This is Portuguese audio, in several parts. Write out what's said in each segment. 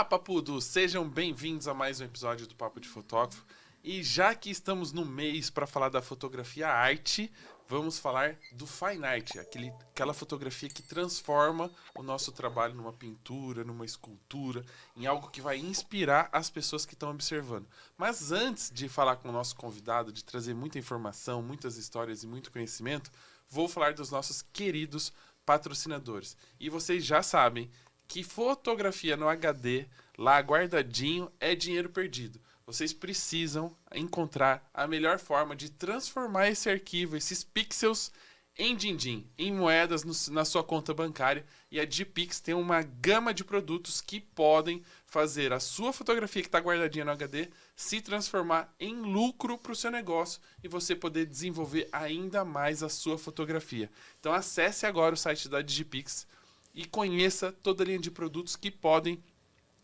Olá, papudos! Sejam bem-vindos a mais um episódio do Papo de Fotógrafo. E já que estamos no mês para falar da fotografia arte, vamos falar do fine art, aquela fotografia que transforma o nosso trabalho numa pintura, numa escultura, em algo que vai inspirar as pessoas que estão observando. Mas antes de falar com o nosso convidado, de trazer muita informação, muitas histórias e muito conhecimento, vou falar dos nossos queridos patrocinadores. E vocês já sabem que fotografia no HD, lá guardadinho, é dinheiro perdido. Vocês precisam encontrar a melhor forma de transformar esse arquivo, esses pixels, em din-din, em moedas na sua conta bancária. E a Gpix tem uma gama de produtos que podem fazer a sua fotografia que está guardadinha no HD se transformar em lucro para o seu negócio e você poder desenvolver ainda mais a sua fotografia. Então acesse agora o site da Digipix e conheça toda a linha de produtos que podem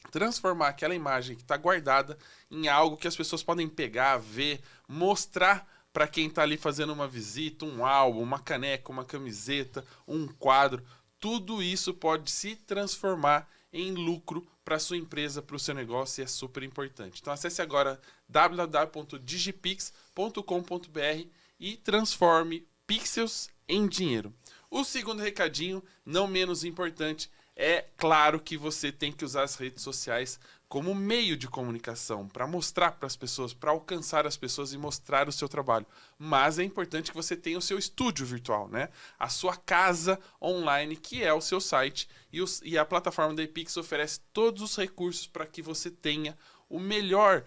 transformar aquela imagem que está guardada em algo que as pessoas podem pegar, ver, mostrar para quem está ali fazendo uma visita, um álbum, uma caneca, uma camiseta, um quadro. Tudo isso pode se transformar em lucro para a sua empresa, para o seu negócio, e é super importante. Então acesse agora www.digipix.com.br e transforme pixels em dinheiro. O segundo recadinho, não menos importante, é claro que você tem que usar as redes sociais como meio de comunicação, para mostrar para as pessoas, para alcançar as pessoas e mostrar o seu trabalho. Mas é importante que você tenha o seu estúdio virtual, né? A sua casa online, que é o seu site, e a plataforma da Epix oferece todos os recursos para que você tenha melhor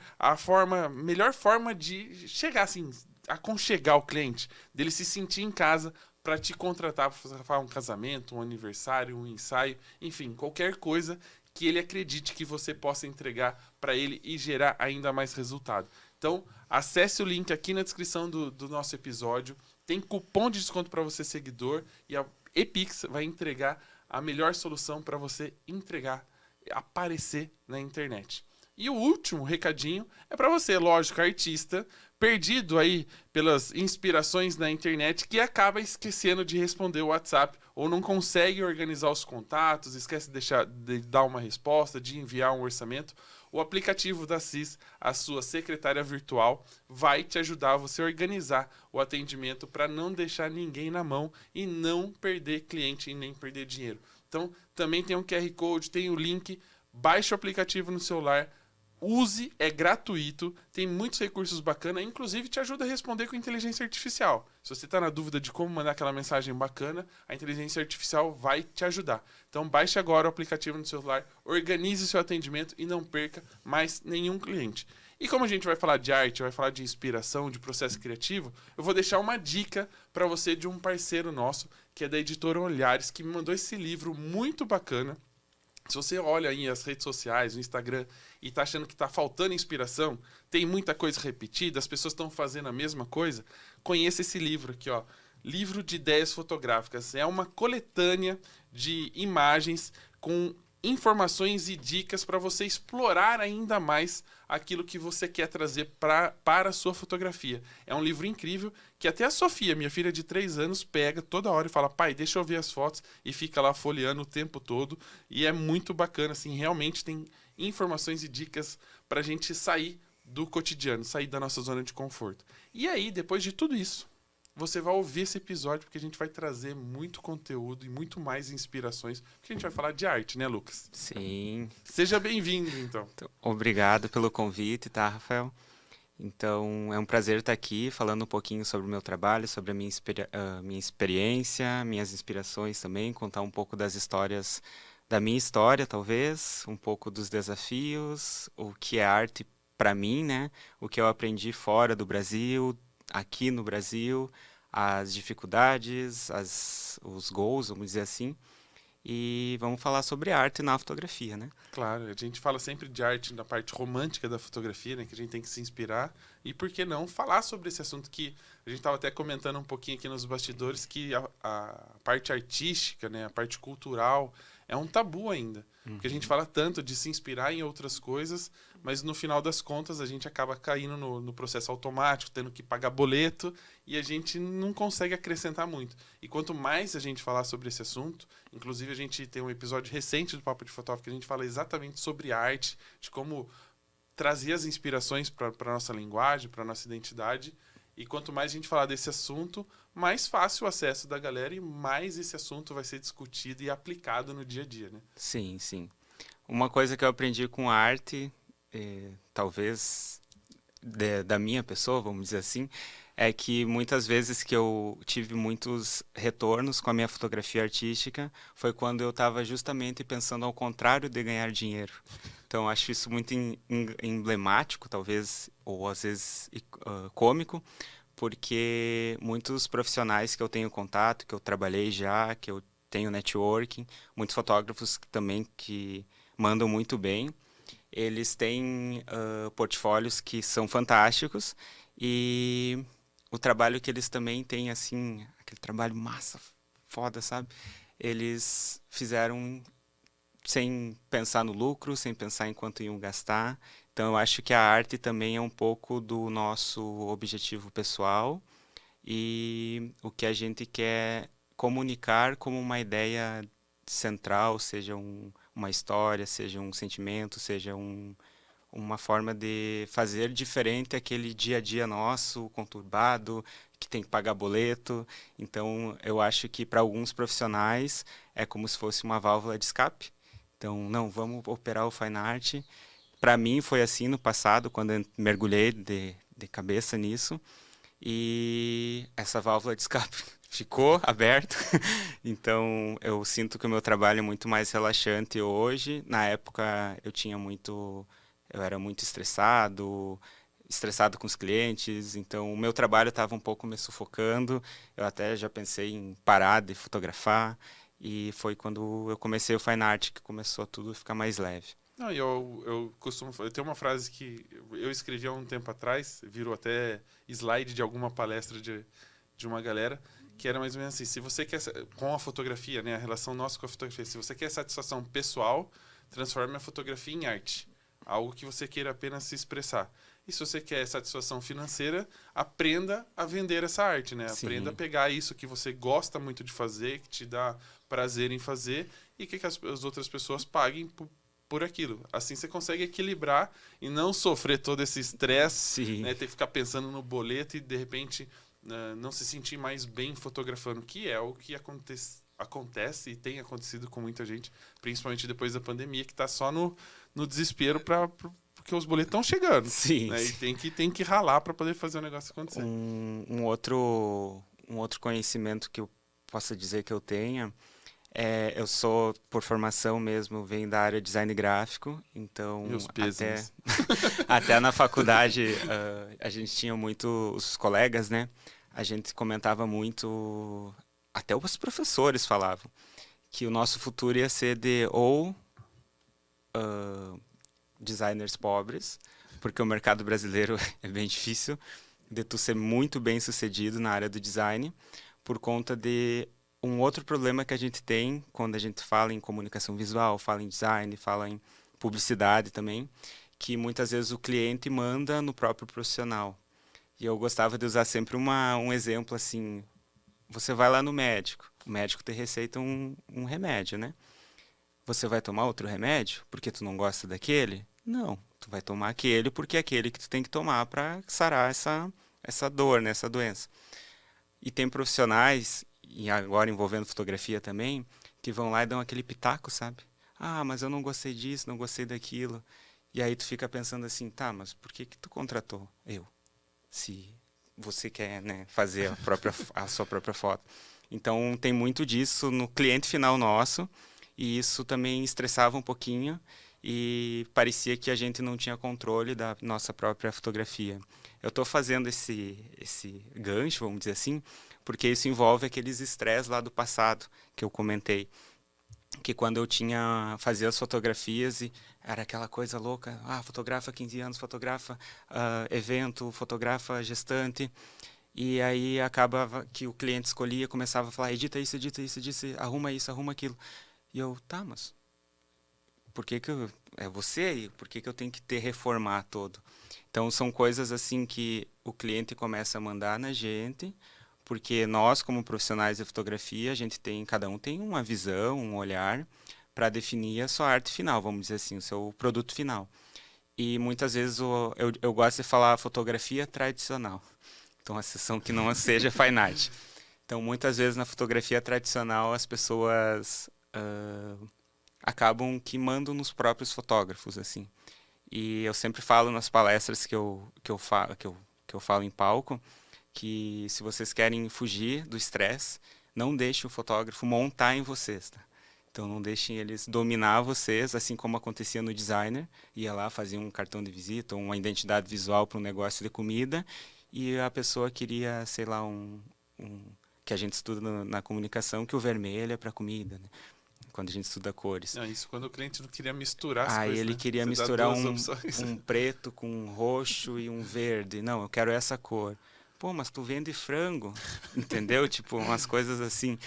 forma de chegar assim, aconchegar o cliente, dele se sentir em casa, para te contratar para fazer um casamento, um aniversário, um ensaio, enfim, qualquer coisa que ele acredite que você possa entregar para ele e gerar ainda mais resultado. Então, acesse o link aqui na descrição do nosso episódio, tem cupom de desconto para você seguidor e a Epix vai entregar a melhor solução para você aparecer na internet. E o último recadinho é para você, lógico, artista, perdido aí pelas inspirações na internet, que acaba esquecendo de responder o WhatsApp ou não consegue organizar os contatos, esquece de dar uma resposta, de enviar um orçamento. O aplicativo da CIS, a sua secretária virtual, vai te ajudar a você organizar o atendimento para não deixar ninguém na mão e não perder cliente e nem perder dinheiro. Então, também tem um QR Code, tem o link, baixe o aplicativo no celular, use, é gratuito, tem muitos recursos bacanas, inclusive te ajuda a responder com inteligência artificial. Se você está na dúvida de como mandar aquela mensagem bacana, a inteligência artificial vai te ajudar. Então baixe agora o aplicativo no celular, organize seu atendimento e não perca mais nenhum cliente. E como a gente vai falar de arte, vai falar de inspiração, de processo criativo, eu vou deixar uma dica para você de um parceiro nosso, que é da editora Olhares, que me mandou esse livro muito bacana. Se você olha aí as redes sociais, o Instagram, e está achando que está faltando inspiração, tem muita coisa repetida, as pessoas estão fazendo a mesma coisa, conheça esse livro aqui, ó. Livro de Ideias Fotográficas. É uma coletânea de imagens com informações e dicas para você explorar ainda mais aquilo que você quer trazer para a sua fotografia. É um livro incrível que até a Sofia, minha filha de 3 anos, pega toda hora e fala: pai, deixa eu ver as fotos, e fica lá folheando o tempo todo. E é muito bacana, assim, realmente tem informações e dicas para a gente sair do cotidiano, sair da nossa zona de conforto. E aí, depois de tudo isso, você vai ouvir esse episódio, porque a gente vai trazer muito conteúdo e muito mais inspirações, porque a gente vai falar de arte, né, Lucas? Sim. Seja bem-vindo, então. Obrigado pelo convite, tá, Rafael? Então, é um prazer estar aqui falando um pouquinho sobre o meu trabalho, sobre a minha experiência, minhas inspirações também, contar um pouco das histórias, da minha história, talvez, um pouco dos desafios, o que é arte para mim, né? O que eu aprendi fora do Brasil, aqui no Brasil, as dificuldades, os goals, vamos dizer assim. E vamos falar sobre arte na fotografia, né? Claro, a gente fala sempre de arte na parte romântica da fotografia, né? Que a gente tem que se inspirar. E por que não falar sobre esse assunto que a gente estava até comentando um pouquinho aqui nos bastidores, que a parte artística, né? A parte cultural é um tabu ainda. Porque a gente fala tanto de se inspirar em outras coisas, mas no final das contas a gente acaba caindo no processo automático, tendo que pagar boleto, e a gente não consegue acrescentar muito. E quanto mais a gente falar sobre esse assunto, inclusive a gente tem um episódio recente do Papo de Fotógrafo que a gente fala exatamente sobre arte, de como trazer as inspirações para a nossa linguagem, para a nossa identidade. E quanto mais a gente falar desse assunto, mais fácil o acesso da galera e mais esse assunto vai ser discutido e aplicado no dia a dia, né? Sim, sim. Uma coisa que eu aprendi com a arte, talvez da minha pessoa, vamos dizer assim, é que muitas vezes que eu tive muitos retornos com a minha fotografia artística foi quando eu estava justamente pensando ao contrário de ganhar dinheiro. Então, acho isso muito emblemático, talvez, ou às vezes cômico, porque muitos profissionais que eu tenho contato, que eu trabalhei já, que eu tenho networking, muitos fotógrafos também que mandam muito bem, eles têm portfólios que são fantásticos e o trabalho que eles também têm, assim, aquele trabalho massa, foda, sabe? Eles fizeram sem pensar no lucro, sem pensar em quanto iam gastar. Então, eu acho que a arte também é um pouco do nosso objetivo pessoal e o que a gente quer comunicar como uma ideia central, seja uma história, seja um sentimento, seja uma forma de fazer diferente aquele dia a dia nosso, conturbado, que tem que pagar boleto. Então, eu acho que para alguns profissionais é como se fosse uma válvula de escape. Então, não, vamos operar o fine art. Para mim foi assim no passado, quando eu mergulhei de cabeça nisso. E essa válvula de escape ficou aberta. Então, eu sinto que o meu trabalho é muito mais relaxante hoje. Na época, eu era muito estressado com os clientes, então o meu trabalho estava um pouco me sufocando. Eu até já pensei em parar de fotografar e foi quando eu comecei o fine art que começou tudo a ficar mais leve. Não, eu costumo. Eu tenho uma frase que eu escrevi há um tempo atrás, virou até slide de alguma palestra de uma galera, que era mais ou menos assim: se você quer. Com a fotografia, né? A relação nossa com a fotografia. Se você quer satisfação pessoal, transforme a fotografia em arte. Algo que você queira apenas se expressar. E se você quer satisfação financeira, aprenda a vender essa arte, né? Aprenda a Sim, pegar isso que você gosta muito de fazer, que te dá prazer em fazer, e que as outras pessoas paguem por aquilo. Assim você consegue equilibrar e não sofrer todo esse estresse, sim, né? Ter que ficar pensando no boleto e de repente não se sentir mais bem fotografando, que é o que acontece e tem acontecido com muita gente, principalmente depois da pandemia, que está só no desespero porque os boletos estão chegando, sim, né? E sim. tem que ralar para poder fazer o negócio acontecer. Um outro conhecimento que eu posso dizer que eu tenha eu sou, por formação mesmo, venho da área de design gráfico, então Meus pêsames. até na faculdade a gente tinha muito, os colegas, né? A gente comentava muito, até os professores falavam, que o nosso futuro ia ser de ou designers pobres, porque o mercado brasileiro é bem difícil, de tu ser muito bem sucedido na área do design, por conta de um outro problema que a gente tem quando a gente fala em comunicação visual, fala em design, fala em publicidade também, que muitas vezes o cliente manda no próprio profissional. E eu gostava de usar sempre um exemplo assim, você vai lá no médico, o médico te receita um remédio, né? Você vai tomar outro remédio porque tu não gosta daquele? Não, tu vai tomar aquele porque é aquele que tu tem que tomar para sarar essa dor, né, essa doença. E tem profissionais, e agora envolvendo fotografia também, que vão lá e dão aquele pitaco, sabe? Ah, mas eu não gostei disso, não gostei daquilo. E aí tu fica pensando assim, tá, mas por que que tu contratou eu? Se você quer, né, fazer a sua própria foto. Então tem muito disso no cliente final nosso, e isso também estressava um pouquinho e parecia que a gente não tinha controle da nossa própria fotografia. Eu estou fazendo esse gancho, vamos dizer assim, porque isso envolve aqueles estresses lá do passado que eu comentei, que quando eu fazia as fotografias e era aquela coisa louca, fotografa 15 anos, fotografa evento, fotografa gestante, e aí acabava que o cliente escolhia, começava a falar, edita isso, arruma isso, arruma aquilo. E eu, tá, mas por que que é você e por que que eu tenho que reformar todo? Então são coisas assim que o cliente começa a mandar na gente, porque nós como profissionais de fotografia, a gente tem, cada um tem uma visão, um olhar para definir a sua arte final, vamos dizer assim, o seu produto final. E muitas vezes eu gosto de falar fotografia tradicional. Então, a sessão que não seja fine art. Então, muitas vezes na fotografia tradicional as pessoas acabam que mandam nos próprios fotógrafos, assim. E eu sempre falo nas palestras que eu falo em palco que se vocês querem fugir do estresse, não deixem o fotógrafo montar em vocês, tá? Então não deixem eles dominar vocês, assim como acontecia no designer, ia lá, fazia um cartão de visita, ou uma identidade visual para um negócio de comida, e a pessoa queria, sei lá, que a gente estuda na comunicação, que o vermelho é para comida, né? Quando a gente estuda cores. Isso quando o cliente não queria misturar as Aí coisas, ele né? queria Você dá misturar duas opções. um preto com um roxo e um verde. Não, eu quero essa cor. Pô, mas tu vende frango, entendeu? Tipo, umas coisas assim.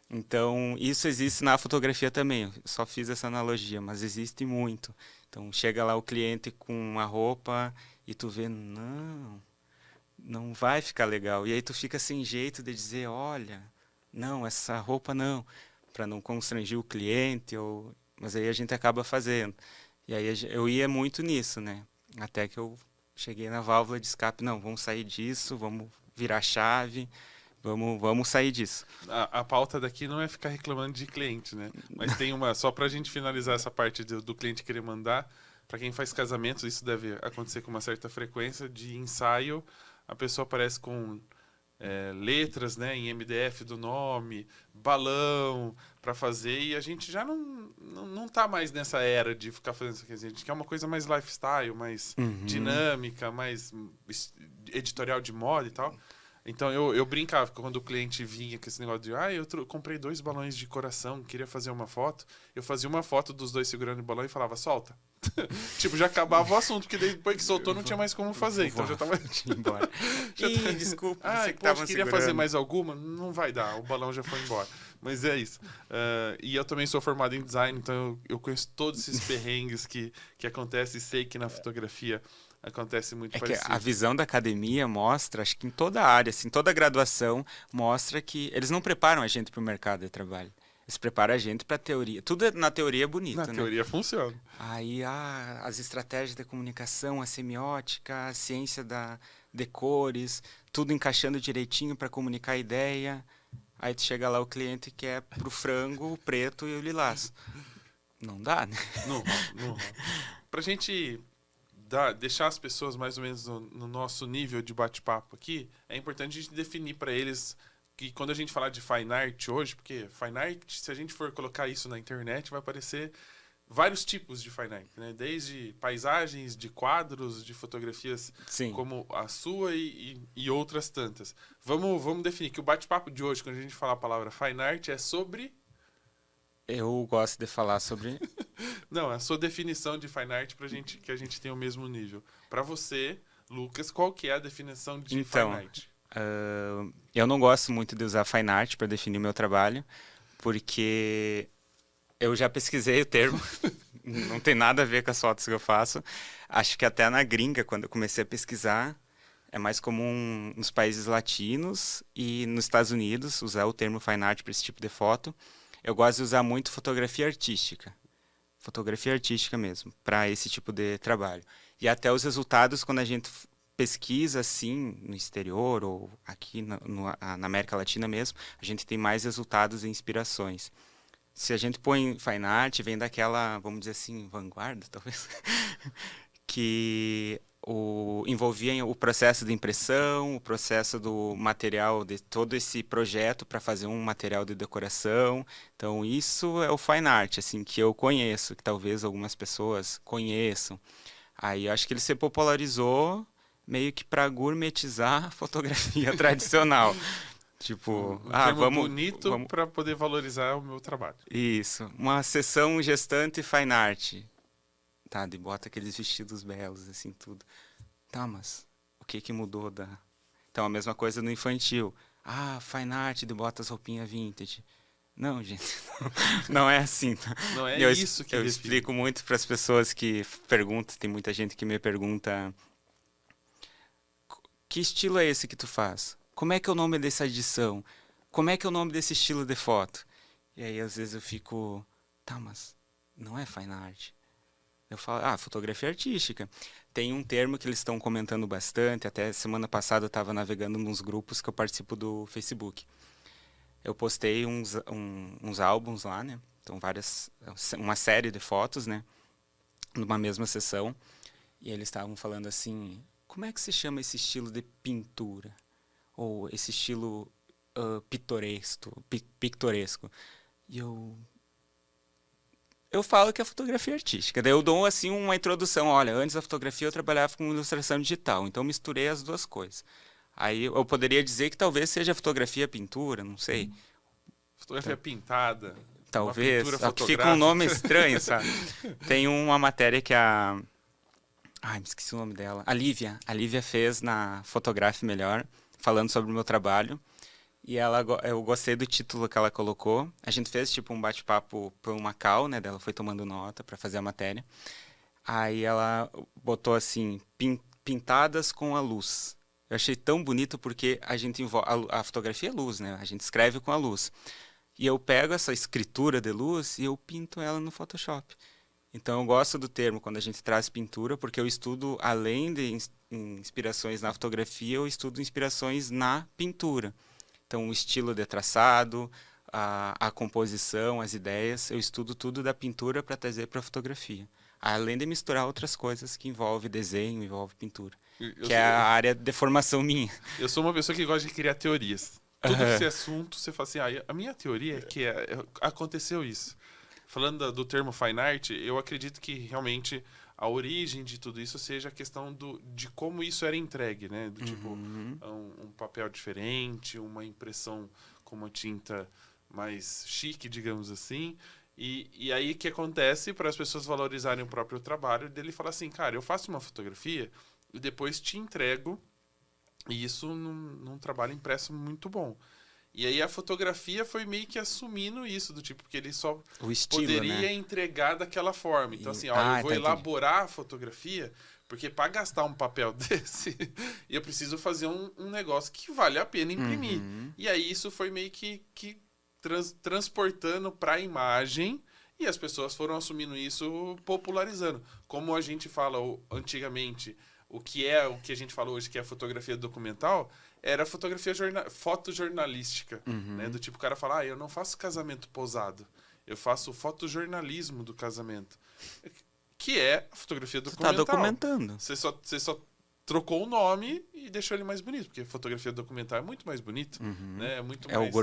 Então, isso existe na fotografia também. Eu só fiz essa analogia, mas existe muito. Então, chega lá o cliente com uma roupa e tu vê, não vai ficar legal. E aí tu fica sem jeito de dizer, olha, não, essa roupa não, para não constranger o cliente, mas aí a gente acaba fazendo. E aí eu ia muito nisso, né? Até que eu cheguei na válvula de escape, não, vamos sair disso, vamos virar a chave, vamos sair disso. A pauta daqui não é ficar reclamando de cliente, né? Mas tem uma, só pra gente finalizar essa parte do cliente querer mandar, para quem faz casamentos, isso deve acontecer com uma certa frequência, de ensaio, a pessoa aparece com letras, né, em MDF do nome, balão para fazer, e a gente já não tá mais nessa era de ficar fazendo isso aqui. A gente quer uma coisa mais lifestyle, mais dinâmica, mais editorial de moda e tal. Então eu brincava quando o cliente vinha com esse negócio de eu comprei 2 balões de coração, queria fazer uma foto. Eu fazia uma foto dos 2 segurando o balão e falava, solta. Tipo, já acabava o assunto, porque depois que soltou não tinha mais como fazer. Então já tava embora. Ih, desculpa, você que tava queria segurando. fazer mais alguma? Não vai dar, o balão já foi embora. Mas é isso. E eu também sou formado em design, então eu conheço todos esses perrengues que acontecem e sei que na fotografia acontece muito parecido. Que a visão da academia mostra, acho que em toda a área, assim, toda a graduação, mostra que eles não preparam a gente para o mercado de trabalho. Eles preparam a gente para a teoria. Tudo na teoria é bonito, né? Na teoria funciona. Aí, as estratégias da comunicação, a semiótica, a ciência de cores, tudo encaixando direitinho para comunicar a ideia. Aí tu chega lá, o cliente quer pro frango, o preto e o lilás. Não dá, né? Não rola. Pra gente deixar as pessoas mais ou menos no nosso nível de bate-papo aqui, é importante a gente definir para eles que quando a gente falar de fine art hoje, porque fine art, se a gente for colocar isso na internet, vai aparecer vários tipos de fine art, né? Desde paisagens, de quadros, de fotografias Sim. como a sua e outras tantas. Vamos definir que o bate-papo de hoje, quando a gente falar a palavra fine art, é sobre... Eu gosto de falar sobre... Não, a sua definição de fine art pra gente, que a gente tenha o mesmo nível. Para você, Lucas, qual que é a definição de fine art? Eu não gosto muito de usar fine art para definir o meu trabalho, porque eu já pesquisei o termo, não tem nada a ver com as fotos que eu faço. Acho que até na gringa, quando eu comecei a pesquisar, é mais comum nos países latinos e nos Estados Unidos usar o termo fine art para esse tipo de foto. Eu gosto de usar muito fotografia artística mesmo, para esse tipo de trabalho. E até os resultados, quando a gente pesquisa assim no exterior ou aqui na América Latina mesmo, a gente tem mais resultados e inspirações. Se a gente põe fine art, vem daquela, vamos dizer assim, vanguarda, talvez, que envolvia o processo de impressão, o processo do material, de todo esse projeto para fazer um material de decoração. Então, isso é o fine art, assim, que eu conheço, que talvez algumas pessoas conheçam. Aí, acho que ele se popularizou meio que para gourmetizar a fotografia tradicional. Tipo, termo bonito para poder valorizar o meu trabalho. Isso, uma sessão gestante fine art. Tá, de bota aqueles vestidos belos, assim, tudo. Tá, mas o que mudou Então, a mesma coisa no infantil. Fine art, de bota as roupinhas vintage. Não, gente, não é assim. Não é Eu, isso que eu define. explico muito para as pessoas que perguntam, tem muita gente que me pergunta, que estilo é esse que tu faz? Como é que é o nome dessa edição? Como é que é o nome desse estilo de foto? E aí às vezes eu fico, tá, mas não é fine art. Eu falo, fotografia artística. Tem um termo que eles estão comentando bastante, até semana passada eu estava navegando nos grupos que eu participo do Facebook. Eu postei uns álbuns lá, né? Então uma série de fotos, né? Numa mesma sessão. E eles estavam falando assim, como é que se chama esse estilo de pintura? Ou esse estilo pitoresco? E eu falo que é fotografia artística. Daí eu dou assim uma introdução. Olha, antes da fotografia eu trabalhava com ilustração digital, então misturei as duas coisas. Aí eu poderia dizer que talvez seja fotografia pintura, não sei. Fotografia pintada, uma pintura Talvez. Só que fica um nome fotográfica. estranho, sabe? Tem uma matéria que a. Ai, me esqueci o nome dela. A Lívia. A Lívia fez na Fotografe Melhor, falando sobre o meu trabalho. E eu gostei do título que ela colocou. A gente fez tipo um bate-papo por uma call, né? Dela foi tomando nota para fazer a matéria. Aí ela botou assim, pintadas com a luz. Eu achei tão bonito porque a gente a fotografia é luz, né? A gente escreve com a luz. E eu pego essa escritura de luz e eu pinto ela no Photoshop. Então eu gosto do termo quando a gente traz pintura, porque eu estudo, além de inspirações na fotografia, eu estudo inspirações na pintura. Então, o estilo de traçado, a composição, as ideias, eu estudo tudo da pintura para trazer para a fotografia. Além de misturar outras coisas que envolvem desenho, envolve pintura, Eu que é sou, a área de formação minha. eu sou uma pessoa que gosta de criar teorias. Tudo esse assunto, você fala assim, a minha teoria é que aconteceu isso. Falando do termo fine art, eu acredito que realmente a origem de tudo isso seja a questão de como isso era entregue, né? Do tipo, um papel diferente, uma impressão com uma tinta mais chique, digamos assim. E aí o que acontece para as pessoas valorizarem o próprio trabalho dele falar assim, cara, eu faço uma fotografia e depois te entrego, e isso num trabalho impresso muito bom. E aí a fotografia foi meio que assumindo isso, do tipo, que ele só O estilo, poderia né? entregar daquela forma. Então, assim, ó, eu vou Tá, entendi. elaborar a fotografia, porque para gastar um papel desse, eu preciso fazer um negócio que vale a pena imprimir. Uhum. E aí isso foi meio que transportando para a imagem, e as pessoas foram assumindo isso, popularizando. Como a gente fala antigamente, o que a gente fala hoje que é fotografia documental, era fotografia fotojornalística, né? Uhum. Do tipo, o cara fala, eu não faço casamento posado, eu faço fotojornalismo do casamento, que é a fotografia Tu tá documental. documentando. Você só trocou o nome e deixou ele mais bonito, porque fotografia documental é muito mais bonito, né? É muito É o mais...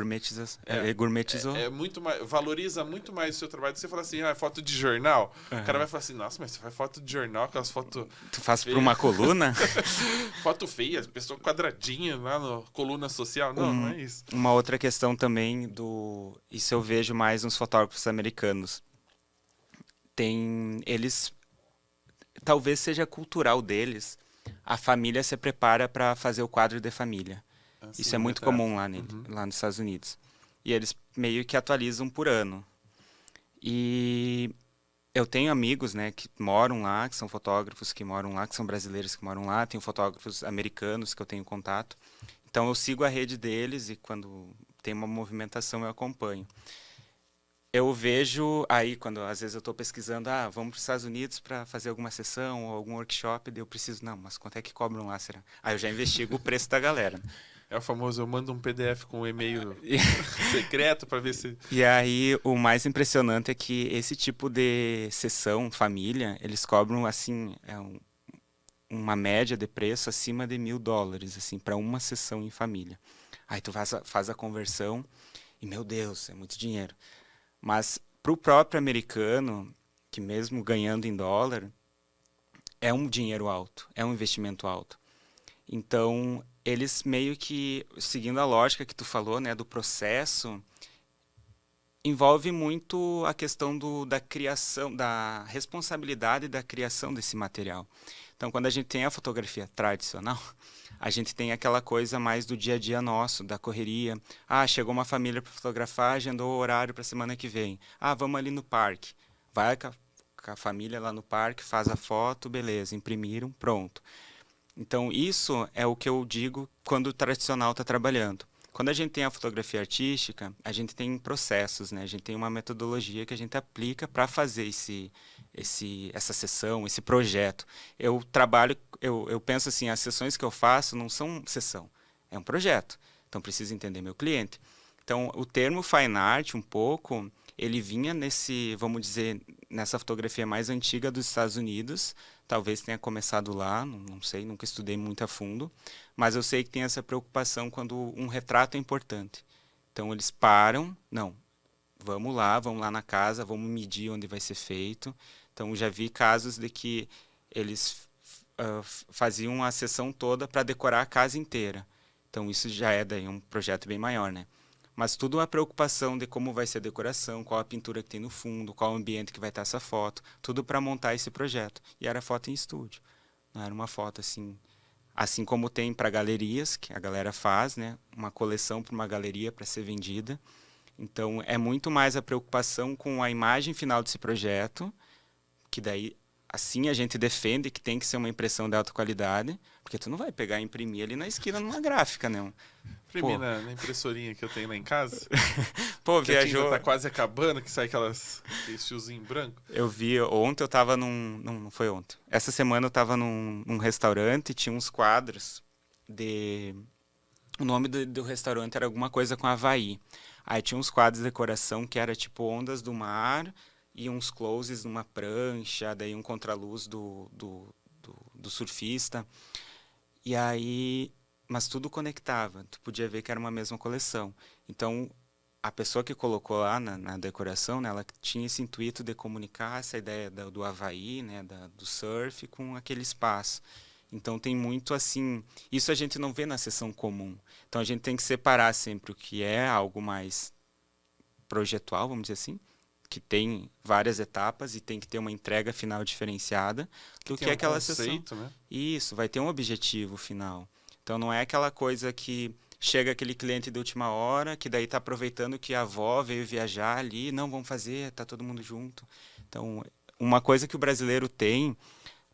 gourmetizou. É muito mais, valoriza muito mais o seu trabalho do que você falar assim, é foto de jornal. O cara Uhum. vai falar assim, nossa, mas você faz foto de jornal, aquelas fotos Tu faz por feias. uma coluna? Foto feia, pessoa quadradinha lá na coluna social. Não, não é isso. Uma outra questão também isso eu vejo mais nos fotógrafos americanos. Eles talvez seja cultural deles. A família se prepara para fazer o quadro de família. Assim, Isso é muito comum lá nos Estados Unidos. E eles meio que atualizam por ano. E eu tenho amigos, né, que moram lá, que são fotógrafos que moram lá, que são brasileiros que moram lá. Tenho fotógrafos americanos que eu tenho contato. Então eu sigo a rede deles e quando tem uma movimentação eu acompanho. Eu vejo aí, quando às vezes eu estou pesquisando, vamos para os Estados Unidos para fazer alguma sessão ou algum workshop, daí eu preciso, não, mas quanto é que cobram lá, será? Aí eu já investigo o preço da galera. É o famoso, eu mando um PDF com um e-mail secreto para ver se... E aí o mais impressionante é que esse tipo de sessão, família, eles cobram, assim, uma média de preço acima de $1.000, assim, para uma sessão em família. Aí tu faz a conversão e, meu Deus, é muito dinheiro. Mas para o próprio americano, que mesmo ganhando em dólar, é um dinheiro alto, é um investimento alto. Então, eles meio que, seguindo a lógica que tu falou, né, do processo, envolve muito a questão da criação, da responsabilidade da criação desse material. Então, quando a gente tem a fotografia tradicional, a gente tem aquela coisa mais do dia a dia nosso, da correria. Ah, chegou uma família para fotografar, agendou o horário para a semana que vem. Ah, vamos ali no parque. Vai com a família lá no parque, faz a foto, beleza, imprimiram, pronto. Então, isso é o que eu digo quando o tradicional está trabalhando. Quando a gente tem a fotografia artística, a gente tem processos, né? A gente tem uma metodologia que a gente aplica para fazer essa sessão, esse projeto. Eu trabalho, eu penso assim, as sessões que eu faço não são sessão, é um projeto. Então, preciso entender meu cliente. Então, o termo fine art, um pouco, ele vinha vamos dizer, nessa fotografia mais antiga dos Estados Unidos. Talvez tenha começado lá, não sei, nunca estudei muito a fundo, mas eu sei que tem essa preocupação quando um retrato é importante. Então eles param, não, vamos lá na casa, vamos medir onde vai ser feito. Então já vi casos de que eles faziam a sessão toda para decorar a casa inteira. Então isso já é daí um projeto bem maior, né? Mas tudo uma preocupação de como vai ser a decoração, qual a pintura que tem no fundo, qual o ambiente que vai estar essa foto, tudo para montar esse projeto. E era foto em estúdio. Não era uma foto assim como tem para galerias, que a galera faz, né? Uma coleção para uma galeria para ser vendida. Então é muito mais a preocupação com a imagem final desse projeto, que daí assim a gente defende que tem que ser uma impressão de alta qualidade, porque tu não vai pegar e imprimir ali na esquina numa gráfica, né? Imprimir na impressorinha que eu tenho lá em casa. Pô, que a tinta viajou. tá quase acabando, que sai aqueles fiozinhos brancos. Eu vi, ontem eu tava não foi ontem. Essa semana eu tava num restaurante e tinha uns quadros de... O nome do restaurante era alguma coisa com Havaí. Aí tinha uns quadros de decoração que era tipo ondas do mar e uns closes numa prancha, daí um contraluz do surfista. E aí... Mas tudo conectava, tu podia ver que era uma mesma coleção. Então, a pessoa que colocou lá na decoração, né, ela tinha esse intuito de comunicar essa ideia do Havaí, né, do surf, com aquele espaço. Então, tem muito assim... Isso a gente não vê na sessão comum. Então, a gente tem que separar sempre o que é algo mais projetual, vamos dizer assim, que tem várias etapas e tem que ter uma entrega final diferenciada, do que aquela conceito, sessão. Né? Isso, vai ter um objetivo final. Então não é aquela coisa que chega aquele cliente de última hora, que daí está aproveitando que a avó veio viajar ali, não, vamos fazer, tá todo mundo junto. Então, uma coisa que o brasileiro tem,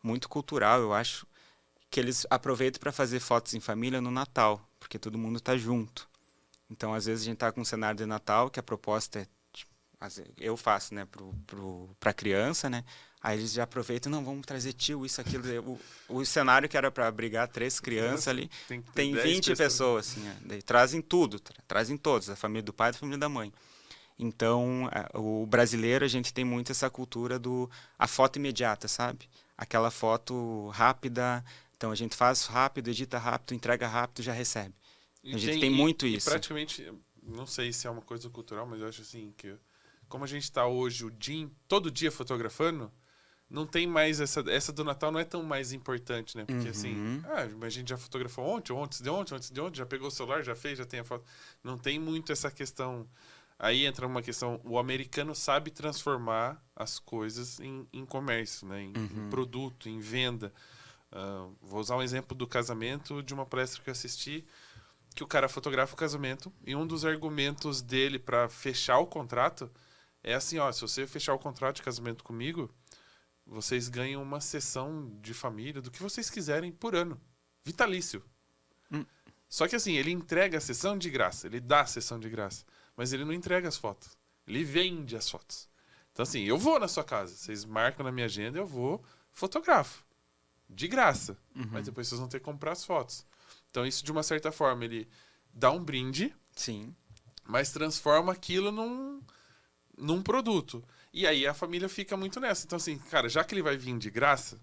muito cultural, eu acho, que eles aproveitam para fazer fotos em família no Natal, porque todo mundo está junto. Então, às vezes a gente está com um cenário de Natal, que a proposta é, tipo, eu faço, né, para criança, né? Aí eles já aproveitam, não, vamos trazer tio, isso, aquilo. O cenário que era para abrigar 3 crianças ali, tem 20 pessoas, assim. Daí trazem tudo, trazem todos, a família do pai e a família da mãe. Então, o brasileiro, a gente tem muito essa cultura a foto imediata, sabe? Aquela foto rápida, então a gente faz rápido, edita rápido, entrega rápido, já recebe. A gente tem muito isso. E praticamente, não sei se é uma coisa cultural, mas eu acho assim, que como a gente está hoje todo dia fotografando, não tem mais essa do Natal não é tão mais importante, né? Porque assim, a gente já fotografou ontem, antes de ontem, já pegou o celular, já fez, já tem a foto. Não tem muito essa questão. Aí entra uma questão, o americano sabe transformar as coisas em comércio, né? Em produto, em venda. Vou usar um exemplo do casamento de uma palestra que eu assisti, que o cara fotografa o casamento e um dos argumentos dele para fechar o contrato é assim, ó, se você fechar o contrato de casamento comigo, vocês ganham uma sessão de família, do que vocês quiserem por ano. Vitalício. Só que assim, ele entrega a sessão de graça, ele dá a sessão de graça, mas ele não entrega as fotos. Ele vende as fotos. Então assim, eu vou na sua casa, vocês marcam na minha agenda, eu vou, fotografo. De graça. Mas depois vocês vão ter que comprar as fotos. Então isso, de uma certa forma, ele dá um brinde, sim, mas transforma aquilo num produto. E aí a família fica muito nessa. Então assim, cara, já que ele vai vir de graça,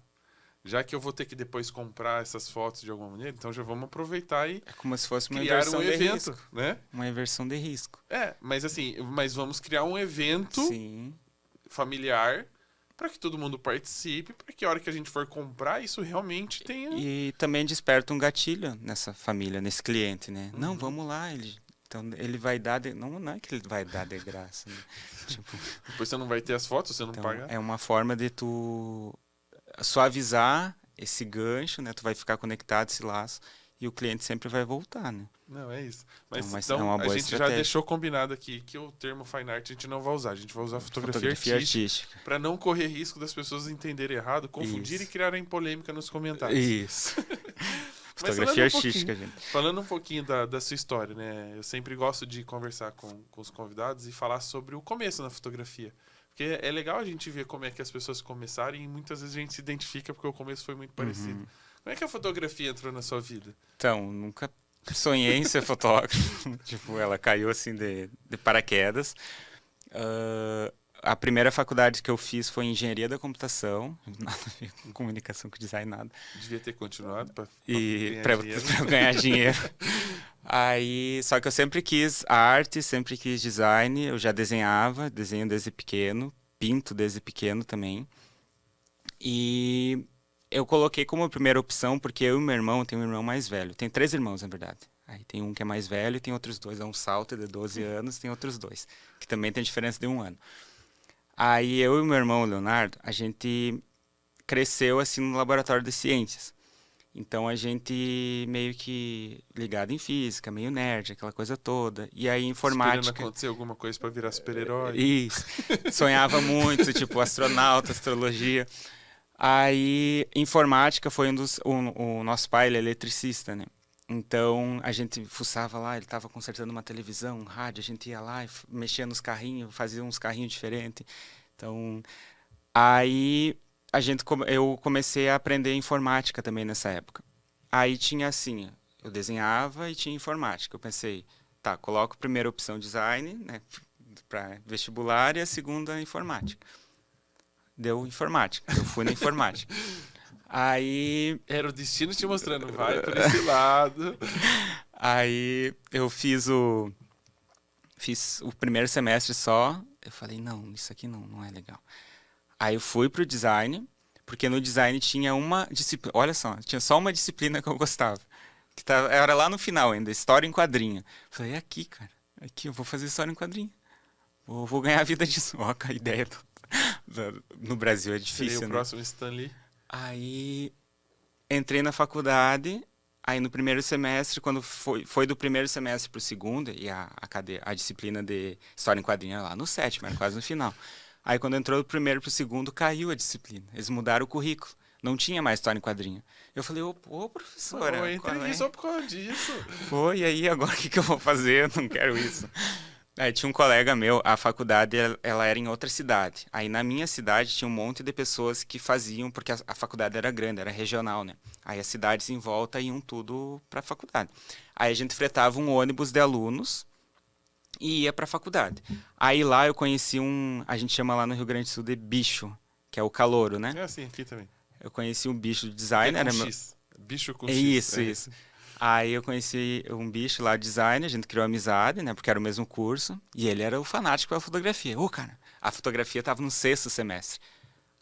já que eu vou ter que depois comprar essas fotos de alguma maneira, então já vamos aproveitar e é como se fosse uma criar inversão um de evento, risco. né? Uma inversão de risco. Mas assim, vamos criar um evento Sim. familiar para que todo mundo participe, para que a hora que a gente for comprar, isso realmente tenha... E também desperta um gatilho nessa família, nesse cliente, né? Não, vamos lá, então ele vai dar... Não é que ele vai dar de graça, né? Tipo, Depois você não vai ter as fotos, você não então, paga. é uma forma de tu suavizar esse gancho, né? Tu vai ficar conectado esse laço e o cliente sempre vai voltar, né? Não, é isso. Mas É uma então, boa a gente já estratégia. deixou combinado aqui que o termo fine art a gente não vai usar. A gente vai usar fotografia artística. Para não correr risco das pessoas entenderem errado, confundirem e criarem polêmica nos comentários. Isso. Mas Fotografia artística, gente. Falando um pouquinho da sua história, né? Eu sempre gosto de conversar com os convidados e falar sobre o começo na fotografia. Porque é legal a gente ver como é que as pessoas começaram e muitas vezes a gente se identifica porque o começo foi muito parecido. Como é que a fotografia entrou na sua vida? Então, nunca sonhei em ser fotógrafo. Tipo, ela caiu assim de paraquedas. A primeira faculdade que eu fiz foi engenharia da computação, nada a ver com comunicação, com design, nada. Devia ter continuado para eu ganhar dinheiro. Aí, só que eu sempre quis arte, sempre quis design, eu já desenhava, desenho desde pequeno, pinto desde pequeno também. E eu coloquei como primeira opção, porque eu e meu irmão, tenho um irmão mais velho, tem 3 irmãos, na verdade. Aí tem um que é mais velho e tem outros 2, é um salto de 12 anos, tem outros 2, que também tem diferença de 1 ano. Aí eu e meu irmão, o Leonardo, a gente cresceu assim no laboratório de ciências. Então a gente meio que ligado em física, meio nerd, aquela coisa toda. E aí informática... Esperando acontecer alguma coisa para virar super-herói. Isso. Sonhava muito, tipo astronauta, astrologia. Aí informática foi o nosso pai, ele é eletricista, né? Então a gente fuçava lá, ele estava consertando uma televisão, um rádio, a gente ia lá e mexia nos carrinhos, fazia uns carrinhos diferentes. Então, aí eu comecei a aprender informática também nessa época. Aí tinha assim, eu desenhava e tinha informática. Eu pensei, tá, coloco a primeira opção design, né, para vestibular e a segunda informática. Deu informática, eu fui na informática. Aí... Era o destino te mostrando, vai por esse lado. Aí eu fiz o primeiro semestre só, eu falei, não, isso aqui não é legal. Aí eu fui pro design, porque no design tinha uma disciplina, olha só, tinha só uma disciplina que eu gostava, era lá no final ainda, história em quadrinho. Eu falei, aqui, cara, aqui eu vou fazer história em quadrinho. Vou ganhar a vida disso. Ó, a ideia no Brasil é difícil, seria o né? próximo Stan Lee. Aí entrei na faculdade, aí no primeiro semestre, quando foi do primeiro semestre para o segundo, e a disciplina de história em quadrinho era lá no 7º, era quase no final. Aí quando entrou do primeiro para o segundo, caiu a disciplina. Eles mudaram o currículo. Não tinha mais história em quadrinho. Eu falei, ô professora... Eu entrei só por causa disso. Pô, e aí agora o que eu vou fazer? Eu não quero isso. Aí tinha um colega meu, a faculdade ela era em outra cidade. Aí na minha cidade tinha um monte de pessoas que faziam, porque a faculdade era grande, era regional, né? Aí as cidades em volta iam tudo para a faculdade. Aí a gente fretava um ônibus de alunos e ia para a faculdade. Aí lá eu conheci a gente chama lá no Rio Grande do Sul de bicho, que é o calouro, né? É assim, aqui também. Eu conheci um bicho de design. É com X. Bicho com X. Isso. Aí eu conheci um bicho lá, design, a gente criou amizade, né? Porque era o mesmo curso. E ele era o fanático pela fotografia. Cara, a fotografia tava no 6º semestre.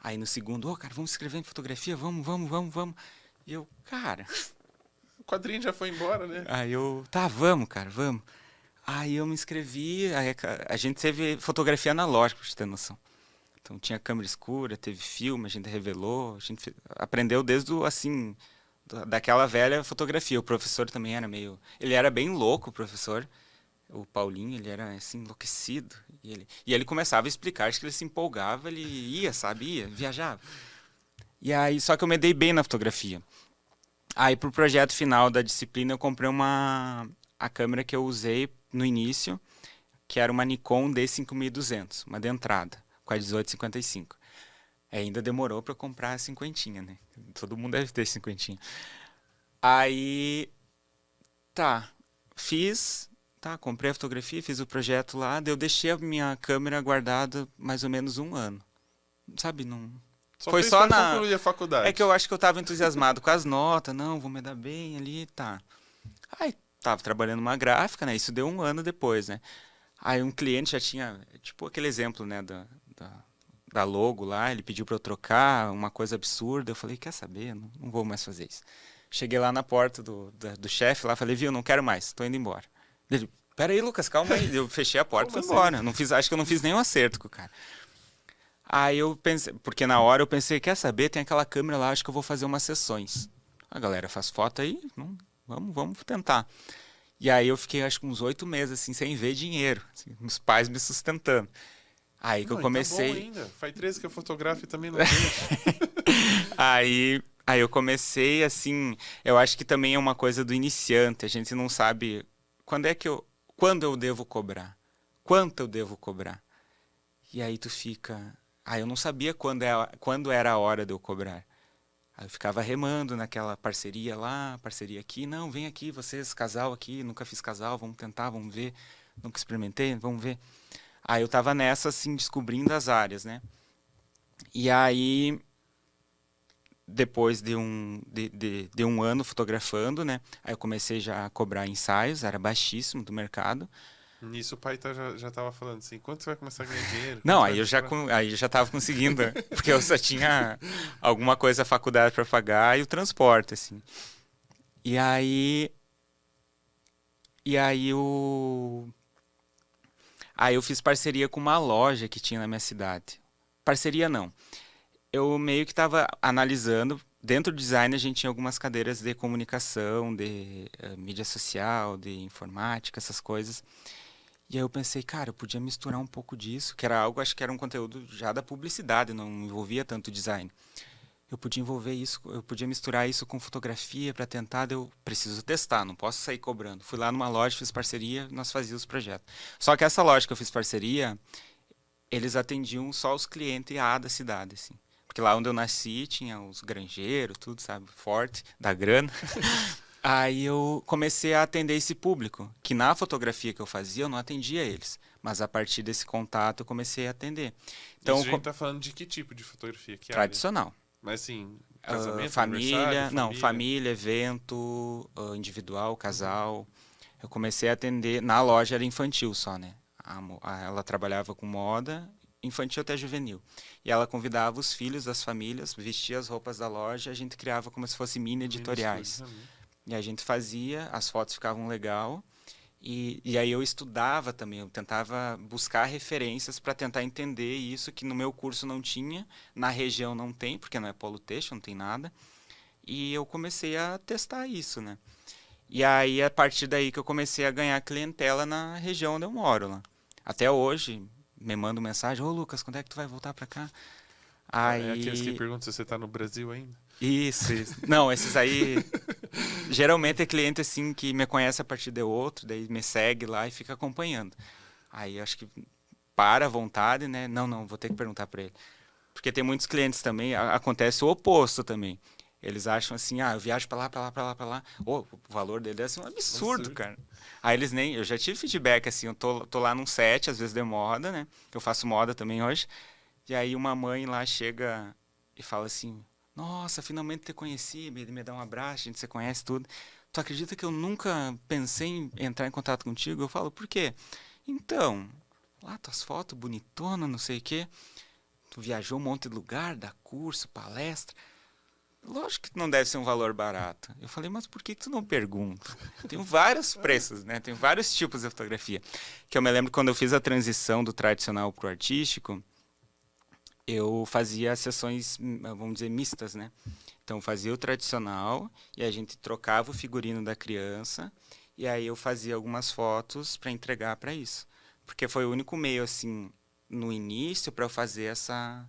Aí no segundo, cara, vamos escrever em fotografia? Vamos. E eu, cara... O quadrinho já foi embora, né? Aí eu, tá, vamos, cara, vamos. Aí eu me inscrevi, aí a gente teve fotografia analógica, pra você ter noção. Então tinha câmera escura, teve filme, a gente revelou, a gente aprendeu desde assim... daquela velha fotografia. O professor também era ele era bem louco, o professor. O Paulinho, ele era assim, enlouquecido. E ele começava a explicar, acho que ele se empolgava, ele ia, viajava. E aí, só que eu me dei bem na fotografia. Aí, pro projeto final da disciplina, eu comprei a câmera que eu usei no início, que era uma Nikon D5200, uma de entrada, com a 1855. Ainda demorou para comprar a cinquentinha, né? Todo mundo deve ter cinquentinha. Aí, comprei a fotografia, fiz o projeto lá, daí eu deixei a minha câmera guardada mais ou menos 1 ano. Sabe, não... Foi só na... concluir a faculdade. É que eu acho que eu estava entusiasmado com as notas, vou me dar bem ali, tá. Aí, tava trabalhando numa gráfica, né? Isso deu 1 ano depois, né? Aí um cliente já tinha, tipo aquele exemplo, né, da logo lá, ele pediu para eu trocar, uma coisa absurda. Eu falei, quer saber? Não vou mais fazer isso. Cheguei lá na porta do chefe lá, falei, viu, não quero mais, tô indo embora. Ele, peraí, Lucas, calma aí. Eu fechei a porta e fui embora. Acho que eu não fiz nenhum acerto com o cara. Aí eu pensei, porque na hora eu pensei, quer saber, tem aquela câmera lá, acho que eu vou fazer umas sessões. A galera faz foto aí, não, vamos tentar. E aí eu fiquei acho que uns 8 meses assim, sem ver dinheiro, assim, os pais me sustentando. Aí que eu Não, e tá bom comecei, ainda. Faz 13 que eu fotografo e também não deixo. aí eu comecei assim, eu acho que também é uma coisa do iniciante, a gente não sabe quando eu devo cobrar, quanto eu devo cobrar. E aí tu fica, eu não sabia quando era a hora de eu cobrar. Aí eu ficava remando naquela parceria lá, parceria aqui. Não, vem aqui, vocês, casal aqui, nunca fiz casal, vamos tentar, vamos ver. Nunca experimentei, vamos ver. Aí eu tava nessa, assim, descobrindo as áreas, né? E aí, depois de um ano fotografando, né? Aí eu comecei já a cobrar ensaios, era baixíssimo do mercado. Nisso o pai já tava falando assim, quando você vai começar a ganhar dinheiro? Quando Não, você vai estourar? aí eu já tava conseguindo, porque eu só tinha alguma coisa, faculdade para pagar e o transporte, assim. E aí, e aí o Aí eu fiz parceria com uma loja que tinha na minha cidade. Parceria não. Eu meio que estava analisando. Dentro do design a gente tinha algumas cadeiras de comunicação, de mídia social, de informática, essas coisas. E aí eu pensei, cara, eu podia misturar um pouco disso, que era algo, acho que era um conteúdo já da publicidade, não envolvia tanto design. Eu podia envolver isso, eu podia misturar isso com fotografia para tentar, eu preciso testar, não posso sair cobrando. Fui lá numa loja, fiz parceria, nós fazíamos os projetos. Só que essa loja que eu fiz parceria, eles atendiam só os clientes A da cidade, assim. Porque lá onde eu nasci tinha os granjeiros, tudo, sabe, forte, da grana. Aí eu comecei a atender esse público, que na fotografia que eu fazia eu não atendia eles, mas a partir desse contato eu comecei a atender. Isso Então, a gente tá falando de que tipo de fotografia? Que área? tradicional. Mas assim, casamento, aniversário, Família, não, família? família, evento, individual, casal. Eu comecei a atender, na loja era infantil só, né? Ela trabalhava com moda, infantil até juvenil. E ela convidava os filhos das famílias, vestia as roupas da loja, a gente criava como se fossem mini Mini estúdio editoriais. também. E a gente fazia, as fotos ficavam legal. E aí eu estudava também, eu tentava buscar referências para tentar entender isso que no meu curso não tinha, na região não tem, porque não é polo têxtil, não tem nada. E eu comecei a testar isso, né? E aí, a partir daí que eu comecei a ganhar clientela na região onde eu moro lá. Até hoje, me mandam mensagem, ô Lucas, quando é que tu vai voltar pra cá? É aqueles que Aí, perguntam se você tá no Brasil ainda. isso. Não, esses aí, geralmente é cliente assim que me conhece a partir de outro, daí me segue lá e fica acompanhando. Aí acho que para à vontade, né? Não, vou ter que perguntar para ele. Porque tem muitos clientes também, acontece o oposto também. Eles acham assim, eu viajo para lá, para lá, para lá, para lá. O valor dele é assim, um absurdo, Absurdo. cara. Aí eles nem, eu já tive feedback assim, eu tô lá num set, às vezes de moda, né? Eu faço moda também hoje. E aí uma mãe lá chega e fala assim: Nossa, finalmente te conheci, me dá um abraço, a gente se conhece tudo. Tu acredita que eu nunca pensei em entrar em contato contigo? Eu falo, por quê? Então, lá tuas fotos bonitona, não sei o quê. Tu viajou um monte de lugar, dá curso, palestra. Lógico que não deve ser um valor barato. Eu falei, mas por que tu não pergunta? Tem vários preços, né? Tem vários tipos de fotografia. Que eu me lembro quando eu fiz a transição do tradicional pro artístico, eu fazia sessões, vamos dizer, mistas, né? Então fazia o tradicional e a gente trocava o figurino da criança e aí eu fazia algumas fotos para entregar para isso. Porque foi o único meio, assim, no início para eu fazer essa...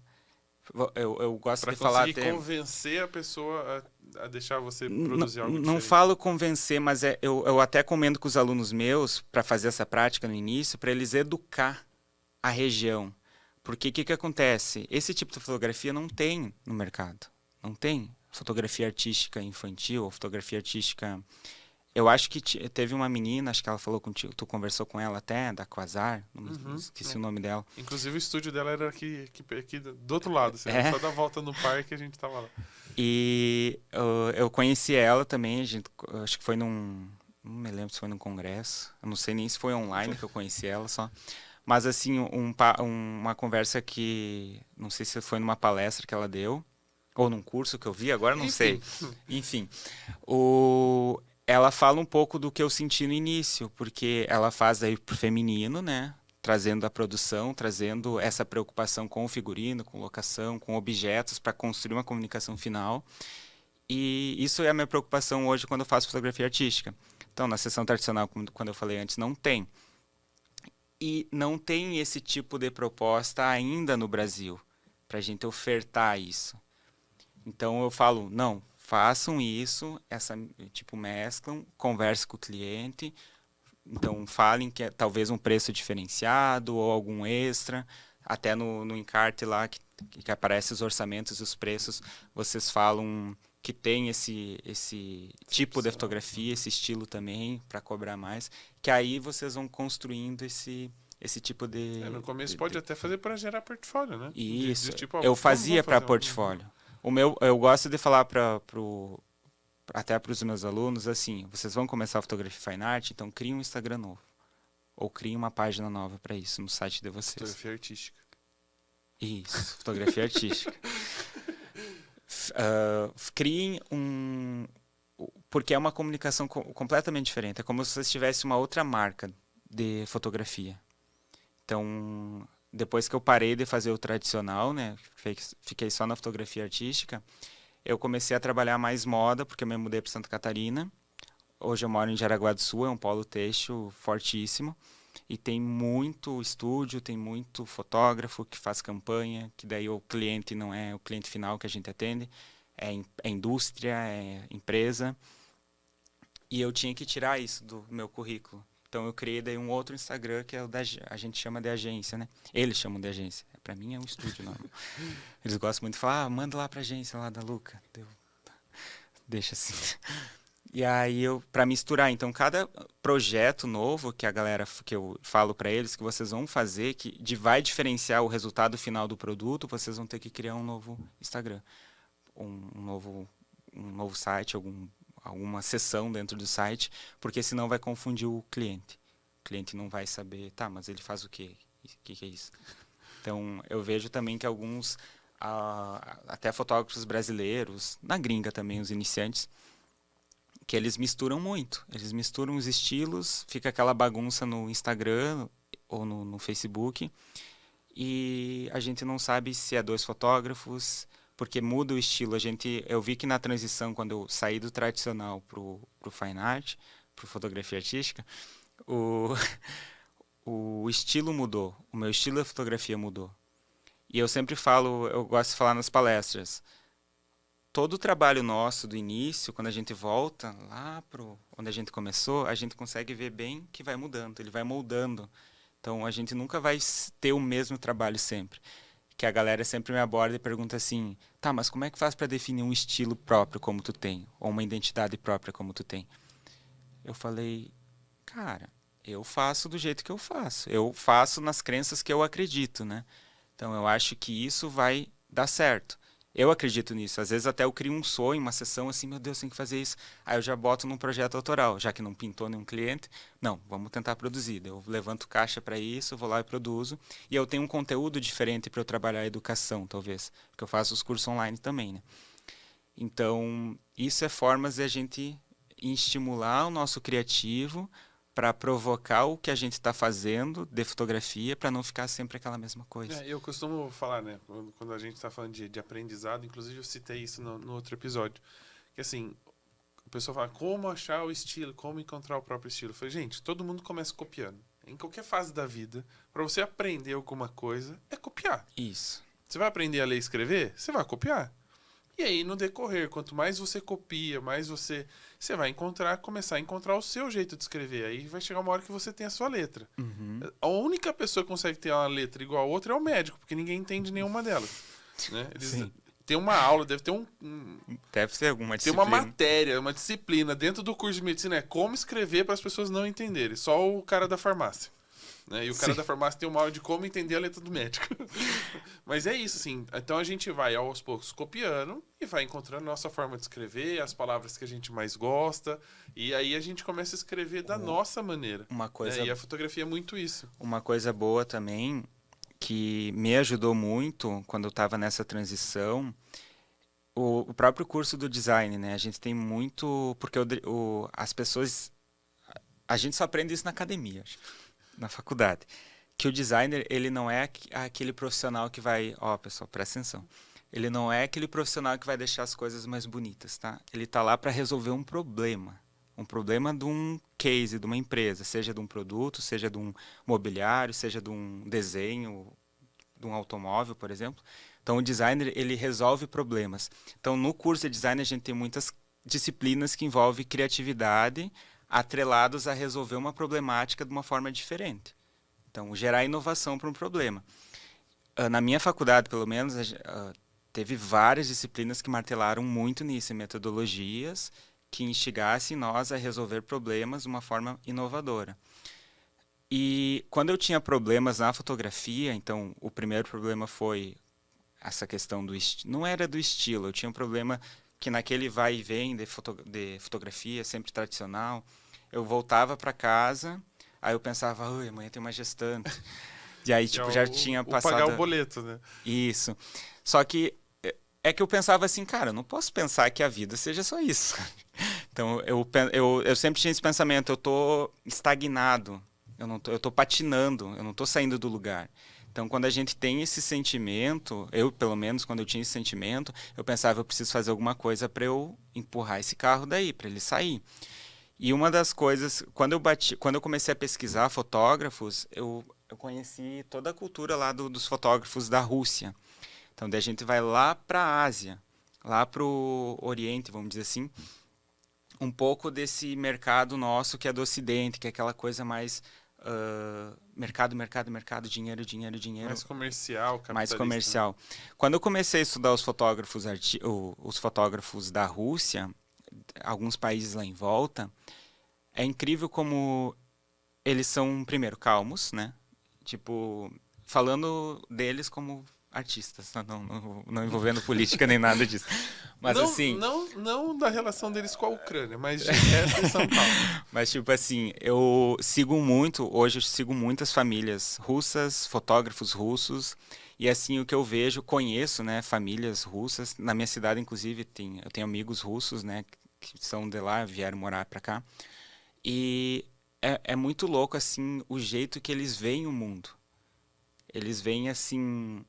Eu gosto Pra de falar conseguir até... convencer a pessoa a deixar você produzir algo Não diferente. falo convencer, mas eu até comendo com os alunos meus para fazer essa prática no início, para eles educar a região. Porque o que acontece? Esse tipo de fotografia não tem no mercado. Não tem fotografia artística infantil ou fotografia artística... Eu acho que teve uma menina, acho que ela falou contigo, tu conversou com ela até, da Quasar, esqueci o nome dela. Inclusive o estúdio dela era aqui do outro lado, assim, era É, só dar volta no parque e a gente tava lá. e eu conheci ela também, acho que foi não me lembro se foi num congresso, eu não sei nem se foi online que eu conheci ela só. Mas assim, uma conversa que, não sei se foi numa palestra que ela deu, ou num curso que eu vi, agora não sei. Enfim, Enfim, ela fala um pouco do que eu senti no início, porque ela faz aí pro feminino, né? trazendo a produção, trazendo essa preocupação com o figurino, com locação, com objetos para construir uma comunicação final. E isso é a minha preocupação hoje quando eu faço fotografia artística. Então, na sessão tradicional, quando eu falei antes, não tem. E não tem esse tipo de proposta ainda no Brasil, para a gente ofertar isso. Então, eu falo, não, façam isso, mesclam, conversem com o cliente. Então, falem que é talvez um preço diferenciado ou algum extra. Até no encarte lá, que aparece os orçamentos e os preços, vocês falam que tem esse tipo de fotografia, esse estilo também, para cobrar mais. Que aí vocês vão construindo esse tipo de... No começo pode até fazer para gerar portfólio, né? Isso, tipo, eu fazia para portfólio. Eu gosto de falar até para os meus alunos, assim, vocês vão começar a fotografia fine art, então criem um Instagram novo. Ou criem uma página nova para isso no site de vocês. Fotografia artística. Isso, fotografia artística. Criem porque é uma comunicação completamente diferente. É como se vocês tivessem uma outra marca de fotografia. Então, depois que eu parei de fazer o tradicional, né, fiquei só na fotografia artística, eu comecei a trabalhar mais moda, porque eu me mudei para Santa Catarina. Hoje eu moro em Jaraguá do Sul, é um polo têxtil fortíssimo. E tem muito estúdio, tem muito fotógrafo que faz campanha, que daí o cliente não é o cliente final que a gente atende, é indústria, é empresa. E eu tinha que tirar isso do meu currículo. Então eu criei daí um outro Instagram que é a gente chama de agência, né? Eles chamam de agência. Para mim é um estúdio normal. Eles gostam muito de falar, manda lá pra agência lá da Luca. Deixa assim. E aí para misturar, então cada projeto novo que que eu falo para eles que vocês vão fazer, vai diferenciar o resultado final do produto, vocês vão ter que criar um novo Instagram, um novo site, alguma seção dentro do site, porque senão vai confundir o cliente. O cliente não vai saber, tá, mas ele faz o quê? O que é isso? Então eu vejo também que alguns, até fotógrafos brasileiros, na gringa também, os iniciantes, que eles misturam muito. Eles misturam os estilos, fica aquela bagunça no Instagram ou no Facebook, e a gente não sabe se é dois fotógrafos, porque muda o estilo. Eu vi que na transição, quando eu saí do tradicional pro fine art, pro fotografia artística, o estilo mudou, o meu estilo de fotografia mudou. E eu sempre falo, eu gosto de falar nas palestras, todo o trabalho nosso do início, quando a gente volta lá onde a gente começou, a gente consegue ver bem que vai mudando, ele vai moldando. Então a gente nunca vai ter o mesmo trabalho sempre. Que a galera sempre me aborda e pergunta assim, tá, mas como é que faz para definir um estilo próprio como tu tem? Ou uma identidade própria como tu tem? Eu falei, cara, eu faço do jeito que eu faço. Eu faço nas crenças que eu acredito, né? Então eu acho que isso vai dar certo. Eu acredito nisso. Às vezes até eu crio um sonho, uma sessão assim, meu Deus, tem que fazer isso. Aí eu já boto num projeto autoral, já que não pintou nenhum cliente. Não, vamos tentar produzir. Eu levanto caixa para isso, vou lá e produzo. E eu tenho um conteúdo diferente para eu trabalhar a educação, talvez. Porque eu faço os cursos online também, né? Então, isso é formas de a gente estimular o nosso criativo para provocar o que a gente está fazendo de fotografia, para não ficar sempre aquela mesma coisa. Eu costumo falar, né, quando a gente está falando de aprendizado, inclusive eu citei isso no outro episódio, que assim, o pessoal fala, como achar o estilo, como encontrar o próprio estilo. Eu falei, gente, todo mundo começa copiando. Em qualquer fase da vida, para você aprender alguma coisa, é copiar. Isso. Você vai aprender a ler e escrever? Você vai copiar. E aí, no decorrer, quanto mais você copia, mais você vai começar a encontrar o seu jeito de escrever. Aí vai chegar uma hora que você tem a sua letra. Uhum. A única pessoa que consegue ter uma letra igual a outra é o médico, porque ninguém entende nenhuma delas. Né? Eles têm uma aula, deve ter Deve ser alguma disciplina. Tem uma matéria, uma disciplina dentro do curso de medicina, é como escrever para as pessoas não entenderem. Só o cara da farmácia. Né? E o cara da farmácia tem uma aula de como entender a letra do médico. Mas é isso, assim. Então a gente vai aos poucos copiando e vai encontrando a nossa forma de escrever, as palavras que a gente mais gosta. E aí a gente começa a escrever da nossa maneira. E a fotografia é muito isso. Uma coisa boa também, que me ajudou muito quando eu estava nessa transição, o próprio curso do design, né? A gente tem muito... Porque as pessoas... A gente só aprende isso na academia, na faculdade. que o designer, ele não é aquele profissional que vai... Ó, pessoal, presta atenção. Ele não é aquele profissional que vai deixar as coisas mais bonitas, tá? Ele tá lá para resolver um problema. Um problema de um case, de uma empresa, seja de um produto, seja de um mobiliário, seja de um desenho, de um automóvel, por exemplo. Então, o designer, ele resolve problemas. Então, no curso de design, a gente tem muitas disciplinas que envolvem criatividade atrelados a resolver uma problemática de uma forma diferente. Então, gerar inovação para um problema. Na minha faculdade, pelo menos, teve várias disciplinas que martelaram muito nisso, em metodologias que instigassem nós a resolver problemas de uma forma inovadora. E quando eu tinha problemas na fotografia, então o primeiro problema foi essa questão do não era do estilo, eu tinha um problema que naquele vai e vem de fotografia, sempre tradicional, eu voltava para casa, aí eu pensava, amanhã tem uma gestante. E aí, tipo, já tinha passado... pagar o boleto, né? Isso. Só que é que eu pensava assim, cara, eu não posso pensar que a vida seja só isso. Então, eu sempre tinha esse pensamento, eu tô estagnado, eu tô patinando, eu não tô saindo do lugar. Então, quando a gente tem esse sentimento, eu, pelo menos, quando eu tinha esse sentimento, eu pensava, eu preciso fazer alguma coisa para eu empurrar esse carro daí, para ele sair. E uma das coisas, quando eu comecei a pesquisar fotógrafos, eu conheci toda a cultura lá dos fotógrafos da Rússia. Então, daí a gente vai lá para a Ásia, lá para o Oriente, vamos dizer assim, um pouco desse mercado nosso que é do Ocidente, que é aquela coisa mais mercado, dinheiro. Mais comercial, capitalista. Mais comercial. Né? Quando eu comecei a estudar os fotógrafos da Rússia, alguns países lá em volta, é incrível como eles são, primeiro, calmos, né? Tipo, falando deles como artistas, não envolvendo política nem nada disso. Mas não, assim... Não da relação deles com a Ucrânia, mas de resto de São Paulo. Mas tipo assim, hoje eu sigo muitas famílias russas, fotógrafos russos, e assim o que eu vejo, conheço, né, famílias russas, na minha cidade inclusive eu tenho amigos russos, né, que são de lá, vieram morar pra cá, e é muito louco assim o jeito que eles veem o mundo. Eles veem assim...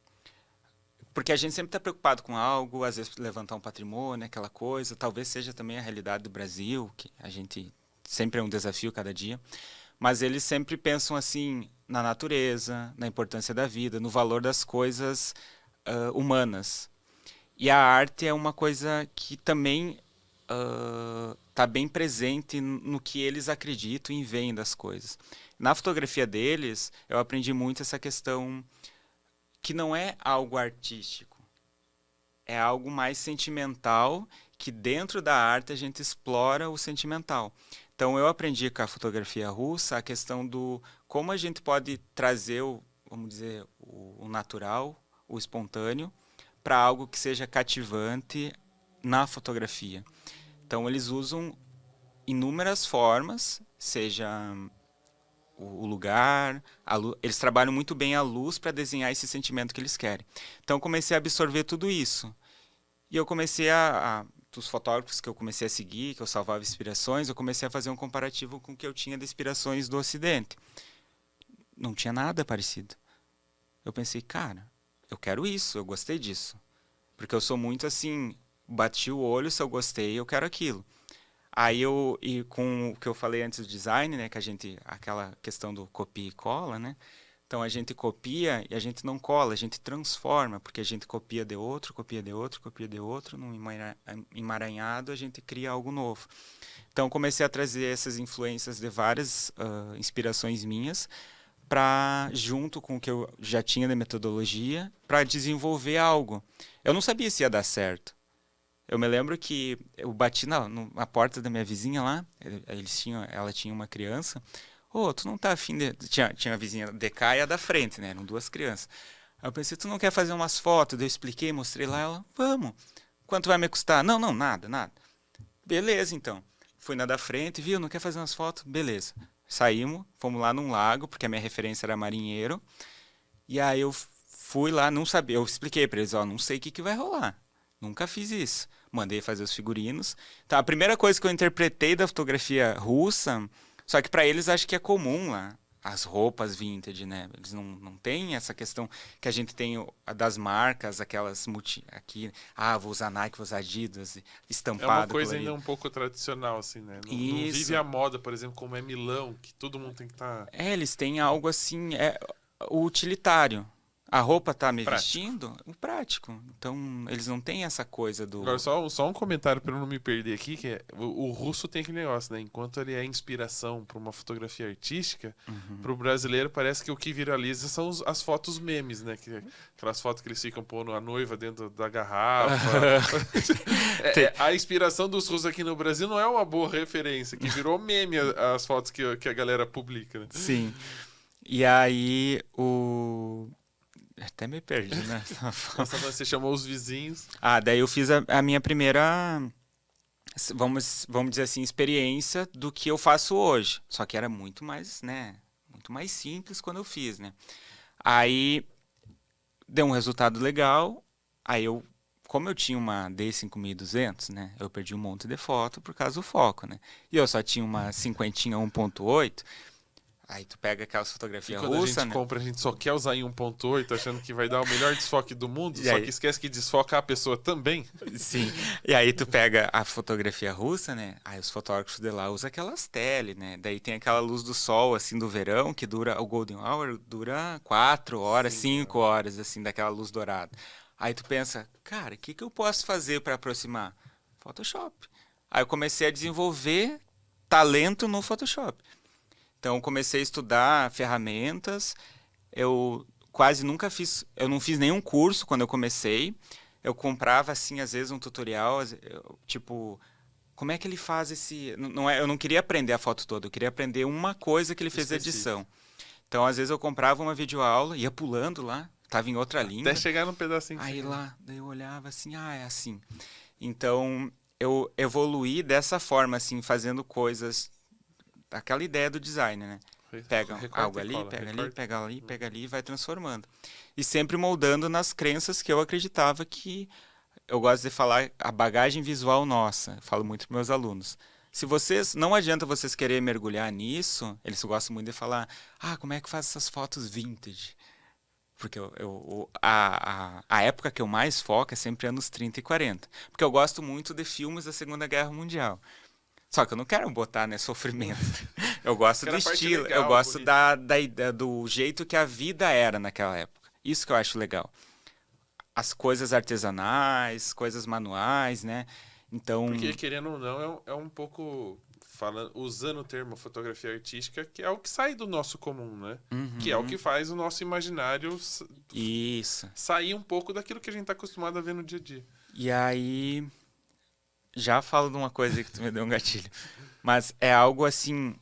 Porque a gente sempre está preocupado com algo, às vezes levantar um patrimônio, aquela coisa. Talvez seja também a realidade do Brasil, que a gente sempre é um desafio cada dia. Mas eles sempre pensam assim na natureza, na importância da vida, no valor das coisas humanas. E a arte é uma coisa que também está bem presente no que eles acreditam e veem das coisas. Na fotografia deles, eu aprendi muito essa questão que não é algo artístico, é algo mais sentimental, que dentro da arte a gente explora o sentimental. Então eu aprendi com a fotografia russa a questão do como a gente pode trazer vamos dizer, o natural, o espontâneo, para algo que seja cativante na fotografia. Então eles usam inúmeras formas, seja o lugar, eles trabalham muito bem a luz para desenhar esse sentimento que eles querem. Então eu comecei a absorver tudo isso. E eu comecei dos fotógrafos que eu comecei a seguir, que eu salvava inspirações, eu comecei a fazer um comparativo com o que eu tinha de inspirações do Ocidente. Não tinha nada parecido. Eu pensei, cara, eu quero isso, eu gostei disso. Porque eu sou muito assim, bati o olho, se eu gostei, eu quero aquilo. Aí e com o que eu falei antes do design, né, que aquela questão do copia e cola, né? Então a gente copia e a gente não cola, a gente transforma, porque a gente copia de outro, num emaranhado a gente cria algo novo. Então comecei a trazer essas influências de várias inspirações minhas, junto com o que eu já tinha de metodologia, para desenvolver algo. Eu não sabia se ia dar certo. Eu me lembro que eu bati na porta da minha vizinha lá, ela tinha uma criança. Tu não tá afim de... Tinha a vizinha de cá e a da frente, né? Eram duas crianças. Aí eu pensei, tu não quer fazer umas fotos? Daí eu expliquei, mostrei lá, ela, vamos. Quanto vai me custar? Não, nada. Beleza, então. Fui na da frente, viu? Não quer fazer umas fotos? Beleza. Saímos, fomos lá num lago, porque a minha referência era marinheiro. E aí eu fui lá, não sabia. Eu expliquei para eles, não sei o que vai rolar. Nunca fiz isso. Mandei fazer os figurinos. Tá, a primeira coisa que eu interpretei da fotografia russa, só que para eles acho que é comum lá. as roupas vintage, né? Eles não têm essa questão que a gente tem das marcas, aquelas aqui, vou usar Nike, vou usar Adidas, É uma estampado, coisa ainda colorido. um pouco tradicional, assim, né? Não Isso. vive a moda, por exemplo, como é Milão, que todo mundo tem que estar Eles têm algo assim, o utilitário. A roupa tá me prático. vestindo, o prático. Então, eles não têm essa coisa Agora, do... só um comentário para eu não me perder aqui, que o russo tem aquele negócio, né? Enquanto ele é inspiração para uma fotografia artística, para o brasileiro parece que o que viraliza são as fotos memes, né? Aquelas fotos que eles ficam pondo a noiva dentro da garrafa. A inspiração dos russos aqui no Brasil não é uma boa referência, que virou meme as fotos que a galera publica, né? Sim. E aí, até me perdi, né? Você chamou os vizinhos. Daí eu fiz a minha primeira, vamos dizer assim, experiência do que eu faço hoje. Só que era muito mais, né? Muito mais simples quando eu fiz, né? Aí deu um resultado legal. Aí como eu tinha uma D5200, né? Eu perdi um monte de foto por causa do foco, né? E eu só tinha uma 50 1.8. Aí tu pega aquela fotografia quando russa, a gente né? compra, a gente só quer usar em 1.8, achando que vai dar o melhor desfoque do mundo, E só aí? que esquece que desfoca a pessoa também. Sim. E aí tu pega a fotografia russa, né? Aí os fotógrafos de lá usam aquelas tele, né? Daí tem aquela luz do sol, assim, do verão, que dura, o Golden Hour dura 4 horas, 5 horas, assim, daquela luz dourada. Aí tu pensa, cara, o que eu posso fazer para aproximar? Photoshop. Aí eu comecei a desenvolver talento no Photoshop. Então, comecei a estudar ferramentas. Eu quase nunca eu não fiz nenhum curso quando eu comecei. Eu comprava, assim, às vezes um tutorial, tipo, como é que ele faz esse... eu não queria aprender a foto toda, eu queria aprender uma coisa que ele fez a edição. Então, às vezes eu comprava uma videoaula, ia pulando lá, estava em outra língua. Até chegar num pedacinho. Aí lá, daí eu olhava assim, é assim. Então, eu evoluí dessa forma, assim, fazendo coisas... Aquela ideia do design, né? Pega algo ali, pega ali, pega ali, pega ali e vai transformando. E sempre moldando nas crenças que eu acreditava que... Eu gosto de falar a bagagem visual nossa. Eu falo muito para meus alunos. Se vocês... Não adianta vocês querer mergulhar nisso. Eles gostam muito de falar... como é que faz essas fotos vintage? Porque a época que eu mais foco é sempre anos 30 e 40. Porque eu gosto muito de filmes da Segunda Guerra Mundial. Só que eu não quero botar, né, sofrimento. Eu gosto do estilo, legal, eu gosto da ideia, do jeito que a vida era naquela época. Isso que eu acho legal. As coisas artesanais, coisas manuais, né? Então... Porque, querendo ou não, é um pouco... usando o termo fotografia artística, que é o que sai do nosso comum, né? Uhum. Que é o que faz o nosso imaginário sair um pouco daquilo que a gente está acostumado a ver no dia a dia. E aí... Já falo de uma coisa que tu me deu um gatilho. Mas é algo assim...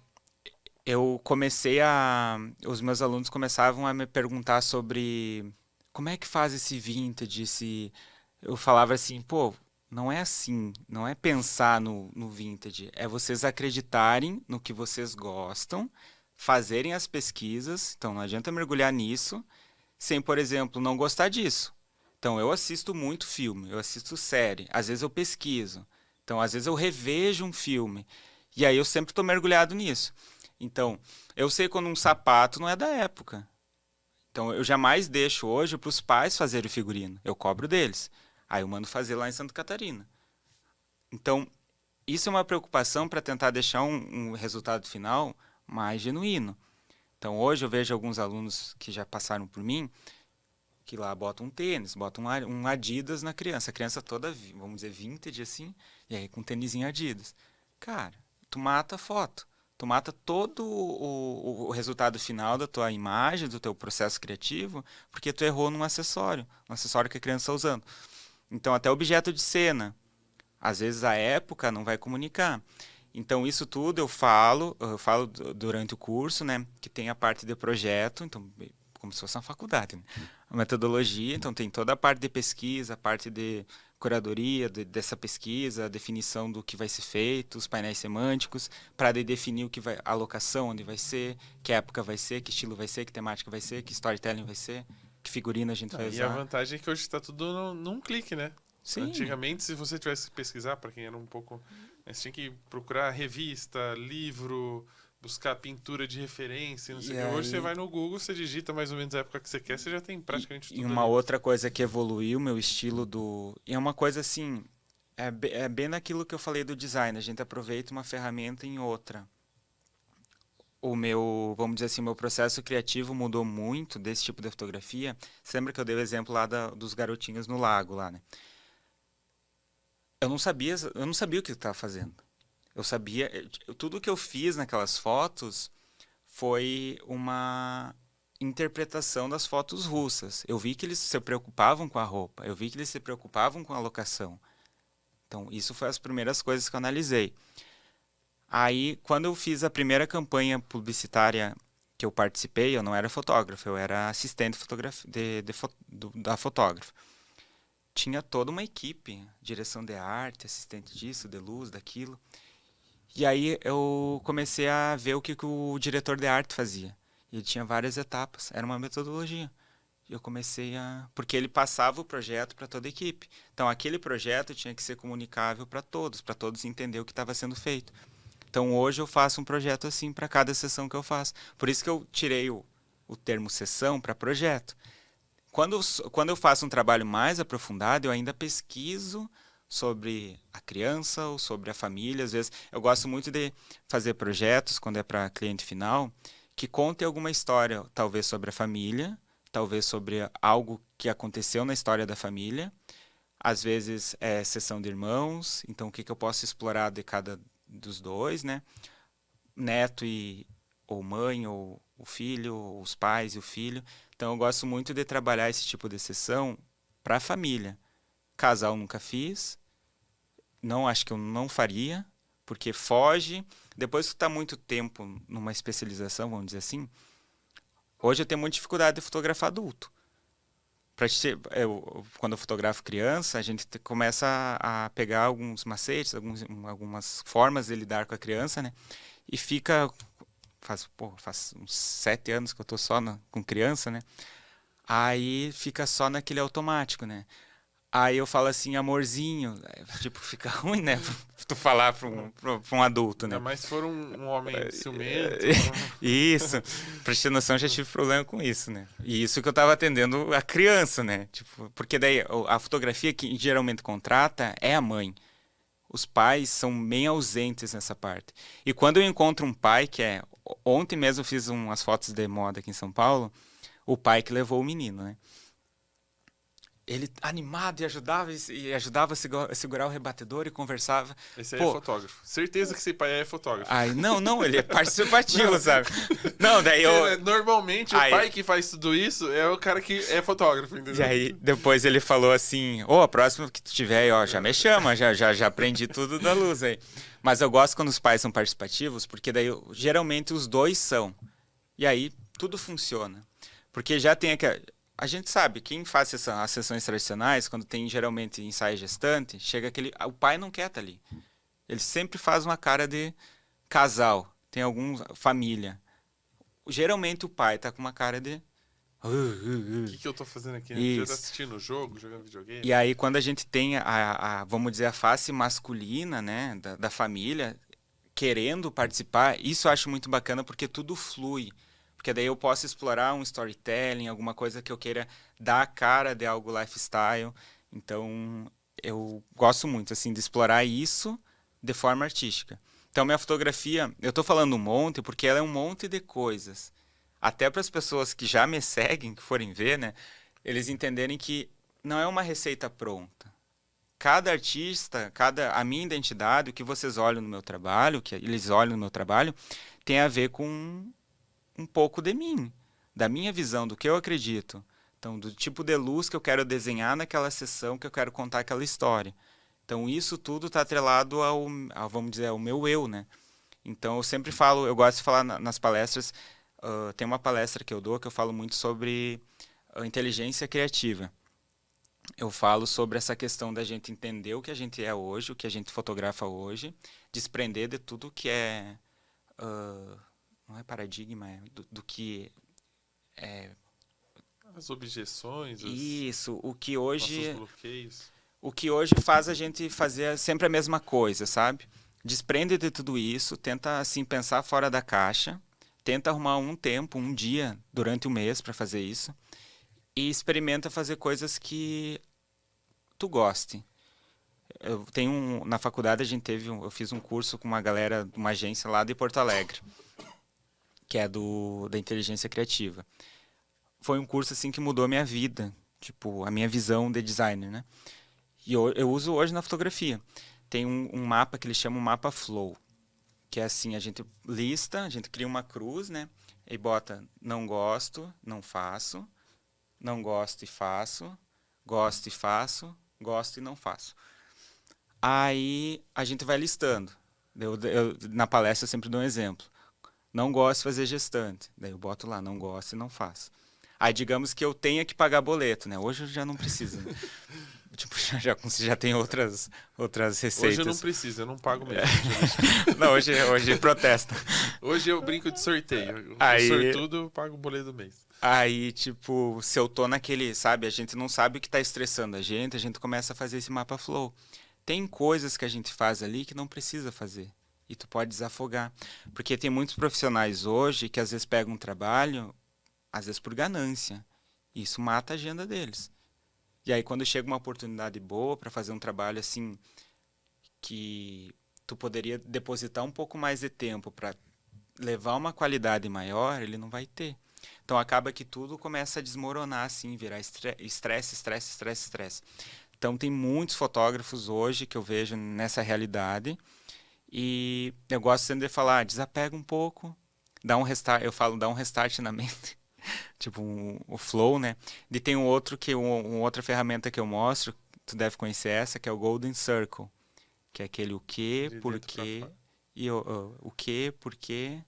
Os meus alunos começavam a me perguntar sobre... Como é que faz esse vintage? Eu falava assim, pô, não é assim. Não é pensar no vintage. É vocês acreditarem no que vocês gostam, fazerem as pesquisas. Então, não adianta mergulhar nisso sem, por exemplo, não gostar disso. Então, eu assisto muito filme, eu assisto série. Às vezes eu pesquiso. Então, às vezes eu revejo um filme. E aí eu sempre estou mergulhado nisso. Então, eu sei quando um sapato não é da época. Então, eu jamais deixo hoje para os pais fazerem o figurino. Eu cobro deles. Aí eu mando fazer lá em Santa Catarina. Então, isso é uma preocupação para tentar deixar um resultado final mais genuíno. Então, hoje eu vejo alguns alunos que já passaram por mim, que lá botam um tênis, botam um Adidas na criança. A criança toda, vamos dizer, vintage assim, e aí com um tênisinho Adidas. Cara, tu mata a foto. Tu mata todo o resultado final da tua imagem, do teu processo criativo, porque tu errou num acessório que a criança está usando. Então, até objeto de cena. Às vezes a época não vai comunicar. Então, isso tudo eu falo durante o curso, né, que tem a parte de projeto, então, como se fosse uma faculdade, né? A metodologia, então tem toda a parte de pesquisa, a parte de curadoria dessa pesquisa, a definição do que vai ser feito, os painéis semânticos, para definir a locação, onde vai ser, que época vai ser, que estilo vai ser, que temática vai ser, que storytelling vai ser, que figurina a gente vai usar. E a vantagem é que hoje está tudo num clique, né? Sim. Antigamente, se você tivesse que pesquisar, para quem era um pouco... Você tinha que procurar revista, livro, buscar pintura de referência, não sei o E que. Hoje aí- você vai no Google, você digita mais ou menos a época que você quer, você já tem praticamente E tudo uma ali. outra coisa que evoluiu meu estilo do. E é uma coisa assim. É bem naquilo que eu falei do design. A gente aproveita uma ferramenta em outra. O meu, vamos dizer assim, meu processo criativo mudou muito desse tipo de fotografia. Você lembra que eu dei o exemplo lá dos garotinhos no lago lá, né? Eu não sabia o que eu estava fazendo. Eu sabia, tudo que eu fiz naquelas fotos foi uma interpretação das fotos russas. Eu vi que eles se preocupavam com a roupa, eu vi que eles se preocupavam com a locação. Então, isso foi as primeiras coisas que eu analisei. Aí, quando eu fiz a primeira campanha publicitária que eu participei, eu não era fotógrafo, eu era assistente da fotógrafa. Tinha toda uma equipe, direção de arte, assistente disso, de luz, daquilo. E aí eu comecei a ver o que o diretor de arte fazia. E ele tinha várias etapas, era uma metodologia. E eu comecei a. Porque ele passava o projeto para toda a equipe. Então aquele projeto tinha que ser comunicável para todos entender o que estava sendo feito. Então hoje eu faço um projeto assim para cada sessão que eu faço. Por isso que eu tirei o termo sessão para projeto. Quando eu faço um trabalho mais aprofundado, eu ainda pesquiso sobre a criança ou sobre a família. Às vezes, eu gosto muito de fazer projetos, quando é para cliente final, que contem alguma história, talvez sobre a família, talvez sobre algo que aconteceu na história da família. Às vezes, é sessão de irmãos, então o que eu posso explorar de cada dos dois, né? Neto ou mãe, ou o filho, ou os pais e o filho. Então eu gosto muito de trabalhar esse tipo de sessão para a família. Casal nunca fiz, não acho que eu não faria, porque foge. Depois que está muito tempo numa especialização, vamos dizer assim, hoje eu tenho muita dificuldade de fotografar adulto. Quando eu fotografo criança, a gente começa a pegar alguns macetes, algumas formas de lidar com a criança, né? E fica faz uns 7 anos que eu tô só com criança, né? Aí fica só naquele automático, né? Aí eu falo assim, amorzinho, tipo, fica ruim, né? Tu falar pra um adulto, Ainda né? mais se for um homem ciumento. Isso, pra ter noção, já tive problema com isso, né? E isso que eu tava atendendo a criança, né? Tipo, porque daí a fotografia que geralmente contrata é a mãe. Os pais são bem ausentes nessa parte. E quando eu encontro um pai que é. Ontem mesmo eu fiz umas fotos de moda aqui em São Paulo, o pai que levou o menino, né? Ele animado e ajudava a segurar o rebatedor e conversava. Esse aí é Pô, fotógrafo. Certeza que esse pai é fotógrafo. aí, não, ele é participativo, sabe? Não, daí Porque, né, normalmente aí- o pai que faz tudo isso é o cara que é fotógrafo, entendeu? E aí, depois ele falou assim: a próxima que tu tiver aí, ó, já me chama, já aprendi tudo da luz aí. Mas eu gosto quando os pais são participativos, porque daí geralmente os dois são. E aí tudo funciona. Porque já tem aqui. A gente sabe, quem faz as sessões tradicionais, quando tem geralmente ensaio gestante, chega aquele. O pai não quer estar ali. Ele sempre faz uma cara de casal. Tem algum. Família. Geralmente o pai tá com uma cara de. O que eu tô fazendo aqui? Né? Já tá Isso. assistindo o jogo, jogando videogame? E aí, quando a gente tem vamos dizer, a face masculina, né, da família, querendo participar, isso eu acho muito bacana porque tudo flui. Porque daí eu posso explorar um storytelling, alguma coisa que eu queira dar a cara de algo lifestyle. Então, eu gosto muito, assim, de explorar isso de forma artística. Então, minha fotografia, eu estou falando um monte porque ela é um monte de coisas. Até para as pessoas que já me seguem, que forem ver, né, eles entenderem que não é uma receita pronta. Cada artista, a minha identidade, o que vocês olham no meu trabalho, o que eles olham no meu trabalho, tem a ver com um pouco de mim, da minha visão, do que eu acredito. Então, do tipo de luz que eu quero desenhar naquela sessão, que eu quero contar aquela história. Então, isso tudo está atrelado vamos dizer, ao meu eu, né? Então, eu sempre falo, eu gosto de falar nas palestras, tem uma palestra que eu dou que eu falo muito sobre inteligência criativa. Eu falo sobre essa questão da gente entender o que a gente é hoje, o que a gente fotografa hoje, desprender de tudo que é... não é paradigma, é do que é... As objeções, Isso, nossos bloqueios. o que hoje faz a gente fazer sempre a mesma coisa, sabe? desprende de tudo isso, tenta assim pensar fora da caixa, tenta arrumar um tempo, um dia durante o mês para fazer isso e experimenta fazer coisas que tu goste. Eu tenho na faculdade eu fiz um curso com uma galera de uma agência lá de Porto Alegre, que é da inteligência criativa. Foi um curso assim que mudou a minha vida, tipo, a minha visão de designer, né? E eu uso hoje na fotografia. Tem um mapa que eles chamam mapa Flow, que é assim, a gente lista, a gente cria uma cruz, né? E bota não gosto, não faço, não gosto e faço, gosto e faço, gosto e não faço. Aí a gente vai listando. Na palestra eu sempre dou um exemplo. Não gosto de fazer gestante. Daí eu boto lá, não gosto e não faço. Aí digamos que eu tenha que pagar boleto, né? Hoje eu já não preciso, né? Tipo, já tem outras receitas. Hoje eu não preciso, eu não pago mesmo. Não, hoje protesta. Hoje eu brinco de sorteio. Aí, Sortudo, eu pago o boleto do mês. aí, tipo, se eu tô naquele, sabe? A gente não sabe o que tá estressando a gente começa a fazer esse mapa flow. Tem coisas que a gente faz ali que não precisa fazer. E tu pode desafogar. Porque tem muitos profissionais hoje que às vezes pegam um trabalho, às vezes por ganância. E isso mata a agenda deles. E aí quando chega uma oportunidade boa para fazer um trabalho assim que tu poderia depositar um pouco mais de tempo para levar uma qualidade maior, ele não vai ter. Então acaba que tudo começa a desmoronar assim, virar estresse, estresse, estresse, estresse. Então tem muitos fotógrafos hoje que eu vejo nessa realidade e eu gosto sempre de falar, desapega um pouco, dá um restart, eu falo, dá um restart na mente. Tipo o Flow, né? E tem outra ferramenta que eu mostro, tu deve conhecer essa, que é o Golden Circle, que é aquele o que, De por dentro pra quê fora. e o que, por quê,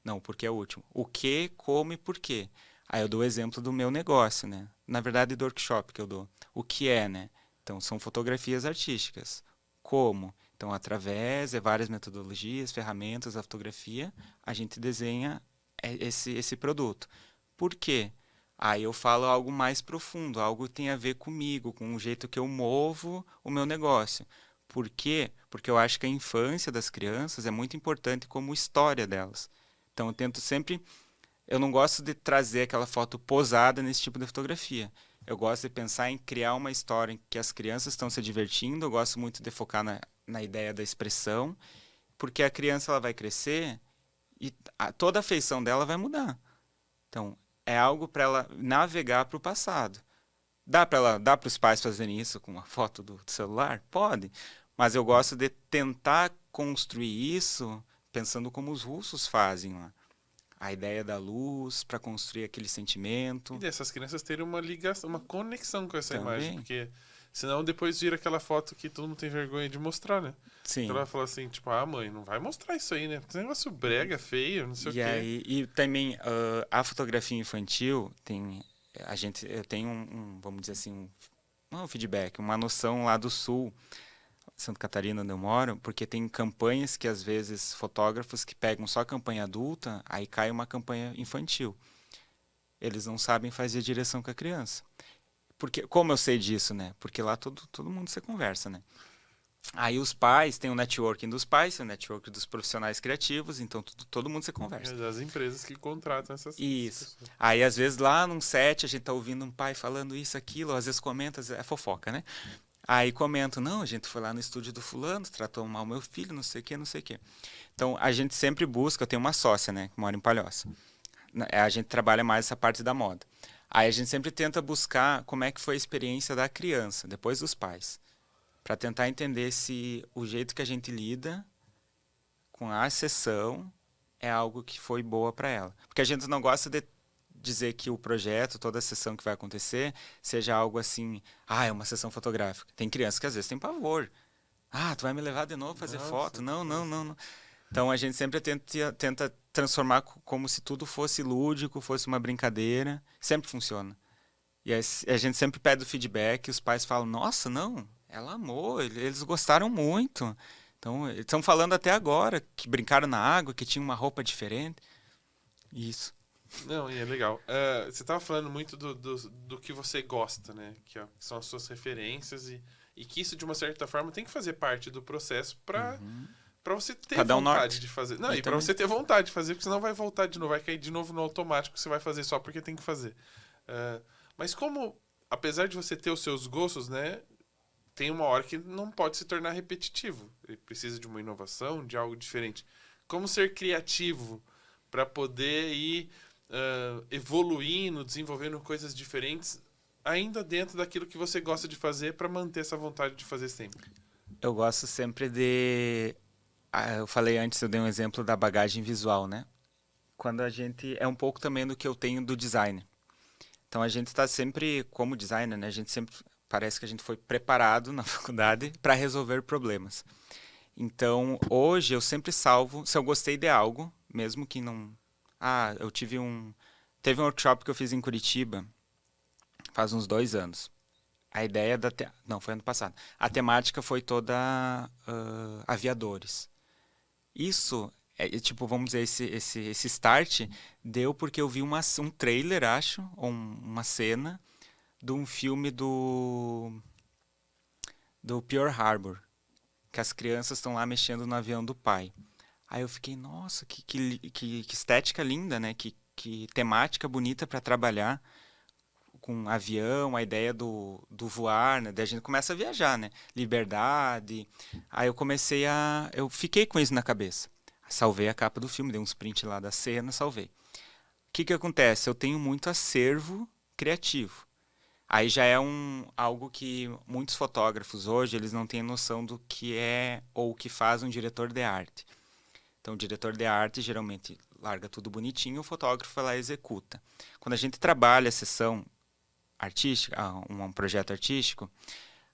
não, porque é o último. O que, como e por quê. Aí eu dou o exemplo do meu negócio, né? Na verdade, do workshop que eu dou. O que é, né? Então, são fotografias artísticas. Como? Então, através de várias metodologias, ferramentas da fotografia, a gente desenha esse produto. Por quê? Aí eu falo algo mais profundo, algo que tem a ver comigo, com o jeito que eu movo o meu negócio. Por quê? Porque eu acho que a infância das crianças é muito importante como história delas. Então eu tento sempre. Eu não gosto de trazer aquela foto posada nesse tipo de fotografia. Eu gosto de pensar em criar uma história em que as crianças estão se divertindo. Eu gosto muito de focar na ideia da expressão, porque a criança ela vai crescer e toda a feição dela vai mudar. Então, é algo para ela navegar para o passado. Dá para os pais fazerem isso com uma foto do celular? Pode. Mas eu gosto de tentar construir isso pensando como os russos fazem lá. A ideia da luz para construir aquele E sentimento dessas crianças terem uma ligação, uma conexão com essa imagem, também. porque senão depois vira aquela foto que todo mundo tem vergonha de mostrar, né? Que ela Sim. vai falar assim, tipo, ah, mãe, não vai mostrar isso aí, né? Porque esse negócio brega, feio, não sei o E quê. aí, e também a fotografia infantil eu tenho vamos dizer assim, não é um feedback, uma noção lá do sul, Santa Catarina, onde eu moro, porque tem campanhas que às vezes fotógrafos que pegam só campanha adulta, aí cai uma campanha infantil. Eles não sabem fazer direção com a criança. Porque, como eu sei disso, né? Porque lá todo mundo se conversa, né? Aí os pais, tem o networking dos pais, tem o networking dos profissionais criativos, então todo mundo se É conversa. das empresas que contratam essas Isso. pessoas. Aí, às vezes, lá num set, a gente tá ouvindo um pai falando isso, aquilo, às vezes comenta, é fofoca, né? Aí comenta, não, a gente foi lá no estúdio do fulano, tratou mal meu filho, não sei o quê, não sei o quê. Então, a gente sempre busca, eu tenho uma sócia, né, que mora em Palhoça. A gente trabalha mais essa parte da moda. Aí a gente sempre tenta buscar como é que foi a experiência da criança, depois dos pais, para tentar entender se o jeito que a gente lida com a sessão é algo que foi boa para ela. Porque a gente não gosta de dizer que o projeto, toda a sessão que vai acontecer, seja algo assim, é uma sessão fotográfica. Tem crianças que às vezes têm pavor. Ah, tu vai me levar de novo fazer foto? Nossa, Não, não, nossa. não, não. Então a gente sempre tenta transformar como se tudo fosse lúdico, fosse uma brincadeira. Sempre funciona. E a gente sempre pede o feedback, os pais falam, nossa, não, ela amou, eles gostaram muito. Então, eles estão falando até agora que brincaram na água, que tinha uma roupa diferente. Isso. Não, e é legal. Ah, você tava falando muito do que você gosta, né? Que ó, são as suas referências e que isso, de uma certa forma, tem que fazer parte do processo para Uhum. Pra você ter Pra dar um vontade norte. de fazer. Não, Eu e pra também. você ter vontade de fazer, porque senão vai voltar de novo, vai cair de novo no automático, você vai fazer só porque tem que fazer. Mas como, apesar de você ter os seus gostos, né, tem uma hora que não pode se tornar repetitivo. Ele precisa de uma inovação, de algo diferente. Como ser criativo para poder ir evoluindo, desenvolvendo coisas diferentes, ainda dentro daquilo que você gosta de fazer, para manter essa vontade de fazer sempre. Eu gosto sempre de... eu falei antes, eu dei um exemplo da bagagem visual, né? Quando a gente... É um pouco também do que eu tenho do design. Então a gente está sempre, como designer, né? A gente sempre... Parece que a gente foi preparado na faculdade para resolver problemas. Então, hoje eu sempre salvo, se eu gostei de algo, mesmo que não... eu Teve um workshop que eu fiz em Curitiba, faz uns 2 anos. A ideia Não, foi ano passado. A temática foi toda aviadores. Isso, tipo, vamos dizer, esse start deu porque eu vi um trailer, acho, ou uma cena de um filme do Pearl Harbor, que as crianças estão lá mexendo no avião do pai. Aí eu fiquei, nossa, que estética linda, né? Que temática bonita para trabalhar com avião, a ideia do voar, né? Daí a gente começa a viajar, né? Liberdade. Aí eu fiquei com isso na cabeça. Salvei a capa do filme, dei uns print lá da cena, salvei. O que acontece? Eu tenho muito acervo criativo. Aí já é algo que muitos fotógrafos hoje, eles não têm noção do que é ou o que faz um diretor de arte. Então, o diretor de arte geralmente larga tudo bonitinho, o fotógrafo vai lá e executa. Quando a gente trabalha a sessão artística, um projeto artístico,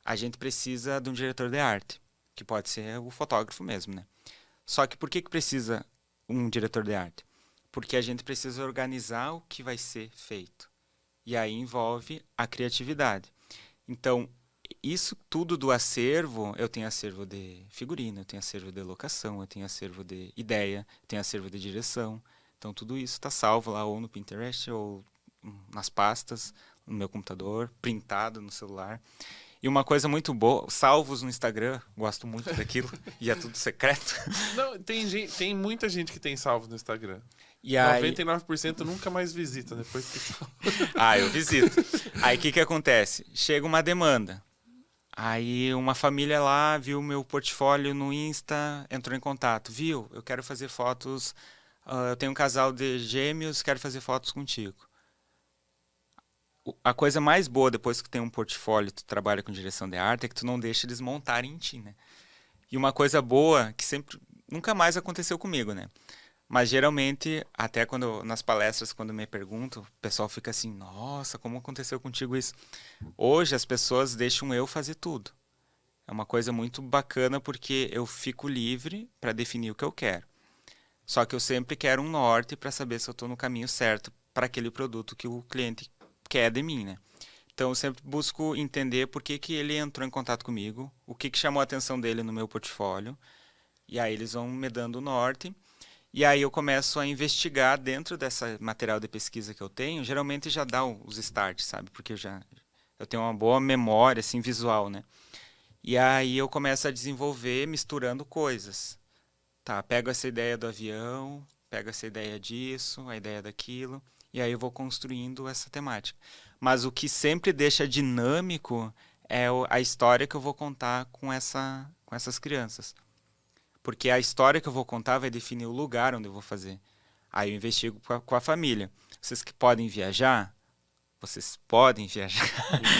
a gente precisa de um diretor de arte, que pode ser o fotógrafo mesmo, né? Só que por que precisa um diretor de arte? Porque a gente precisa organizar o que vai ser feito. E aí envolve a criatividade. Então, isso tudo do acervo, eu tenho acervo de figurino, eu tenho acervo de locação, eu tenho acervo de ideia, eu tenho acervo de direção. Então, tudo isso está salvo lá ou no Pinterest ou nas pastas, no meu computador, printado no celular. E uma coisa muito boa, salvos no Instagram, gosto muito daquilo, e é tudo secreto. Não, tem muita gente que tem salvo no Instagram. E aí... 99% nunca mais visita depois que salva. eu visito. Aí o que acontece? Chega uma demanda. Aí uma família lá viu meu portfólio no Insta, entrou em contato. Viu, eu quero fazer fotos, eu tenho um casal de gêmeos, quero fazer fotos contigo. A coisa mais boa depois que tem um portfólio, tu trabalha com direção de arte, é que tu não deixa eles montarem em ti, né? E uma coisa boa, que sempre, nunca mais aconteceu comigo, né? Mas geralmente, até nas palestras, quando me perguntam, o pessoal fica assim, nossa, como aconteceu contigo isso? Hoje as pessoas deixam eu fazer tudo. É uma coisa muito bacana porque eu fico livre para definir o que eu quero. Só que eu sempre quero um norte para saber se eu estou no caminho certo para aquele produto que o cliente quer de mim, né? Então eu sempre busco entender por que ele entrou em contato comigo, o que chamou a atenção dele no meu portfólio, e aí eles vão me dando o norte. E aí eu começo a investigar dentro dessa material de pesquisa que eu tenho, geralmente já dá os starts, sabe? Porque eu tenho uma boa memória assim visual, né? E aí eu começo a desenvolver misturando coisas. Tá, pego essa ideia do avião, pego essa ideia disso, a ideia daquilo, e aí eu vou construindo essa temática. Mas o que sempre deixa dinâmico é a história que eu vou contar com essas crianças. Porque a história que eu vou contar vai definir o lugar onde eu vou fazer. Aí eu investigo com a família. Vocês que podem viajar, vocês podem viajar.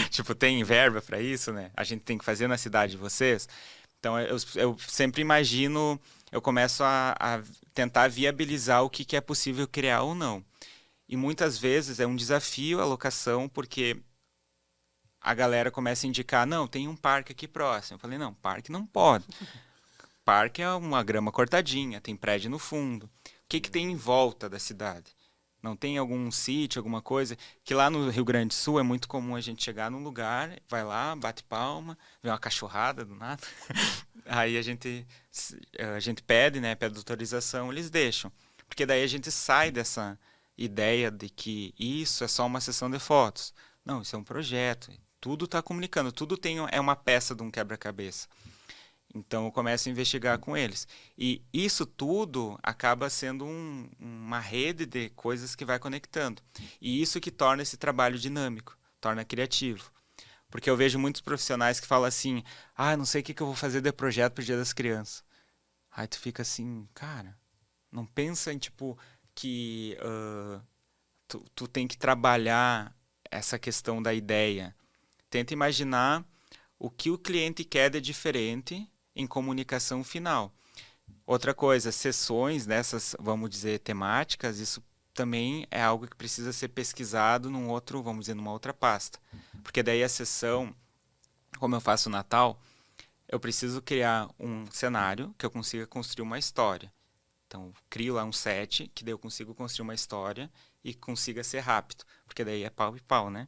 Tipo, tem verba para isso, né? A gente tem que fazer na cidade de vocês. Então eu sempre imagino, eu começo a tentar viabilizar o que é possível criar ou não. E muitas vezes é um desafio a locação, porque a galera começa a indicar, não, tem um parque aqui próximo. Eu falei, não, parque não pode. Parque é uma grama cortadinha, tem prédio no fundo. O que tem em volta da cidade? Não tem algum sítio, alguma coisa? Que lá no Rio Grande do Sul é muito comum a gente chegar num lugar, vai lá, bate palma, vê uma cachorrada do nada. Aí a gente pede, né, pede autorização, eles deixam. Porque daí a gente sai dessa ideia de que isso é só uma sessão de fotos. Não, isso é um projeto. Tudo está comunicando, tudo é uma peça de um quebra-cabeça. Então eu começo a investigar com eles. E isso tudo acaba sendo uma rede de coisas que vai conectando. E isso que torna esse trabalho dinâmico, torna criativo. Porque eu vejo muitos profissionais que falam assim, não sei o que eu vou fazer de projeto pro Dia das Crianças. Aí tu fica assim, cara, não pensa em tipo que tu tem que trabalhar essa questão da ideia. Tenta imaginar o que o cliente quer de diferente em comunicação final. Outra coisa, sessões dessas, vamos dizer, temáticas, isso também é algo que precisa ser pesquisado vamos dizer, numa outra pasta. Porque daí a sessão, como eu faço o Natal, eu preciso criar um cenário que eu consiga construir uma história. Então, crio lá um set, que daí eu consigo construir uma história e consiga ser rápido. Porque daí é pau e pau, né?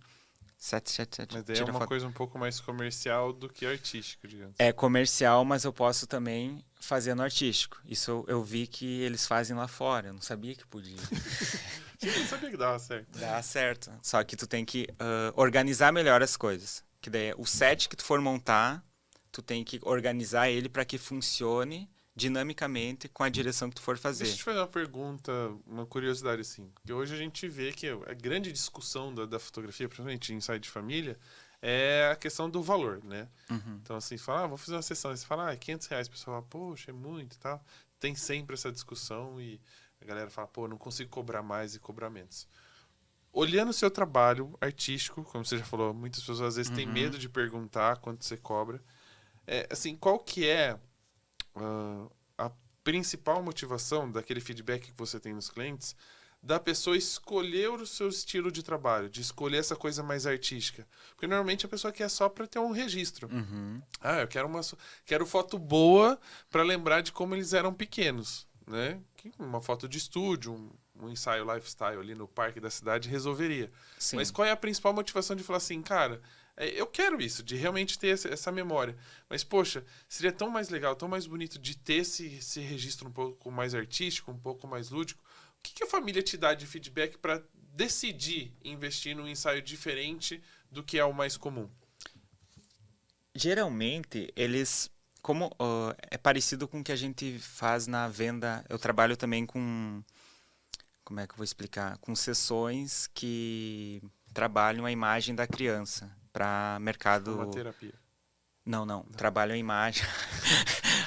Set, Mas daí é uma coisa um pouco mais comercial do que artística, digamos. É comercial, mas eu posso também fazer no artístico. Isso eu vi que eles fazem lá fora. Eu não sabia que podia. Eu não sabia que dava certo. Dá certo. Só que tu tem que organizar melhor as coisas. Que daí o set que tu for montar, tu tem que organizar ele para que funcione dinamicamente com a direção que tu for fazer. Deixa eu te fazer uma pergunta, uma curiosidade assim. Porque hoje a gente vê que a grande discussão da fotografia, principalmente em ensaio de família, é a questão do valor, né? Uhum. Então, assim, fala, vou fazer uma sessão. Aí você fala, é R$ 500. O pessoal fala, poxa, é muito e tal. Tem sempre essa discussão e a galera fala, pô, não consigo cobrar mais e cobrar menos. Olhando o seu trabalho artístico, como você já falou, muitas pessoas às vezes têm medo de perguntar quanto você cobra. Assim, qual que é a principal motivação daquele feedback que você tem nos clientes da pessoa escolher o seu estilo de trabalho, de escolher essa coisa mais artística? Porque normalmente a pessoa quer só para ter um registro. Eu quero foto boa para lembrar de como eles eram pequenos, né? Uma foto de estúdio, um ensaio lifestyle ali no parque da cidade resolveria. Sim. Mas qual é a principal motivação de falar assim, cara, eu quero isso, de realmente ter essa memória. Mas, poxa, seria tão mais legal, tão mais bonito de ter esse registro um pouco mais artístico, um pouco mais lúdico. O que a família te dá de feedback para decidir investir num ensaio diferente do que é o mais comum? Geralmente, eles... Como é parecido com o que a gente faz na venda... Eu trabalho também com... Como é que eu vou explicar? Com sessões que trabalham a imagem da criança para mercado... Uma terapia. Não. Trabalham a imagem...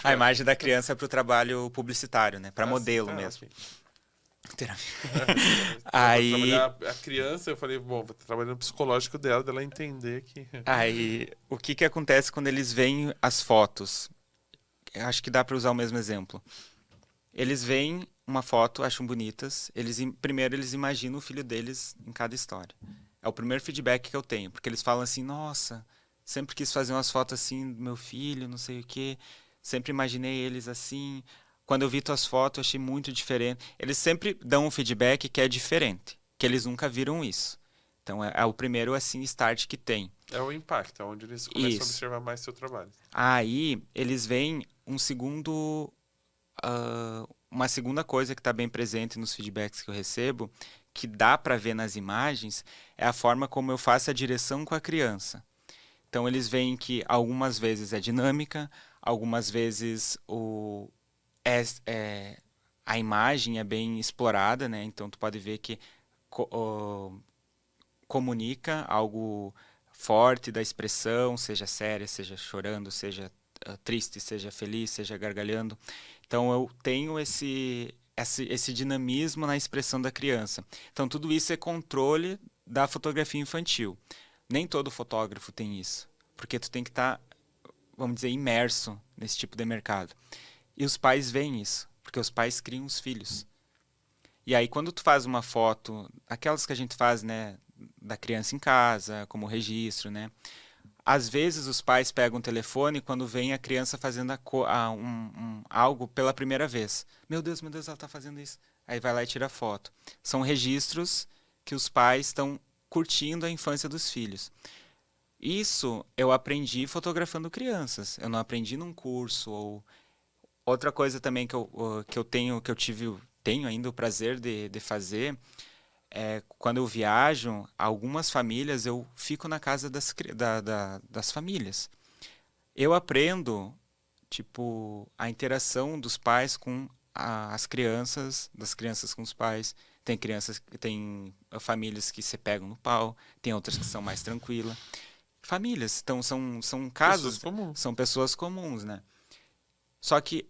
a imagem da criança para o trabalho publicitário, né? Para modelo mesmo. Okay. Aí... trabalhar a criança, eu falei, bom, vou trabalhar no psicológico dela entender que... Aí, o que acontece quando eles veem as fotos? Eu acho que dá para usar o mesmo exemplo. Eles veem uma foto, acham bonitas, primeiro eles imaginam o filho deles em cada história. É o primeiro feedback que eu tenho, porque eles falam assim, nossa, sempre quis fazer umas fotos assim do meu filho, não sei o quê, sempre imaginei eles assim... Quando eu vi tuas fotos, eu achei muito diferente. Eles sempre dão um feedback que é diferente, que eles nunca viram isso. Então, é o primeiro, assim, start que tem. É o impacto, é onde eles começam a observar mais seu trabalho. Aí, eles veem uma segunda coisa que está bem presente nos feedbacks que eu recebo, que dá para ver nas imagens, é a forma como eu faço a direção com a criança. Então, eles veem que algumas vezes é dinâmica, algumas vezes a imagem é bem explorada, né? Então tu pode ver que comunica algo forte da expressão, seja séria, seja chorando, seja triste, seja feliz, seja gargalhando. Então eu tenho esse dinamismo na expressão da criança. Então tudo isso é controle da fotografia infantil. Nem todo fotógrafo tem isso, porque tu tem que estar, vamos dizer, imerso nesse tipo de mercado. E os pais veem isso, porque os pais criam os filhos. E aí, quando tu faz uma foto, aquelas que a gente faz, né, da criança em casa, como registro, né? Às vezes os pais pegam o telefone quando vem a criança fazendo algo pela primeira vez. Meu Deus, ela está fazendo isso. Aí vai lá e tira a foto. São registros que os pais estão curtindo a infância dos filhos. Isso eu aprendi fotografando crianças. Eu não aprendi num curso ou... Outra coisa também que eu tenho ainda o prazer de fazer é quando eu viajo, algumas famílias eu fico na casa das famílias. Eu aprendo tipo, a interação dos pais com as crianças, das crianças com os pais. Tem crianças, tem famílias que se pegam no pau, tem outras que são mais tranquilas. Famílias, então são Pessoas casos, comuns. são pessoas comuns, né? Só que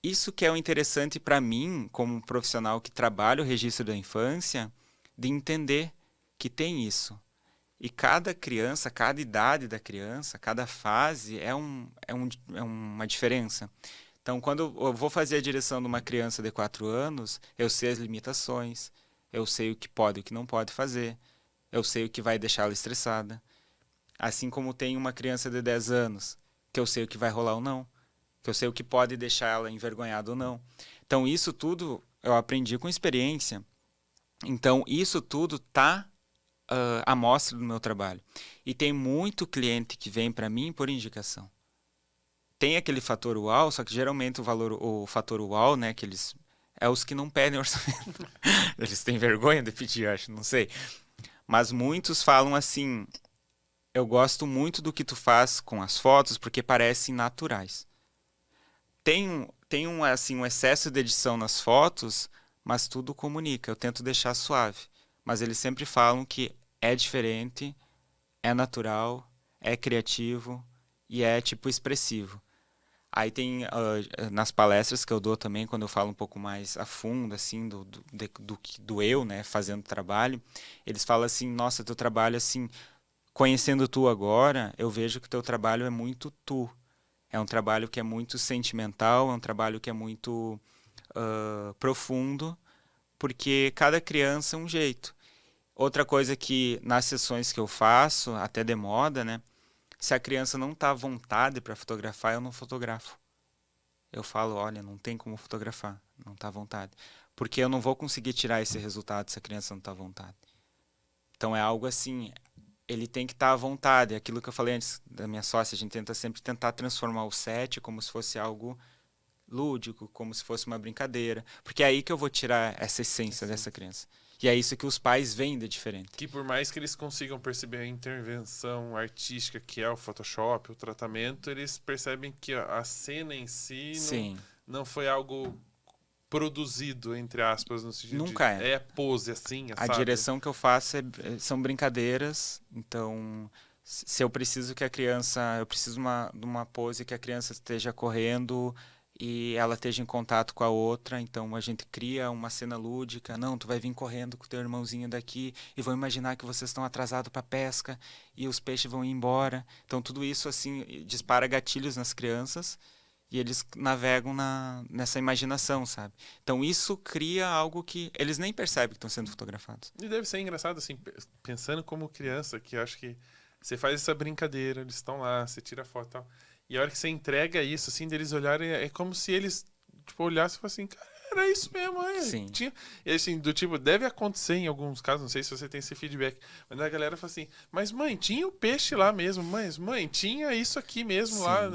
isso que é o interessante para mim, como profissional que trabalha o registro da infância, de entender que tem isso. E cada criança, cada idade da criança, cada fase é uma diferença. Então, quando eu vou fazer a direção de uma criança de 4 anos, eu sei as limitações, eu sei o que pode e o que não pode fazer, eu sei o que vai deixá-la estressada. Assim como tem uma criança de 10 anos, que eu sei o que vai rolar ou não, que eu sei o que pode deixar ela envergonhada ou não. Então, isso tudo eu aprendi com experiência. Então, isso tudo está à mostra do meu trabalho. E tem muito cliente que vem para mim por indicação. Tem aquele fator uau, só que geralmente o fator uau, né, que eles é os que não pedem orçamento. Eles têm vergonha de pedir, acho, não sei. Mas muitos falam assim: eu gosto muito do que tu faz com as fotos porque parecem naturais. Tem assim, um excesso de edição nas fotos, mas tudo comunica. Eu tento deixar suave. Mas eles sempre falam que é diferente, é natural, é criativo e é tipo expressivo. Aí tem nas palestras que eu dou também, quando eu falo um pouco mais a fundo, assim, do eu, né, fazendo trabalho, eles falam assim: nossa, teu trabalho, assim, conhecendo tu agora, eu vejo que teu trabalho é muito tu. É um trabalho que é muito sentimental, é um trabalho que é muito profundo, porque cada criança é um jeito. Outra coisa que nas sessões que eu faço, até de moda, né? Se a criança não está à vontade para fotografar, eu não fotografo. Eu falo: olha, não tem como fotografar, não está à vontade. Porque eu não vou conseguir tirar esse resultado se a criança não está à vontade. Então é algo assim, ele tem que estar à vontade. Aquilo que eu falei antes da minha sócia, a gente tenta sempre tentar transformar o set como se fosse algo lúdico, como se fosse uma brincadeira. Porque é aí que eu vou tirar essa essência dessa criança. E é isso que os pais veem de diferente. Que por mais que eles consigam perceber a intervenção artística que é o Photoshop, o tratamento, eles percebem que a cena em si não foi algo produzido, entre aspas, no sentido Nunca de... É pose, assim, A sabe? direção que eu faço são brincadeiras. Então, se eu preciso que a criança... Eu preciso de uma pose que a criança esteja correndo e ela esteja em contato com a outra, então a gente cria uma cena lúdica. Não, tu vai vir correndo com o teu irmãozinho daqui e vão imaginar que vocês estão atrasados para pesca e os peixes vão ir embora. Então tudo isso assim dispara gatilhos nas crianças e eles navegam nessa imaginação, sabe? Então isso cria algo que eles nem percebem que estão sendo fotografados. E deve ser engraçado, assim, pensando como criança, que eu acho que você faz essa brincadeira, eles estão lá, você tira foto e tal. E a hora que você entrega isso, assim, deles olharem, é como se eles, tipo, olhassem e falassem: cara, era isso mesmo, é. Sim. Tinha... E assim, do tipo, deve acontecer em alguns casos, não sei se você tem esse feedback, mas a galera fala assim: mas mãe, tinha o peixe lá mesmo, mas mãe, tinha isso aqui mesmo lá.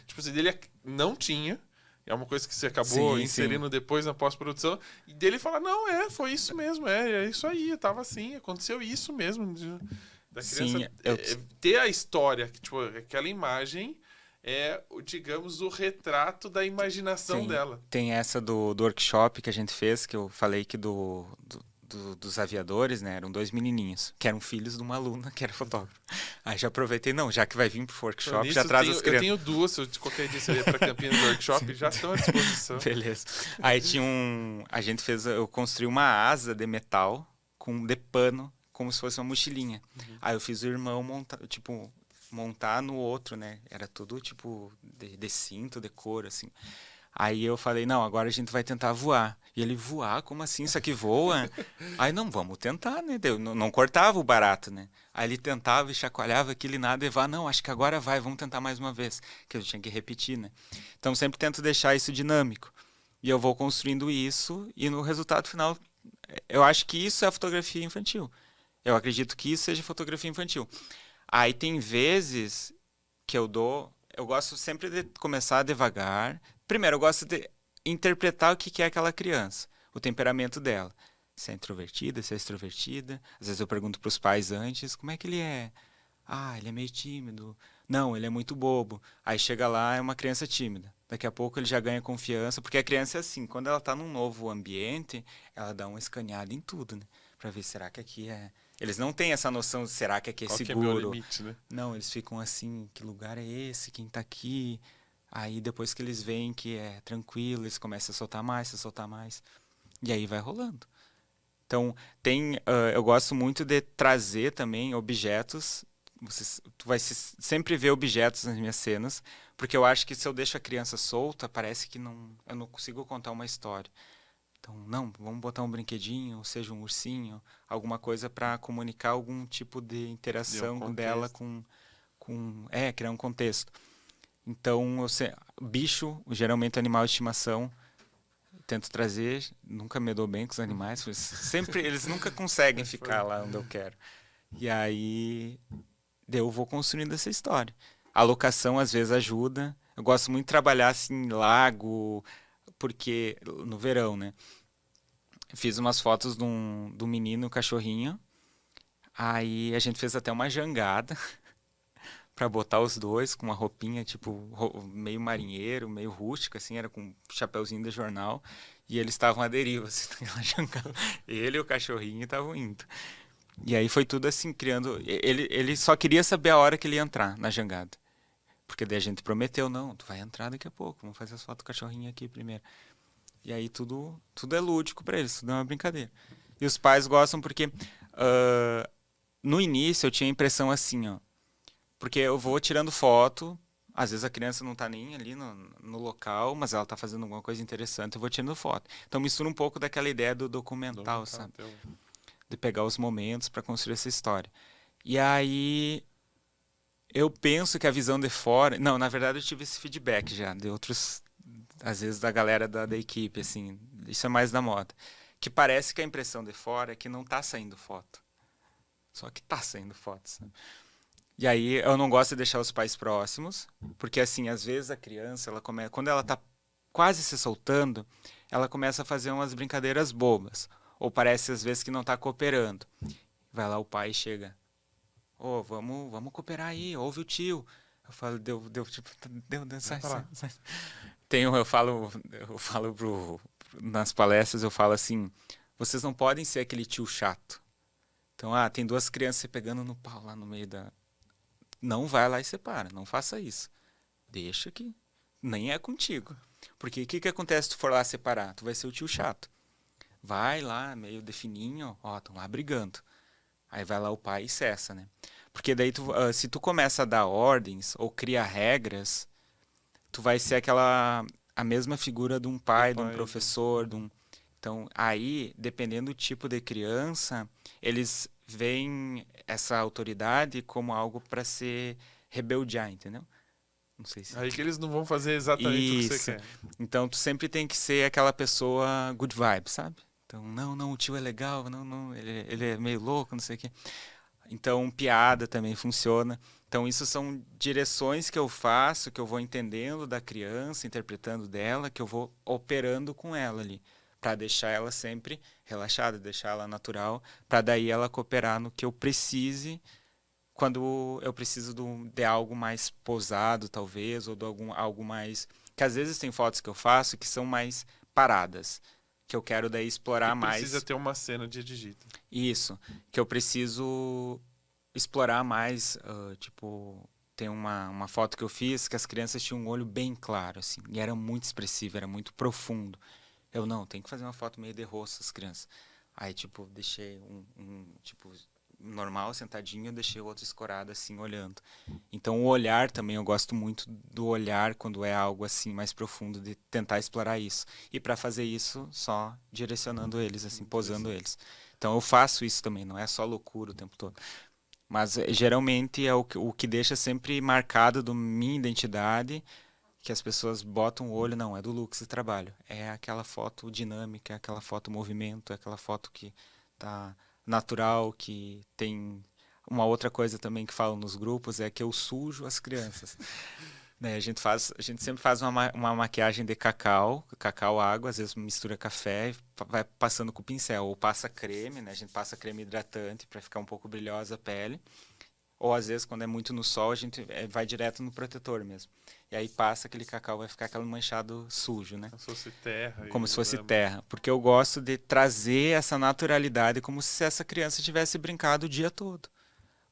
Tipo assim, dele não tinha. É uma coisa que você acabou inserindo depois na pós-produção. E dele fala: não, foi isso mesmo, é isso aí, tava assim, aconteceu isso mesmo. Da criança ter a história, tipo, aquela imagem digamos, o retrato da imaginação dela. Tem essa do workshop que a gente fez, que eu falei que dos aviadores, né? Eram 2 menininhos, que eram filhos de uma aluna que era fotógrafo. Aí já aproveitei, não, já que vai vir pro workshop, já traz as crianças. Eu tenho 2, se qualquer dia você vier pra Campinas do workshop, já estão à disposição. Beleza. Aí tinha a gente eu construí uma asa de metal de pano, como se fosse uma mochilinha. Aí eu fiz o irmão montar no outro, né? Era tudo tipo de cinto, de couro, assim. Aí eu falei: não, agora a gente vai tentar voar. E ele: voar? Como assim? Isso aqui voa? Aí: não, vamos tentar, né? Eu não cortava o barato, né? Aí ele tentava e chacoalhava aquilo e nada, e vá: não, acho que agora vai, vamos tentar mais uma vez. Que eu tinha que repetir, né? Então sempre tento deixar isso dinâmico. E eu vou construindo isso, e no resultado final, eu acho que isso é a fotografia infantil. Eu acredito que isso seja fotografia infantil. Aí tem vezes que eu gosto sempre de começar devagar. Primeiro, eu gosto de interpretar o que é aquela criança, o temperamento dela. Se é introvertida, se é extrovertida. Às vezes eu pergunto para os pais antes: como é que ele é? Ah, ele é meio tímido. Não, ele é muito bobo. Aí chega lá, é uma criança tímida. Daqui a pouco ele já ganha confiança, porque a criança é assim, quando ela tá num novo ambiente, ela dá uma escaneada em tudo, né? Pra ver, será que aqui é... Eles não têm essa noção de será que aqui é Qual que é meu seguro. limite, né? Não, eles ficam assim, que lugar é esse? Quem tá aqui? Aí depois que eles veem que é tranquilo, eles começam a soltar mais, a soltar mais. E aí vai rolando. Então, eu gosto muito de trazer também objetos. Tu vai sempre ver objetos nas minhas cenas, porque eu acho que se eu deixo a criança solta, parece que eu não consigo contar uma história. Então, não, vamos botar um brinquedinho, ou seja, um ursinho, alguma coisa para comunicar algum tipo de Deu um interação dela contexto. criar um contexto. Então, bicho, geralmente animal de estimação, tento trazer, nunca me dou bem com os animais, mas sempre eles nunca conseguem ficar lá onde eu quero. E aí eu vou construindo essa história. A locação às vezes ajuda. Eu gosto muito de trabalhar assim em lago, porque no verão, né? Fiz umas fotos de um menino, um cachorrinho. Aí a gente fez até uma jangada para botar os dois com uma roupinha tipo meio marinheiro, meio rústica, assim, era com um chapeuzinho de jornal. E eles estavam à deriva, assim, naquela jangada. Ele e o cachorrinho estavam indo. E aí foi tudo assim, criando. Ele só queria saber a hora que ele ia entrar na jangada. Porque daí a gente prometeu, não, tu vai entrar daqui a pouco, vamos fazer as fotos do cachorrinho aqui primeiro. E aí tudo é lúdico para eles, tudo é uma brincadeira. E os pais gostam porque no início eu tinha a impressão assim, ó, porque eu vou tirando foto, às vezes a criança não tá nem ali no local, mas ela tá fazendo alguma coisa interessante, eu vou tirando foto. Então mistura um pouco daquela ideia do documental, sabe? De pegar os momentos para construir essa história. E aí eu penso que a visão de fora, não, na verdade eu tive esse feedback já de outros, às vezes da galera da equipe, assim, isso é mais da moda, que parece que a impressão de fora é que não tá saindo foto. Só que tá saindo foto, sabe? E aí eu não gosto de deixar os pais próximos, porque assim, às vezes a criança, quando ela tá quase se soltando, ela começa a fazer umas brincadeiras bobas, ou parece às vezes que não tá cooperando. Vai lá o pai e chega, ô, vamos cooperar aí, ouve o tio. Eu falo, tipo, Vai sai, pra sai, lá. sai. Eu falo nas palestras, eu falo assim, vocês não podem ser aquele tio chato. Então, tem duas crianças se pegando no pau lá no meio da... Não vai lá e separa, não faça isso. Deixa que nem é contigo. Porque o que acontece se tu for lá separar? Tu vai ser o tio chato. Vai lá, meio de fininho, ó, estão lá brigando. Aí vai lá o pai e cessa, né? Porque daí, se tu começa a dar ordens ou cria regras, tu vai ser a mesma figura de um Do pai, de um pai. professor, de um... Então, aí, dependendo do tipo de criança, eles veem essa autoridade como algo para se rebeldear, entendeu? Não sei se... Aí que eles não vão fazer exatamente o que você Isso. quer. Então, tu sempre tem que ser aquela pessoa good vibe, sabe? Então, não, o tio é legal, não, ele é meio louco, não sei o quê. Então, piada também funciona. Então, isso são direções que eu faço, que eu vou entendendo da criança, interpretando dela, que eu vou operando com ela ali, para deixar ela sempre relaxada, deixar ela natural, para daí ela cooperar no que eu precise, quando eu preciso de algo mais posado, talvez, ou de algo mais... Que às vezes tem fotos que eu faço que são mais paradas, que eu quero daí Que explorar precisa mais ter uma cena de digito. isso, que eu preciso explorar mais, tipo, tem uma foto que eu fiz que as crianças tinham um olho bem claro, assim, e era muito expressivo, era muito profundo. Eu, não, tem que fazer uma foto meio de rosto, as crianças. Aí, tipo, deixei tipo, normal, sentadinho, eu deixei o outro escorado, assim, olhando. Então, o olhar também, eu gosto muito do olhar quando é algo, assim, mais profundo, de tentar explorar isso. E para fazer isso, só direcionando eles, assim, posando Interessante. eles. Então, eu faço isso também, não é só loucura o tempo todo. Mas geralmente é o que deixa sempre marcado da minha identidade, que as pessoas botam o olho, não, é do Lux esse trabalho. É aquela foto dinâmica, é aquela foto movimento, é aquela foto que tá natural, que tem uma outra coisa também que falam nos grupos, é que eu sujo as crianças. Né, a gente sempre faz uma maquiagem de cacau água, às vezes mistura café e vai passando com o pincel, ou passa creme, né? A gente passa creme hidratante para ficar um pouco brilhosa a pele. Ou às vezes, quando é muito no sol, a gente vai direto no protetor mesmo. E aí passa aquele cacau, vai ficar aquele manchado sujo, né? Como se fosse terra Como e se fosse lama. terra. Porque eu gosto de trazer essa naturalidade como se essa criança tivesse brincado o dia todo.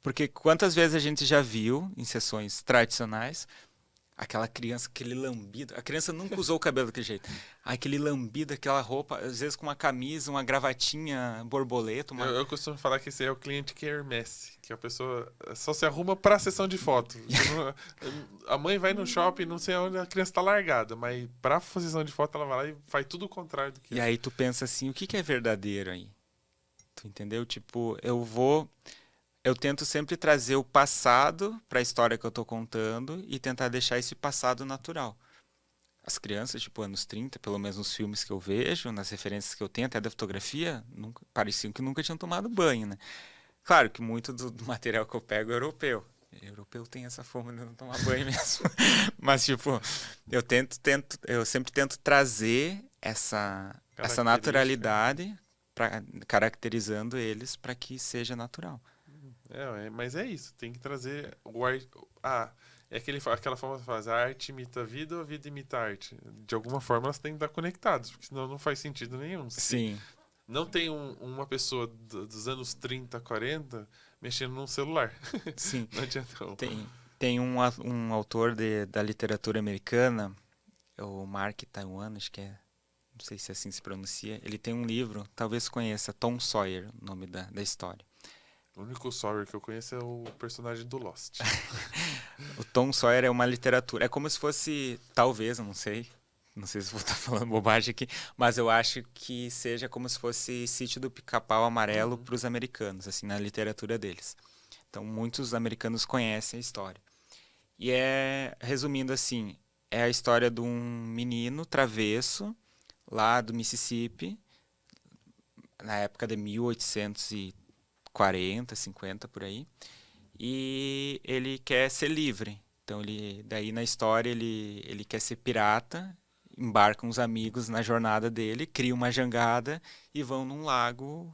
Porque quantas vezes a gente já viu em sessões tradicionais aquela criança, aquele lambido. A criança nunca usou o cabelo daquele jeito. Aquele lambido, aquela roupa, às vezes com uma camisa, uma gravatinha borboleta, Eu costumo falar que esse é o cliente quermesse, que a pessoa só se arruma pra sessão de foto. A mãe vai no shopping, não sei onde a criança tá largada, mas pra sessão de foto ela vai lá e faz tudo o contrário do que E é. aí tu pensa assim, o que que é verdadeiro aí? Tu entendeu? Tipo, eu tento sempre trazer o passado para a história que eu tô contando e tentar deixar esse passado natural. As crianças, tipo, anos 30, pelo menos nos filmes que eu vejo, nas referências que eu tenho, até da fotografia, pareciam que nunca tinham tomado banho, né? Claro que muito do material que eu pego é europeu. Europeu tem essa forma de não tomar banho mesmo. Mas, tipo, eu sempre tento trazer essa Característica. naturalidade, caracterizando eles para que seja natural. Mas é isso, tem que trazer o arte. Ah, é aquela famosa frase, a arte imita a vida ou a vida imita a arte. De alguma forma elas têm que estar conectadas, porque senão não faz sentido nenhum. Se Sim, não tem uma pessoa dos anos 30, 40 mexendo num celular. sim. Não adianta. Não. Tem um autor da literatura americana, o Mark Twain, acho que é, não sei se assim se pronuncia. Ele tem um livro, talvez conheça, Tom Sawyer, o nome da história. O único Sawyer que eu conheço é o personagem do Lost. O Tom Sawyer é uma literatura. É como se fosse, talvez, eu não sei. Não sei se vou estar falando bobagem aqui, mas eu acho que seja como se fosse Sítio do Pica-Pau Amarelo Uhum. para os americanos, assim, na literatura deles. Então, muitos americanos conhecem a história. E resumindo assim, é a história de um menino travesso lá do Mississippi, na época de 1840, 50 por aí, e ele quer ser livre. Então daí na história ele quer ser pirata, embarca uns amigos na jornada dele, cria uma jangada e vão num lago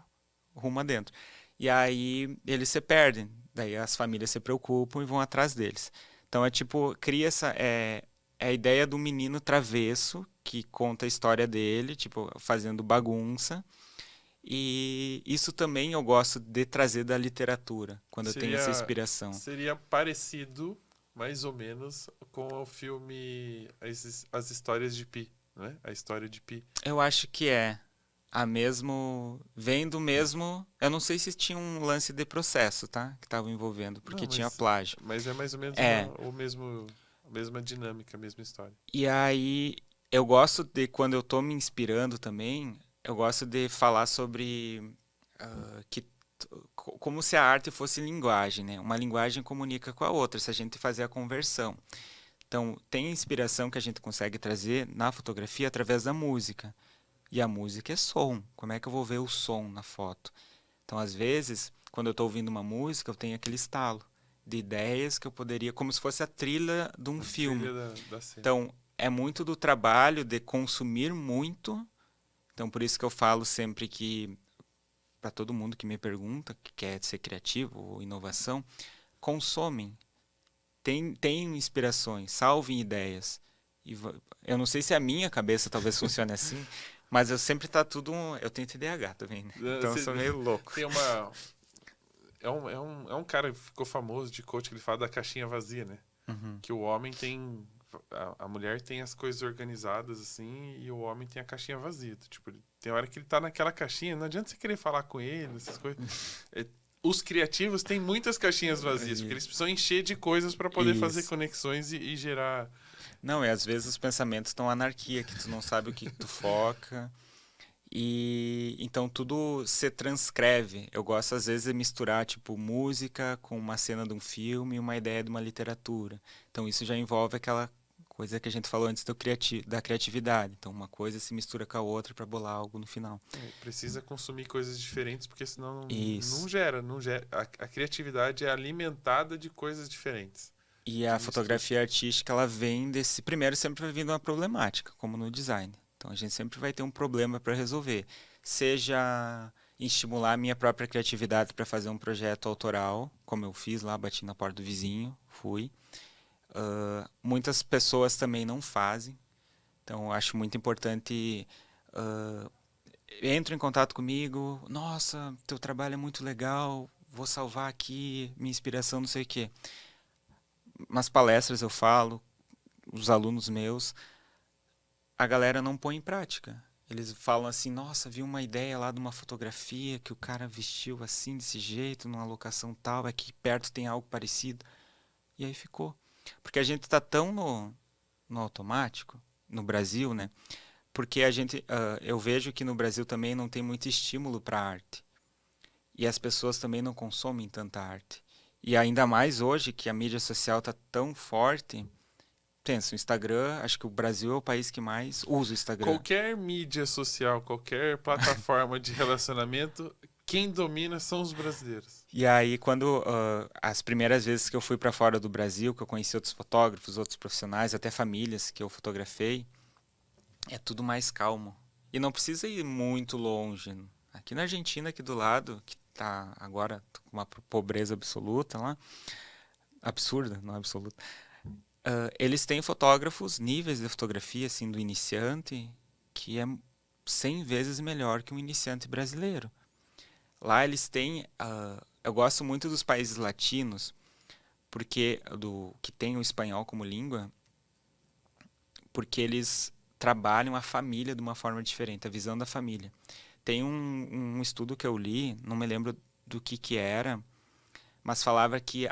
rumo adentro. E aí eles se perdem, daí as famílias se preocupam e vão atrás deles. Então é tipo, cria é a ideia do menino travesso que conta a história dele, tipo, fazendo bagunça. E isso também eu gosto de trazer da literatura, quando eu tenho essa Seria, inspiração. seria parecido, mais ou menos, com o filme As Histórias de Pi, né? A História de Pi. Eu acho que é a mesmo, vem do mesmo, eu não sei se tinha um lance de processo, tá? Que estava envolvendo, porque Não, tinha plágio. mas é mais ou menos É, a mesma dinâmica, a mesma história. e aí eu gosto de, quando eu tô me inspirando também, eu gosto de falar sobre como se a arte fosse linguagem, né? Uma linguagem comunica com a outra, se a gente fazer a conversão. Então, tem inspiração que a gente consegue trazer na fotografia através da música. E a música é som. Como é que eu vou ver o som na foto? Então, às vezes, quando eu estou ouvindo uma música, eu tenho aquele estalo de ideias que eu poderia, como se fosse a trilha de um A filme. trilha da cena. Então, é muito do trabalho de consumir muito. Então, por isso que eu falo sempre que, para todo mundo que me pergunta, que quer ser criativo ou inovação, consomem. Tem inspirações, salvem ideias. Eu não sei se a minha cabeça talvez funcione assim, mas eu sempre tá tudo. Eu tenho TDAH também, né? Então eu Você sou meio louco. tem uma. É um cara que ficou famoso de coach que ele fala da caixinha vazia, né? Uhum. Que o homem tem. A mulher tem as coisas organizadas assim e o homem tem a caixinha vazia. Tipo, tem hora que ele tá naquela caixinha, não adianta você querer falar com ele, essas coisas. Os criativos têm muitas caixinhas vazias, porque eles precisam encher de coisas para poder fazer Isso. conexões e gerar. Não, e às vezes os pensamentos estão anarquia, que tu não sabe o que tu foca. E então tudo se transcreve. Eu gosto às vezes de misturar tipo música com uma cena de um filme, uma ideia de uma literatura. Então isso já envolve aquela coisa que a gente falou antes da criatividade. Então uma coisa se mistura com a outra para bolar algo no final. Precisa consumir coisas diferentes, porque senão não Isso. gera. Não gera. A criatividade é alimentada de coisas diferentes. E De a mistura. fotografia artística, ela vem desse. Primeiro, sempre vai vir de uma problemática, como no design. Então, a gente sempre vai ter um problema para resolver. Seja estimular a minha própria criatividade para fazer um projeto autoral, como eu fiz lá, bati na porta do vizinho, fui. Muitas pessoas também não fazem, então eu acho muito importante. Entram em contato comigo, nossa, teu trabalho é muito legal, vou salvar aqui minha inspiração, não sei o quê. Nas palestras eu falo, os alunos meus, a galera não põe em prática. Eles falam assim, nossa, vi uma ideia lá de uma fotografia que o cara vestiu assim, desse jeito, numa locação tal, aqui perto tem algo parecido. E aí ficou. Porque a gente está tão no automático, no Brasil, né? Porque eu vejo que no Brasil também não tem muito estímulo para arte. E as pessoas também não consomem tanta arte. E ainda mais hoje que a mídia social está tão forte. Pensa, o Instagram, acho que o Brasil é o país que mais usa o Instagram. Qualquer mídia social, qualquer plataforma de relacionamento, quem domina são os brasileiros. E aí, as primeiras vezes que eu fui para fora do Brasil, que eu conheci outros fotógrafos, outros profissionais, até famílias que eu fotografei, é tudo mais calmo. E não precisa ir muito longe. Aqui na Argentina, aqui do lado, que está agora com uma pobreza absoluta lá, absurda, não absoluta, eles têm fotógrafos, níveis de fotografia, assim, do iniciante, que é 100 vezes melhor que um iniciante brasileiro. Lá eles têm... eu gosto muito dos países latinos, porque que tem o espanhol como língua, porque eles trabalham a família de uma forma diferente, a visão da família. Tem um estudo que eu li, não me lembro do que era, mas falava que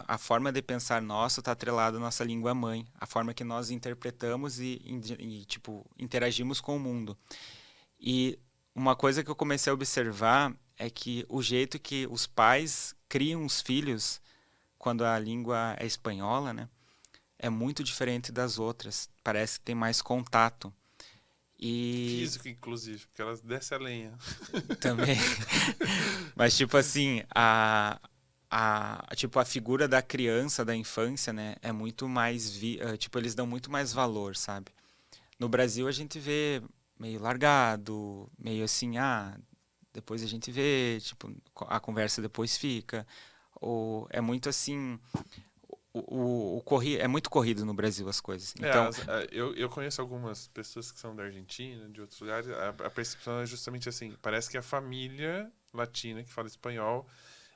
a forma de pensar nossa está atrelada à nossa língua mãe, a forma que nós interpretamos e tipo, interagimos com o mundo. E uma coisa que eu comecei a observar é que o jeito que os pais criam os filhos quando a língua é espanhola, né, é muito diferente das outras. Parece que tem mais contato. Físico, inclusive, porque elas descem a lenha. Também. Mas, tipo assim, tipo, a figura da criança, da infância, né, é muito mais... tipo, eles dão muito mais valor, sabe? No Brasil, a gente vê meio largado, meio assim, depois a gente vê, tipo, a conversa depois fica. Ou é muito assim... é muito corrido no Brasil as coisas. Então, eu conheço algumas pessoas que são da Argentina, de outros lugares. A percepção é justamente assim: parece que a família latina que fala espanhol,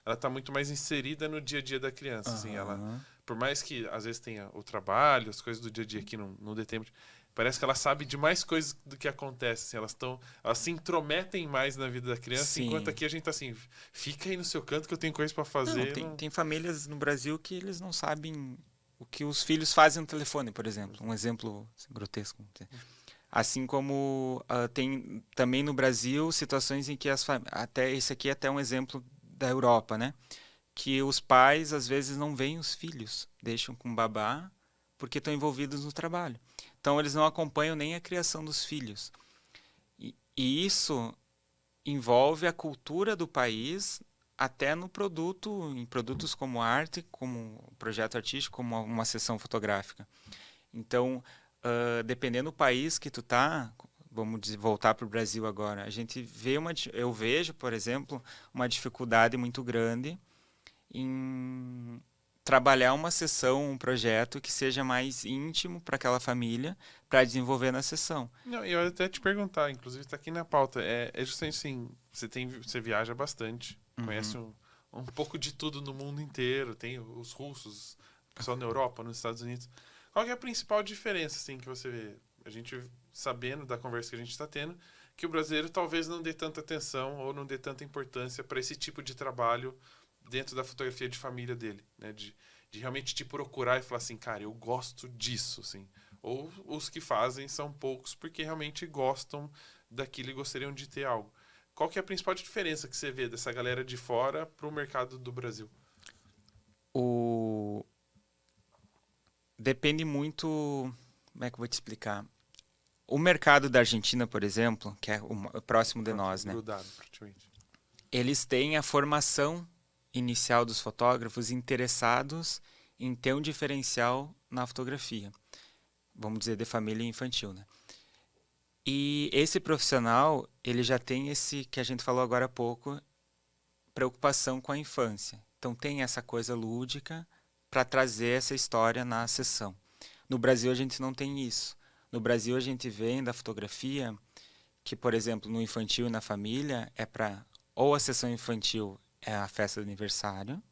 ela está muito mais inserida no dia a dia da criança. Assim, por mais que às vezes tenha o trabalho, as coisas do dia a dia aqui não dê tempo. Parece que ela sabe de mais coisas do que acontece. Assim, elas se intrometem mais na vida da criança, sim. Enquanto aqui a gente tá assim, fica aí no seu canto que eu tenho coisa para fazer. Tem famílias no Brasil que eles não sabem o que os filhos fazem no telefone, por exemplo. Um exemplo assim, grotesco. Assim como tem também no Brasil situações em que até esse aqui é até um exemplo da Europa, né? Que os pais às vezes não veem os filhos, deixam com babá porque estão envolvidos no trabalho. Então eles não acompanham nem a criação dos filhos. E isso envolve a cultura do país até no produto, em produtos como arte, como projeto artístico, como uma sessão fotográfica. Então, dependendo do país que tu tá, vamos voltar para o Brasil agora, eu vejo, por exemplo, uma dificuldade muito grande em trabalhar uma sessão, um projeto que seja mais íntimo para aquela família, para desenvolver na sessão. Não, eu ia até te perguntar, inclusive está aqui na pauta, é justamente assim, você viaja bastante, conhece um pouco de tudo no mundo inteiro, tem os russos, o pessoal na Europa, nos Estados Unidos. Qual que é a principal diferença assim, que você vê? A gente sabendo da conversa que a gente está tendo, que o brasileiro talvez não dê tanta atenção ou não dê tanta importância para esse tipo de trabalho dentro da fotografia de família dele, né? De realmente te procurar e falar assim, cara, eu gosto disso, assim. Ou os que fazem são poucos porque realmente gostam daquilo e gostariam de ter algo. Qual que é a principal diferença que você vê dessa galera de fora para o mercado do Brasil? Depende muito... Como é que eu vou te explicar? O mercado da Argentina, por exemplo, que é o próximo de nós, né? Grudado, praticamente. Eles têm a formação inicial dos fotógrafos interessados em ter um diferencial na fotografia. Vamos dizer, de família infantil, né? E esse profissional, ele já tem esse, que a gente falou agora há pouco, preocupação com a infância. Então tem essa coisa lúdica para trazer essa história na sessão. No Brasil a gente não tem isso. No Brasil a gente vê da fotografia que, por exemplo, no infantil e na família é para ou a sessão infantil é a festa do aniversário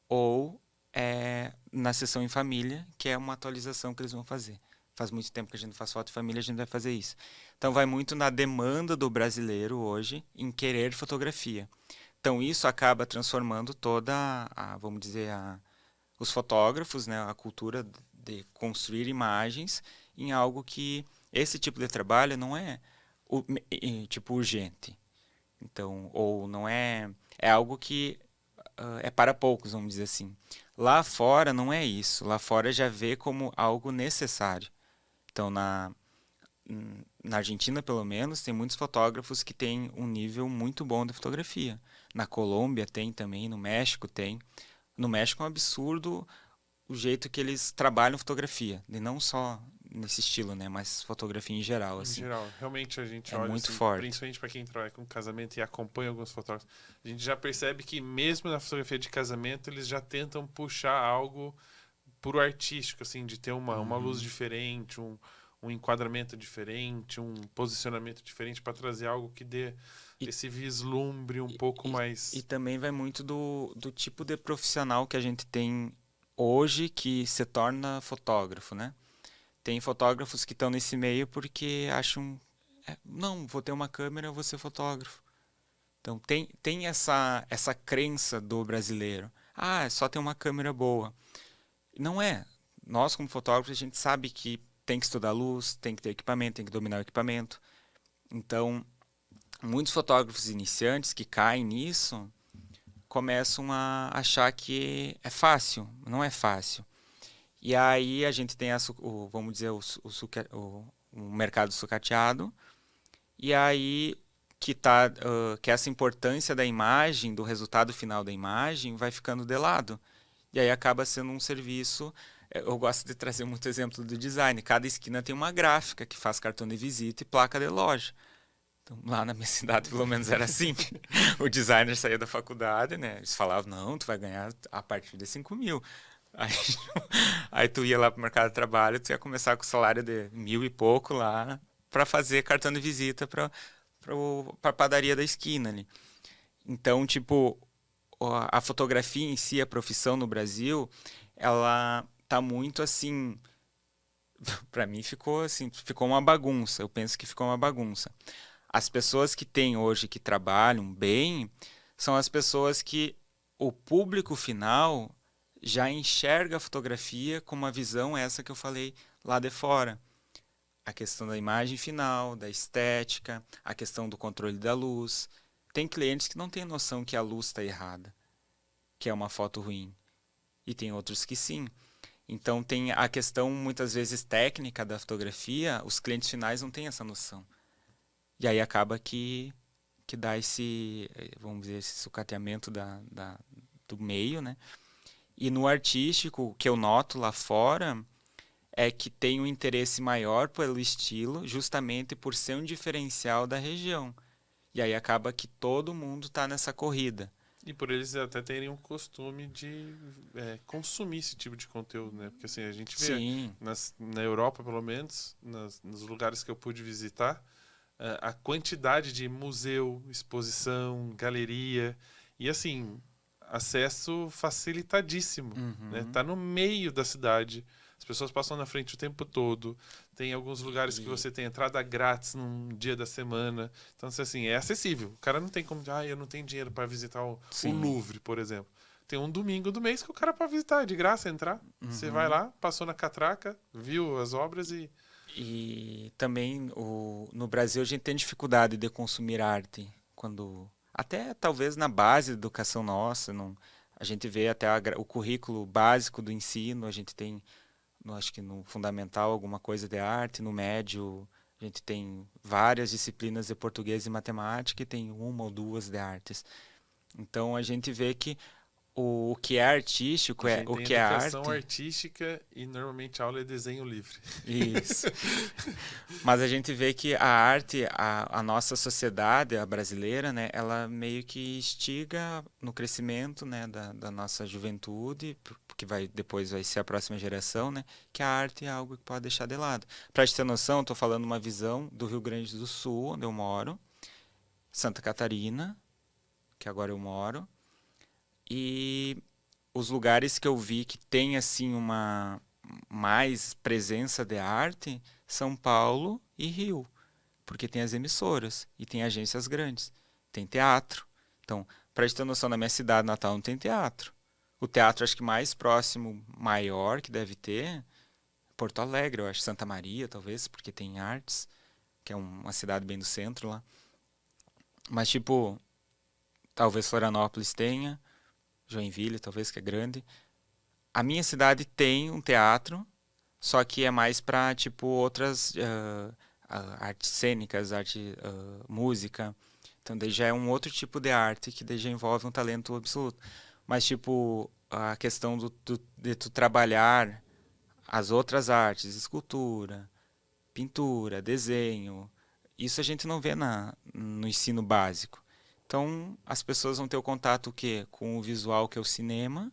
ou é na sessão em família, que é uma atualização que eles vão fazer. Faz muito tempo que a gente faz foto de família, a gente vai fazer isso. Então vai muito na demanda do brasileiro hoje em querer fotografia. Então isso acaba transformando toda vamos dizer, os fotógrafos, né, a cultura de construir imagens em algo que esse tipo de trabalho não é tipo urgente. Então, ou não é algo que é para poucos, vamos dizer assim. Lá fora não é isso. Lá fora já vê como algo necessário. Então, na Argentina, pelo menos, tem muitos fotógrafos que têm um nível muito bom de fotografia. Na Colômbia tem também, no México tem. No México é um absurdo o jeito que eles trabalham fotografia. E não só nesse estilo, né? Mas fotografia em geral, Em assim. geral, realmente a gente É olha muito assim, forte. principalmente para quem trabalha com casamento e acompanha alguns fotógrafos, a gente já percebe que mesmo na fotografia de casamento eles já tentam puxar algo puro artístico, assim, de ter uma luz diferente, um enquadramento diferente, um posicionamento diferente para trazer algo que dê esse vislumbre um pouco mais... E também vai muito do tipo de profissional que a gente tem hoje que se torna fotógrafo, né? Tem fotógrafos que estão nesse meio porque acham, não, vou ter uma câmera, eu vou ser fotógrafo. Então tem essa crença do brasileiro. Ah, é só ter uma câmera boa. Não é. Nós, como fotógrafos, a gente sabe que tem que estudar luz, tem que ter equipamento, tem que dominar o equipamento. Então, muitos fotógrafos iniciantes que caem nisso começam a achar que é fácil. Não é fácil. E aí a gente tem vamos dizer, o mercado sucateado. E aí que essa importância da imagem, do resultado final da imagem, vai ficando de lado. E aí acaba sendo um serviço. Eu gosto de trazer muito exemplo do design. Cada esquina tem uma gráfica que faz cartão de visita e placa de loja. Então, lá na minha cidade, pelo menos, era assim. O designer saía da faculdade, né? Eles falavam, não, tu vai ganhar a partir de 5.000. Aí, aí tu ia lá pro mercado de trabalho, tu ia começar com o salário de 1.000 e pouco lá para fazer cartão de visita para a padaria da esquina ali. Então, tipo, a fotografia em si, a profissão no Brasil, ela tá muito assim... Para mim ficou uma bagunça. Eu penso que ficou uma bagunça. As pessoas que têm hoje que trabalham bem são as pessoas que o público final já enxerga a fotografia com uma visão essa que eu falei lá de fora. A questão da imagem final, da estética, a questão do controle da luz. Tem clientes que não têm noção que a luz está errada, que é uma foto ruim. E tem outros que sim. Então tem a questão muitas vezes técnica da fotografia, os clientes finais não têm essa noção. E aí acaba que dá esse, vamos dizer, esse sucateamento do meio, né? E no artístico, o que eu noto lá fora é que tem um interesse maior pelo estilo, justamente por ser um diferencial da região. E aí acaba que todo mundo está nessa corrida. E por eles até terem um costume de consumir esse tipo de conteúdo, né? Porque assim, a gente vê na Europa, pelo menos, nos lugares que eu pude visitar, a quantidade de museu, exposição, galeria, e assim, acesso facilitadíssimo, né? Tá no meio da cidade, as pessoas passam na frente o tempo todo, tem alguns lugares que você tem entrada grátis num dia da semana, então assim, é acessível, o cara não tem como, eu não tenho dinheiro para visitar o Louvre, por exemplo. Tem um domingo do mês que o cara pode visitar, é de graça entrar, você vai lá, passou na catraca, viu as obras E também no Brasil a gente tem dificuldade de consumir arte, até talvez na base da educação nossa, a gente vê até o currículo básico do ensino, a gente tem, acho que no fundamental alguma coisa de arte, no médio a gente tem várias disciplinas de português e matemática e tem uma ou duas de artes. Então a gente vê que O que é artístico, A gente o tem que é educação arte. artística e normalmente a aula é desenho livre. Isso. Mas a gente vê que a arte, a nossa sociedade, a brasileira, né, ela meio que instiga no crescimento, né, da nossa juventude, porque depois vai ser a próxima geração, né, que a arte é algo que pode deixar de lado. Para te ter noção, estou falando uma visão do Rio Grande do Sul, onde eu moro, Santa Catarina, que agora eu moro, e os lugares que eu vi que tem assim uma mais presença de arte, São Paulo e Rio, porque tem as emissoras e tem agências grandes, tem teatro. Então, para gente ter noção, na minha cidade natal não tem teatro. O teatro acho que mais próximo, maior que deve ter, Porto Alegre, eu acho, Santa Maria, talvez, porque tem artes, que é uma cidade bem do centro lá. Mas tipo, talvez Florianópolis tenha, Joinville, talvez, que é grande. A minha cidade tem um teatro, só que é mais para tipo outras artes cênicas, música. Então daí já é um outro tipo de arte que daí já envolve um talento absoluto. Mas tipo a questão de tu trabalhar as outras artes, escultura, pintura, desenho, isso a gente não vê no ensino básico. Então as pessoas vão ter o contato o quê? Com o visual que é o cinema,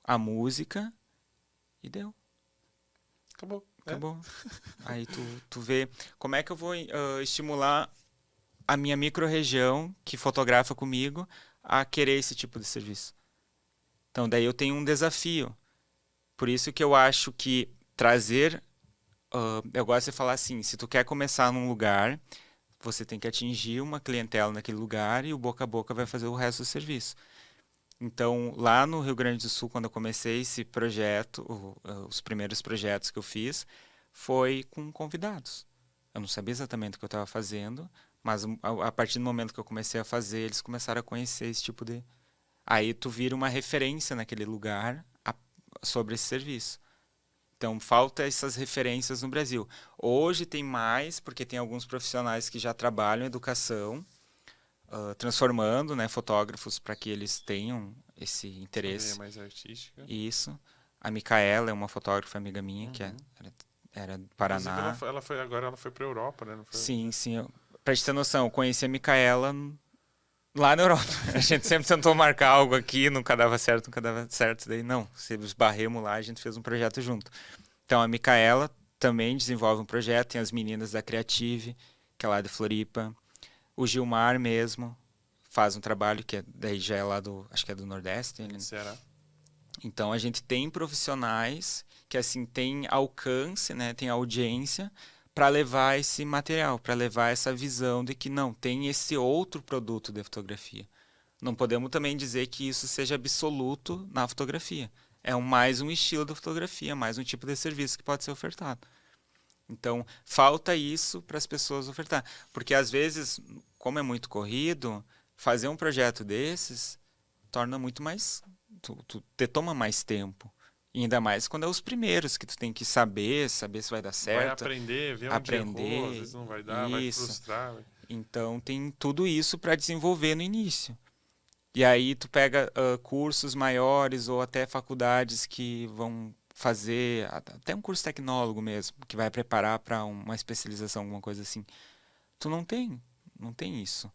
a música e deu. Acabou. Acabou. Aí tu vê como é que eu vou estimular a minha micro-região que fotografa comigo a querer esse tipo de serviço. Então daí eu tenho um desafio. Por isso que eu acho que trazer, eu gosto de falar assim, se tu quer começar num lugar, você tem que atingir uma clientela naquele lugar e o boca a boca vai fazer o resto do serviço. Então, lá no Rio Grande do Sul, quando eu comecei esse projeto, os primeiros projetos que eu fiz, foi com convidados. Eu não sabia exatamente o que eu estava fazendo, mas a partir do momento que eu comecei a fazer, eles começaram a conhecer esse tipo de. Aí tu vira uma referência naquele lugar sobre esse serviço. Então, falta essas referências no Brasil. Hoje tem mais, porque tem alguns profissionais que já trabalham em educação, transformando, né, fotógrafos para que eles tenham esse interesse. É mais artística. Isso. A Micaela é uma fotógrafa amiga minha, que era do Paraná. Inclusive, ela foi pra Europa, né? Não foi? Sim, sim. Pra gente ter noção, eu conheci a Micaela lá na Europa. A gente sempre tentou marcar algo aqui, nunca dava certo, nunca dava certo. Daí, não, se esbarremos lá, a gente fez um projeto junto. Então, a Micaela também desenvolve um projeto, tem as meninas da Creative, que é lá de Floripa. O Gilmar mesmo faz um trabalho que daí já é lá acho que é do Nordeste. Será? Então a gente tem profissionais que assim tem alcance, né, tem audiência para levar esse material, para levar essa visão de que não tem esse outro produto de fotografia. Não podemos também dizer que isso seja absoluto na fotografia. É mais um estilo da fotografia, mais um tipo de serviço que pode ser ofertado. Então, falta isso para as pessoas ofertar. Porque, às vezes, como é muito corrido, fazer um projeto desses torna muito mais. Tu te toma mais tempo. E ainda mais quando é os primeiros que tu tem que saber se vai dar certo. Vai aprender, ver onde errou, às vezes não vai dar, vai frustrar. Então, tem tudo isso para desenvolver no início. E aí tu pega cursos maiores ou até faculdades que vão fazer até um curso tecnólogo mesmo, que vai preparar para uma especialização, alguma coisa assim. Tu não tem isso,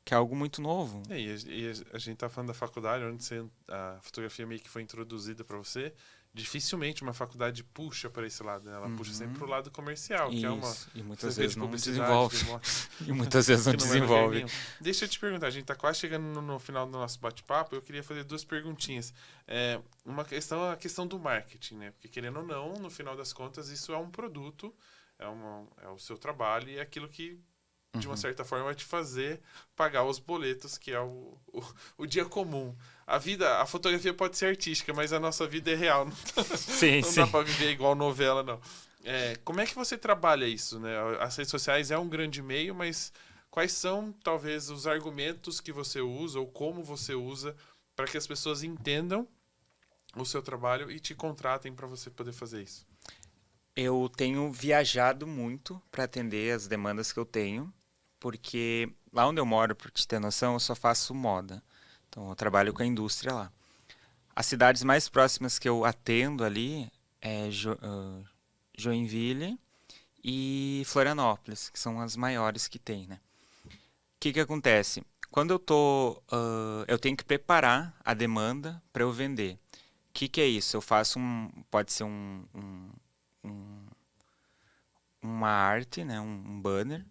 que é algo muito novo. E a gente tá falando da faculdade, onde a fotografia meio que foi introduzida para você. Dificilmente uma faculdade puxa para esse lado, né? Ela puxa sempre pro lado comercial, isso. Que é uma e muitas vezes de não publicidade, desenvolve. E muitas vezes não desenvolve. Deixa eu te perguntar, a gente tá quase chegando no final do nosso bate-papo, eu queria fazer duas perguntinhas. A questão do marketing, né? Porque querendo ou não, no final das contas, isso é um produto, é o seu trabalho e é aquilo que de uma certa forma vai te fazer pagar os boletos, que é o dia comum. A fotografia pode ser artística, mas a nossa vida é real. Não dá pra viver igual novela, não. Como é que você trabalha isso, né? As redes sociais é um grande meio, mas quais são, talvez, os argumentos que você usa ou como você usa para que as pessoas entendam o seu trabalho e te contratem para você poder fazer isso? Eu tenho viajado muito para atender as demandas que eu tenho, porque lá onde eu moro, para te ter noção, eu só faço moda. Então, eu trabalho com a indústria lá. As cidades mais próximas que eu atendo ali é Joinville e Florianópolis, que são as maiores que tem, né? O que que acontece? Quando eu tenho que preparar a demanda para eu vender. O que que é isso? Eu faço pode ser um- uma arte, né? Um banner,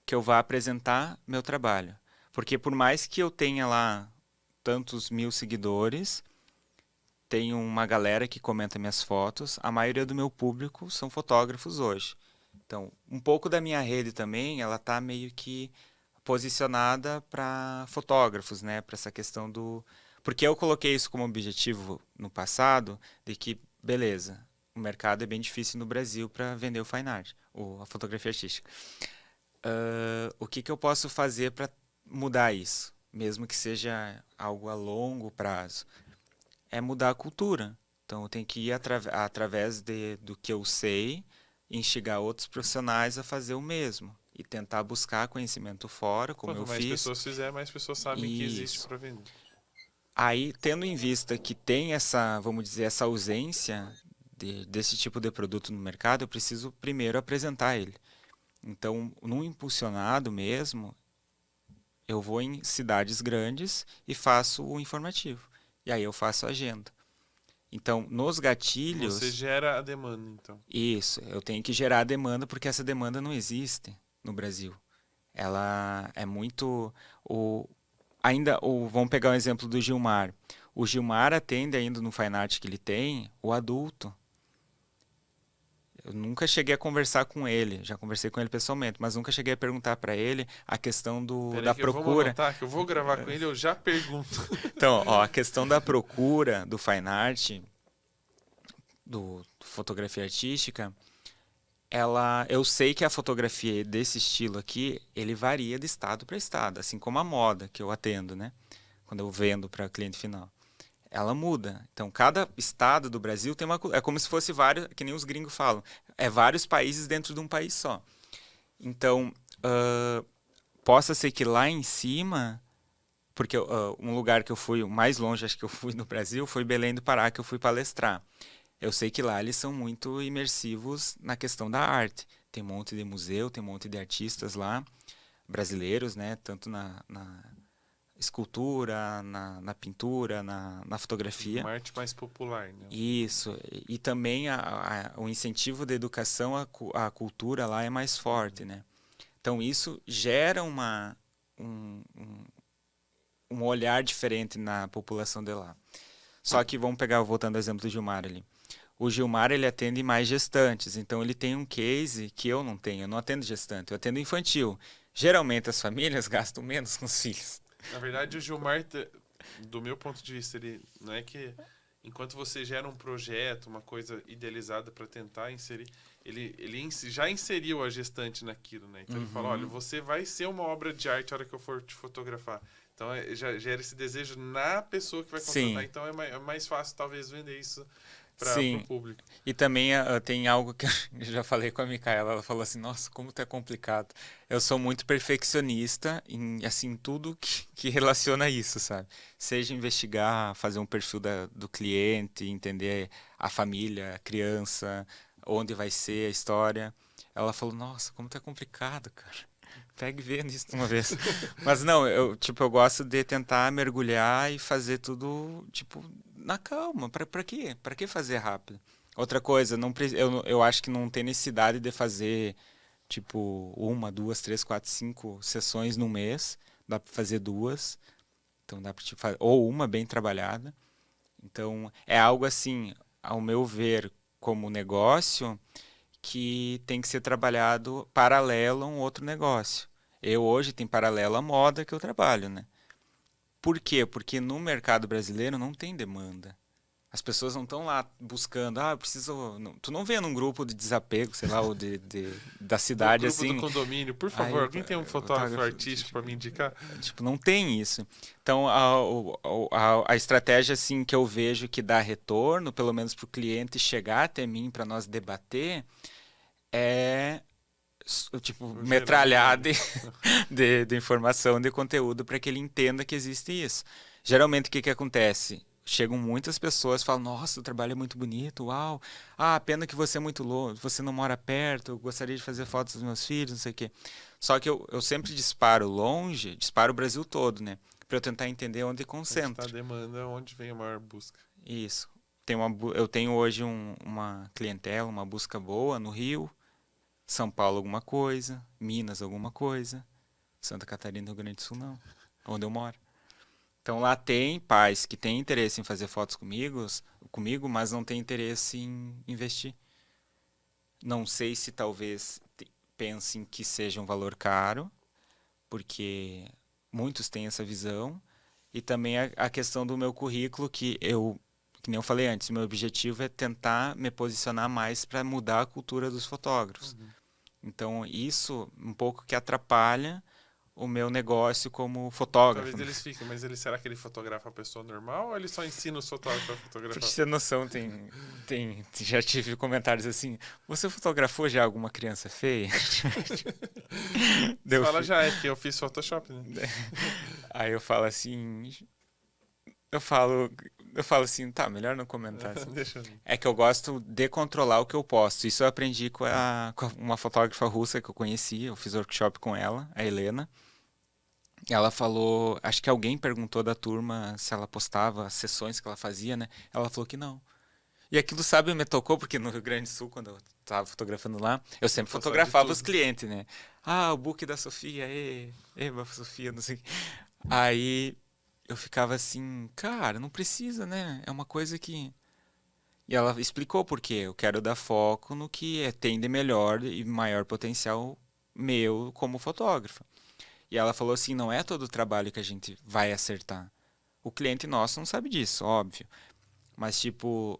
que eu vá apresentar meu trabalho. Porque por mais que eu tenha lá tantos mil seguidores, tenho uma galera que comenta minhas fotos, a maioria do meu público são fotógrafos hoje. Então, um pouco da minha rede também, ela tá meio que posicionada para fotógrafos, né? Para essa questão do. Porque eu coloquei isso como objetivo no passado, de que, beleza, o mercado é bem difícil no Brasil para vender o fine art, a fotografia artística. O que que eu posso fazer para mudar isso? Mesmo que seja algo a longo prazo. É mudar a cultura. Então, eu tenho que ir através do que eu sei, instigar outros profissionais a fazer o mesmo. E tentar buscar conhecimento fora, como Quanto eu mais fiz. pessoas fizer, mais pessoas sabem que existe Isso. para vender. Aí, tendo em vista que tem essa, vamos dizer, essa ausência desse tipo de produto no mercado, eu preciso primeiro apresentar ele. Então, num impulsionado mesmo, eu vou em cidades grandes e faço o informativo. E aí eu faço a agenda. Então, nos Você gatilhos, gera a demanda, então. isso, eu tenho que gerar a demanda porque essa demanda não existe no Brasil. Ela é muito o vamos pegar o exemplo do Gilmar. O Gilmar atende ainda no Fine Art que ele tem o adulto. Eu nunca cheguei a conversar com ele, já conversei com ele pessoalmente, mas nunca cheguei a perguntar para ele a questão Peraí da que vamos procura. anotar, que eu vou gravar com ele, eu já pergunto. Então, ó, a questão da procura do Fine Art, do fotografia artística, eu sei que a fotografia desse estilo aqui, ele varia de estado para estado, assim como a moda que eu atendo, né? Quando eu vendo para cliente final. Ela muda. Então, cada estado do Brasil tem é como se fosse vários, que nem os gringos falam, é vários países dentro de um país só. Então, possa ser que lá em cima, porque um lugar que eu fui, o mais longe acho que eu fui no Brasil, foi Belém do Pará, que eu fui palestrar. Eu sei que lá eles são muito imersivos na questão da arte. Tem um monte de museu, tem um monte de artistas lá, brasileiros, né? Tanto na escultura, na pintura, na fotografia. Uma arte mais popular, né? Isso. E também o incentivo da educação à cultura lá é mais forte, né? Então isso gera um, um, um olhar diferente na população de lá. Só que vamos pegar, voltando ao exemplo do Gilmar ali. O Gilmar, ele atende mais gestantes, então ele tem um case que eu não tenho. Eu não atendo gestante, eu atendo infantil. Geralmente as famílias gastam menos com os filhos. Na verdade, o Gilmar, do meu ponto de vista, ele não é que enquanto você gera um projeto, uma coisa idealizada para tentar inserir, ele já inseriu a gestante naquilo, né? Então ele fala, olha, você vai ser uma obra de arte a hora que eu for te fotografar. Então já gera esse desejo na pessoa que vai contratar. Sim. Então é mais fácil talvez vender isso para o Sim. público. E também tem algo que eu já falei com a Micaela, ela falou assim, nossa, como tá complicado. Eu sou muito perfeccionista em, assim, tudo que relaciona a isso, sabe? Seja investigar, fazer um perfil do cliente, entender a família, a criança, onde vai ser a história. Ela falou, nossa, como tá complicado, cara. Pega e vê nisso de uma vez. Mas não, eu gosto de tentar mergulhar e fazer tudo, tipo, na calma. Pra quê? Pra que fazer rápido? Outra coisa, eu acho que não tem necessidade de fazer, tipo, uma, duas, três, quatro, cinco sessões no mês. Dá pra fazer duas. Então dá pra, tipo, ou uma bem trabalhada. Então, é algo assim, ao meu ver, como negócio, que tem que ser trabalhado paralelo a um outro negócio. Eu hoje tenho paralelo à moda que eu trabalho, né? Por quê? Porque no mercado brasileiro não tem demanda. As pessoas não estão lá buscando, eu preciso. Tu não vê num grupo de desapego, sei lá, ou da Do cidade grupo do assim. condomínio, por Aí, favor, alguém tem um fotógrafo fotógrafo. artístico para me indicar? Tipo, não tem isso. Então, a estratégia assim que eu vejo que dá retorno, pelo menos para o cliente chegar até mim para nós debater, é tipo metralhar de informação, de conteúdo para que ele entenda que existe isso. Geralmente, o que que acontece? Chegam muitas pessoas e falam, nossa, o trabalho é muito bonito, uau. Ah, pena que você é muito longe, você não mora perto, eu gostaria de fazer fotos dos meus filhos, não sei o quê. Só que eu sempre disparo longe, disparo o Brasil todo, né? Para eu tentar entender onde Onde está a concentra. demanda, onde vem a maior busca. Isso. Eu tenho hoje uma clientela, uma busca boa no Rio, São Paulo alguma coisa, Minas alguma coisa, Santa Catarina, Rio Grande do Sul não, onde eu moro. Então lá tem pais que têm interesse em fazer fotos comigo, mas não têm interesse em investir. Não sei se talvez pensem que seja um valor caro, porque muitos têm essa visão, e também a questão do meu currículo, que nem eu falei antes, meu objetivo é tentar me posicionar mais para mudar a cultura dos fotógrafos. Uhum. Então isso um pouco que atrapalha o meu negócio como fotógrafo. Talvez eles fiquem, mas será que ele fotografa a pessoa normal ou ele só ensina os fotógrafos a Pra fotografar? te ter noção, já tive comentários assim, você fotografou já alguma criança feia? Você Deu, fala já, é que eu fiz Photoshop, né? aí eu falo assim, eu falo, eu falo assim, tá, melhor não comentar assim. Deixa eu ver. É que eu gosto de controlar o que eu posto. Isso eu aprendi com uma fotógrafa russa que eu conheci, eu fiz workshop com ela, a Helena. Ela falou, acho que alguém perguntou da turma se ela postava as sessões que ela fazia, né? Ela falou que não. E aquilo, sabe, me tocou, porque no Rio Grande do Sul, quando eu tava fotografando lá, eu Você sempre postava de fotografava os tudo. clientes, né? Ah, o book da Sofia, Sofia, não sei. Aí eu ficava assim, cara, não precisa, né? É uma coisa que. E ela explicou por quê. Eu quero dar foco no que tem de melhor e maior potencial meu como fotógrafo. E ela falou assim, não é todo o trabalho que a gente vai acertar. O cliente nosso não sabe disso, óbvio. Mas, tipo,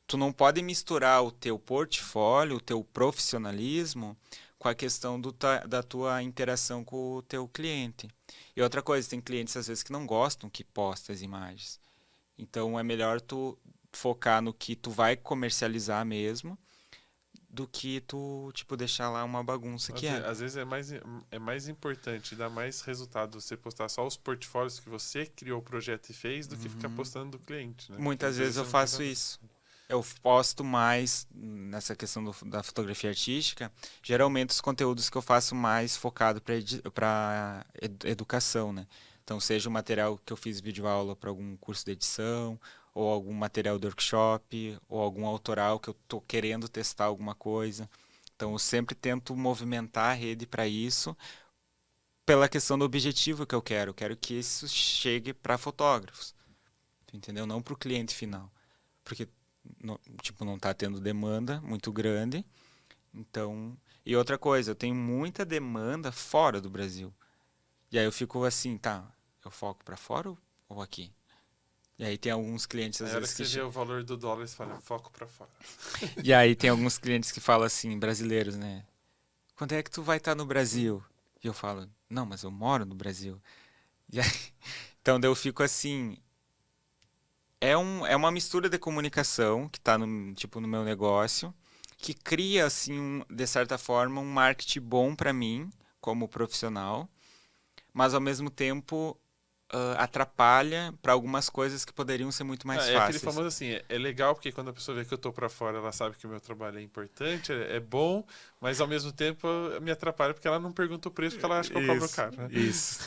tu não pode misturar o teu portfólio, o teu profissionalismo com a questão da tua interação com o teu cliente. E outra coisa, tem clientes às vezes que não gostam que posta as imagens. Então é melhor tu focar no que tu vai comercializar mesmo do que tu, tipo, deixar lá uma bagunça que é. Às vezes é mais importante, dá mais resultado você postar só os portfólios que você criou o projeto e fez do que ficar Uhum. postando do cliente, né? Porque Muitas muitas vezes vezes eu você não tem faço nada. isso. Eu posto mais nessa questão da fotografia artística. Geralmente os conteúdos que eu faço mais focado para educação, né? Então, seja o material que eu fiz videoaula para algum curso de edição, ou algum material de workshop, ou algum autoral que eu estou querendo testar alguma coisa. Então, eu sempre tento movimentar a rede para isso, pela questão do objetivo que eu quero. Eu quero que isso chegue para fotógrafos, entendeu? Não para o cliente final. Porque tipo, não está tendo demanda muito grande. Então, e outra coisa, eu tenho muita demanda fora do Brasil. E aí eu fico assim, tá, eu foco para fora ou aqui? E aí tem alguns clientes Aí às a hora vezes que você vê o valor do dólar, você fala, foco pra fora. E aí tem alguns clientes que falam assim, brasileiros, né? Quando é que tu vai estar no Brasil? E eu falo, não, mas eu moro no Brasil. E aí, então daí eu fico assim, é uma mistura de comunicação que está no, tipo, no meu negócio, que cria, assim, de certa forma, um marketing bom para mim, como profissional, mas ao mesmo tempo atrapalha para algumas coisas que poderiam ser muito mais É aquele fáceis. famoso assim, é legal porque quando a pessoa vê que eu tô pra fora, ela sabe que o meu trabalho é importante, é bom, mas ao mesmo tempo me atrapalha porque ela não pergunta o preço porque ela acha que eu cobro Isso, caro, né? isso.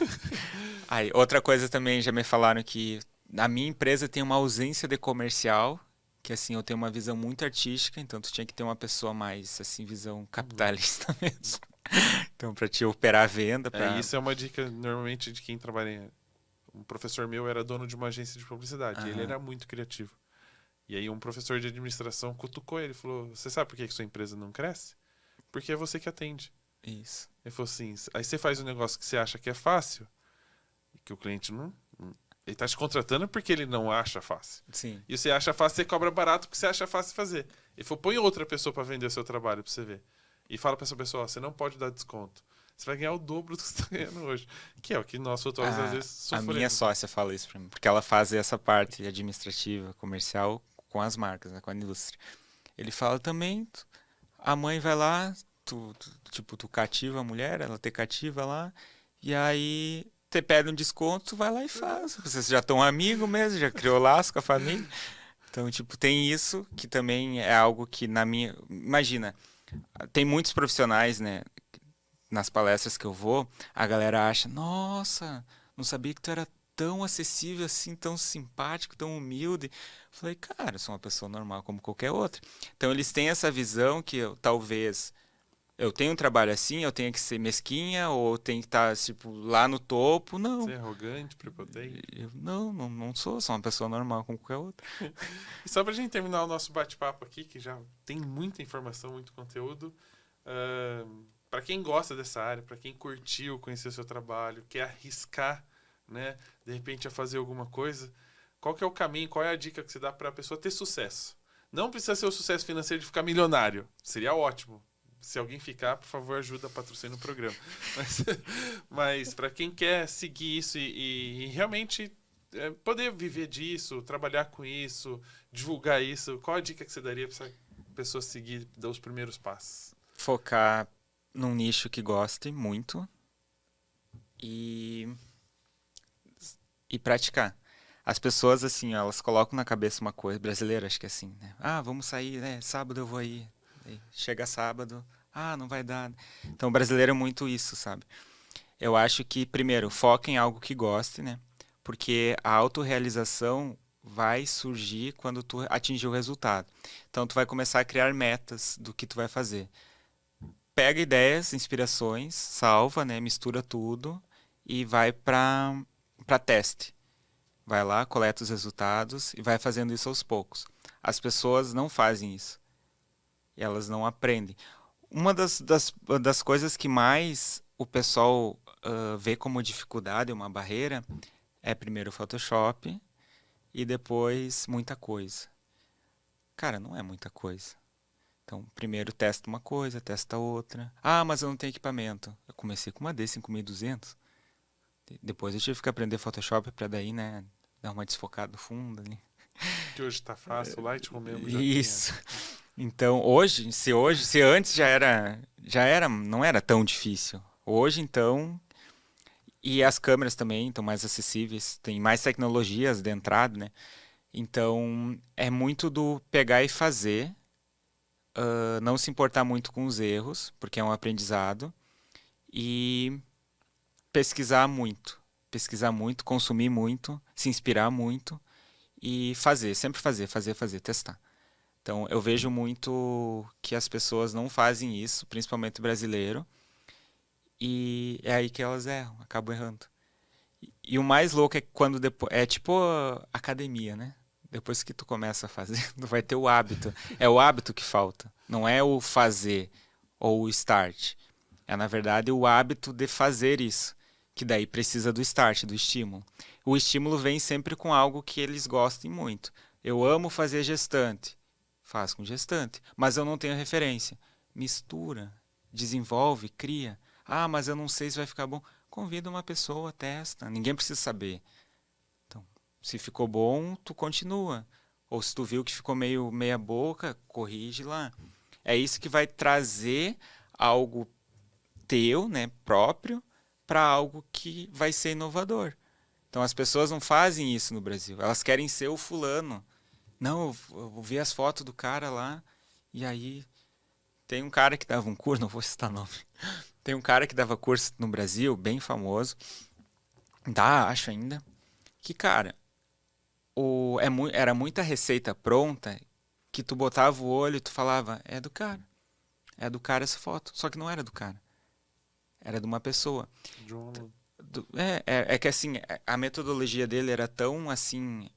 Aí, outra coisa também, já me falaram que a minha empresa tem uma ausência de comercial, que assim, eu tenho uma visão muito artística, então tu tinha que ter uma pessoa mais, assim, visão Uhum. capitalista mesmo. Então, para te operar a venda, É, para. isso é uma dica normalmente de quem trabalha em... Um professor meu era dono de uma agência de publicidade e ele Aham, era muito criativo. E aí um professor de administração cutucou ele e falou, você sabe por que que sua empresa não cresce? Porque é você que atende. isso. Ele falou assim, aí você faz um negócio que você acha que é fácil, e que o cliente não. Ele tá te contratando porque ele não acha fácil. Sim. E você acha fácil, você cobra barato porque você acha fácil fazer. Ele falou, põe outra pessoa para vender o seu trabalho pra você ver. E fala pra essa pessoa, ó, você não pode dar desconto. Você vai ganhar o dobro do que você tá ganhando hoje. Que é o que nós fotógrafos às vezes A minha sofremos, né? sócia fala isso pra mim, porque ela faz essa parte administrativa, comercial com as marcas, né, com a indústria. Ele fala também, a mãe vai lá, tipo, tu cativa a mulher, ela te cativa lá, e aí Te pede um desconto, tu vai lá e faz. Vocês já estão amigos mesmo, já criou laço com a família. Então, tipo, tem isso que também é algo que na minha... Imagina, tem muitos profissionais, né? Nas palestras que eu vou, a galera acha, nossa, não sabia que tu era tão acessível assim, tão simpático, tão humilde. Eu falei, cara, eu sou uma pessoa normal como qualquer outra. Então eles têm essa visão que talvez eu tenho um trabalho assim, eu tenho que ser mesquinha ou eu tenho que estar tipo lá no topo. Ser Não. arrogante, prepotente. Não sou uma pessoa normal como qualquer outra. E só pra gente terminar o nosso bate-papo aqui, que já tem muita informação, muito conteúdo. Para quem gosta dessa área, para quem curtiu conhecer o seu trabalho, quer arriscar, né, de repente a fazer alguma coisa, qual que é o caminho, qual é a dica que você dá para a pessoa ter sucesso? Não precisa ser o sucesso financeiro de ficar milionário, seria ótimo. Se alguém ficar, por favor, ajuda a patrocinar o programa. Mas para quem quer seguir isso e realmente poder viver disso, trabalhar com isso, divulgar isso, qual a dica que você daria para essa pessoa seguir, dar os primeiros passos? Focar num nicho que goste muito e praticar. As pessoas, assim, elas colocam na cabeça uma coisa, brasileira, acho que é assim, né? Ah, vamos sair, né? Sábado eu vou aí. Aí chega sábado, ah, não vai dar. Então, o brasileiro é muito isso, sabe? Eu acho que, primeiro, foca em algo que goste, né? Porque a autorrealização vai surgir quando tu atingir o resultado. Então, tu vai começar a criar metas do que tu vai fazer. Pega ideias, inspirações, salva, né? Mistura tudo e vai para teste. Vai lá, coleta os resultados e vai fazendo isso aos poucos. As pessoas não fazem isso. E elas não aprendem. Uma das coisas que mais o pessoal vê como dificuldade, uma barreira, é primeiro o Photoshop e depois muita coisa. Cara, não é muita coisa. Então, primeiro testa uma coisa, testa outra. Ah, mas eu não tenho equipamento. Eu comecei com uma D5200. Depois eu tive que aprender Photoshop para daí, né, dar uma desfocada no fundo ali. Que hoje tá fácil, o Lightroom mesmo já Isso. Então, se antes não era tão difícil. Hoje, então, e as câmeras também estão mais acessíveis, tem mais tecnologias de entrada, né? Então, é muito do pegar e fazer, não se importar muito com os erros, porque é um aprendizado, e pesquisar muito, consumir muito, se inspirar muito e fazer, sempre fazer, testar. Então, eu vejo muito que as pessoas não fazem isso, principalmente o brasileiro, e é aí que elas erram, acabam errando. E o mais louco é quando depois, é tipo academia, né? Depois que tu começa a fazer, tu vai ter o hábito. É o hábito que falta, não é o fazer ou o start. É, na verdade, o hábito de fazer isso, que daí precisa do start, do estímulo. O estímulo vem sempre com algo que eles gostem muito. Eu amo fazer gestante. Faz com gestante. Mas eu não tenho referência. Mistura, desenvolve, cria. Ah, mas eu não sei se vai ficar bom. Convida uma pessoa, testa. Ninguém precisa saber. Então, se ficou bom, tu continua. Ou se tu viu que ficou meio meia boca, corrige lá. É isso que vai trazer algo teu, né, próprio, para algo que vai ser inovador. Então as pessoas não fazem isso no Brasil. Elas querem ser o fulano. Não, eu vi as fotos do cara lá e aí tem um cara que dava um curso, não vou citar nome. Tem um cara que dava curso no Brasil, bem famoso. Dá, acho ainda. Que, cara, era muita receita pronta que tu botava o olho e tu falava, é do cara. É do cara essa foto. Só que não era do cara. Era de uma pessoa. É que assim, a metodologia dele era tão assim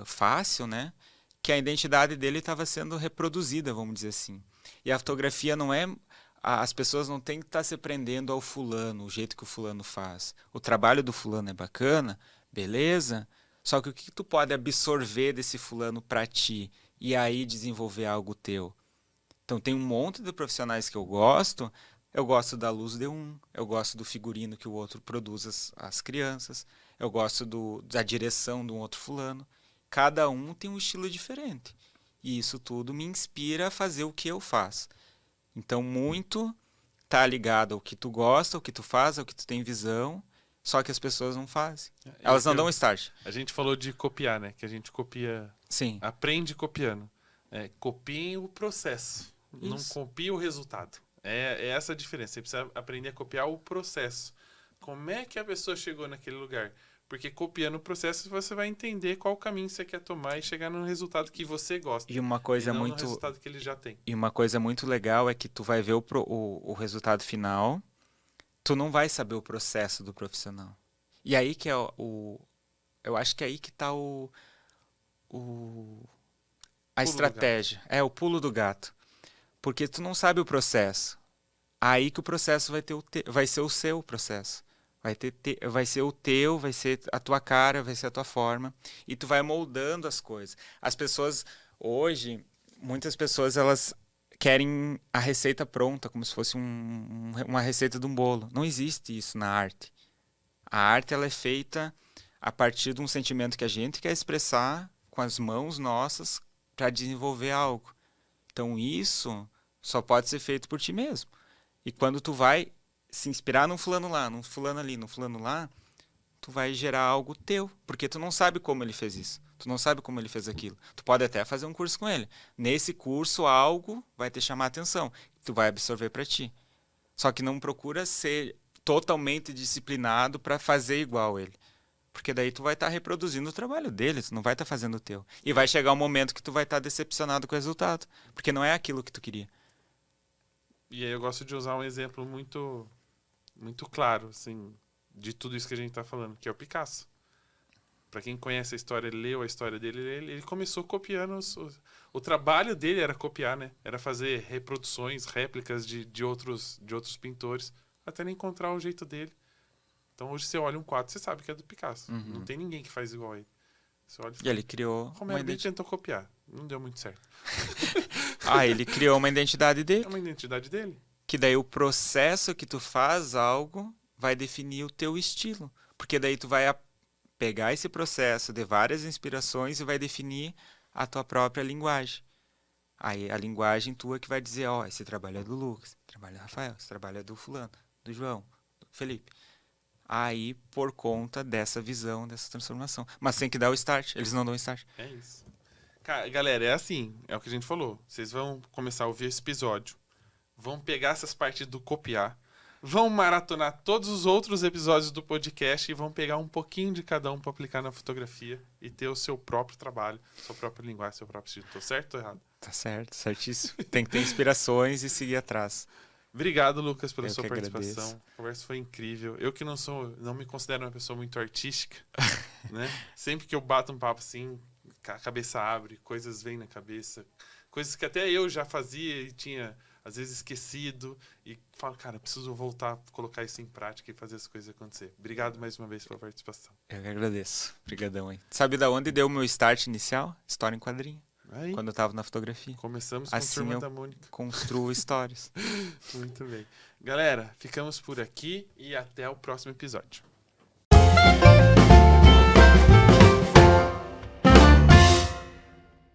fácil, né? Que a identidade dele estava sendo reproduzida, vamos dizer assim. E a fotografia não é. As pessoas não têm que estar se prendendo ao fulano, o jeito que o fulano faz. O trabalho do fulano é bacana, beleza? Só que o que tu pode absorver desse fulano para ti e aí desenvolver algo teu? Então tem um monte de profissionais que eu gosto. Eu gosto da luz de um, eu gosto do figurino que o outro produz as crianças, eu gosto da direção de um outro fulano. Cada um tem um estilo diferente. E isso tudo me inspira a fazer o que eu faço. Então muito tá ligado ao que tu gosta, ao que tu faz, ao que tu tem visão, Só que as pessoas não fazem. É Elas não que dão start. A gente falou de copiar, né? Que a gente copia, Sim. aprende copiando. Copiem o processo, não Isso. copie o resultado. É essa a diferença. Você precisa aprender a copiar o processo. Como é que a pessoa chegou naquele lugar? Porque copiando o processo, você vai entender qual caminho você quer tomar e chegar no resultado que você gosta. E uma coisa não no muito resultado que ele já tem. E uma coisa muito legal é que tu vai ver o resultado final, tu não vai saber o processo do profissional. E aí que é eu acho que é aí que tá a Pulo do estratégia. É o pulo do gato. Porque tu não sabe o processo. Aí que o processo vai ser o seu processo. Vai ser o teu, vai ser a tua cara, vai ser a tua forma. E tu vai moldando as coisas. As pessoas, hoje, muitas pessoas, elas querem a receita pronta, como se fosse uma receita de um bolo. Não existe isso na arte. A arte, ela é feita a partir de um sentimento que a gente quer expressar com as mãos nossas para desenvolver algo. Então, isso só pode ser feito por ti mesmo. E quando tu vai se inspirar num fulano lá, num fulano ali, num fulano lá, tu vai gerar algo teu, porque tu não sabe como ele fez isso. Tu não sabe como ele fez aquilo. Tu pode até fazer um curso com ele. Nesse curso, algo vai te chamar a atenção. Tu vai absorver para ti. Só que não procura ser totalmente disciplinado para fazer igual ele. Porque daí tu vai estar reproduzindo o trabalho dele, tu não vai estar fazendo o teu. E vai chegar um momento que tu vai estar decepcionado com o resultado, porque não é aquilo que tu queria. E aí eu gosto de usar um exemplo muito, muito claro, assim, de tudo isso que a gente está falando, que é o Picasso. Para quem conhece a história, leu a história dele, ele começou copiando o trabalho dele era copiar, né? Era fazer reproduções, réplicas de outros pintores, até ele encontrar o jeito dele. Então hoje você olha um quadro, você sabe que é do Picasso. Não tem ninguém que faz igual a ele. Você olha e fala, E ele criou Romero Brito tentou copiar, não deu muito certo. ele criou uma identidade É dele, uma identidade dele. que daí o processo que tu faz algo vai definir o teu estilo. Porque daí tu vai pegar esse processo de várias inspirações e vai definir a tua própria linguagem. Aí a linguagem tua que vai dizer, esse trabalho é do Lucas, esse trabalho é do Rafael, esse trabalho é do fulano, do João, do Felipe. Aí, por conta dessa visão, dessa transformação. Mas tem que dar o start, eles não dão start. É isso. Cara, galera, é assim, é o que a gente falou. Vocês vão começar a ouvir esse episódio, vão pegar essas partes do copiar, vão maratonar todos os outros episódios do podcast e vão pegar um pouquinho de cada um para aplicar na fotografia e ter o seu próprio trabalho, sua própria linguagem, seu próprio estilo. Tô certo ou errado? Tá certo, certíssimo. Tem que ter inspirações e seguir atrás. Obrigado, Lucas, pela Eu sua que participação. agradeço. A conversa foi incrível. Eu que não me considero uma pessoa muito artística, né? Sempre que eu bato um papo assim, a cabeça abre, coisas vêm na cabeça, coisas que até eu já fazia e tinha às vezes esquecido e falo, cara, preciso voltar a colocar isso em prática e fazer as coisas acontecer. Obrigado mais uma vez pela participação. Eu que agradeço. Obrigadão, hein? Sabe da onde deu o meu start inicial? História em quadrinho. Aí, Quando eu tava na fotografia. começamos com Assim Turma eu da Mônica. construo histórias. Muito bem. Galera, ficamos por aqui e até o próximo episódio.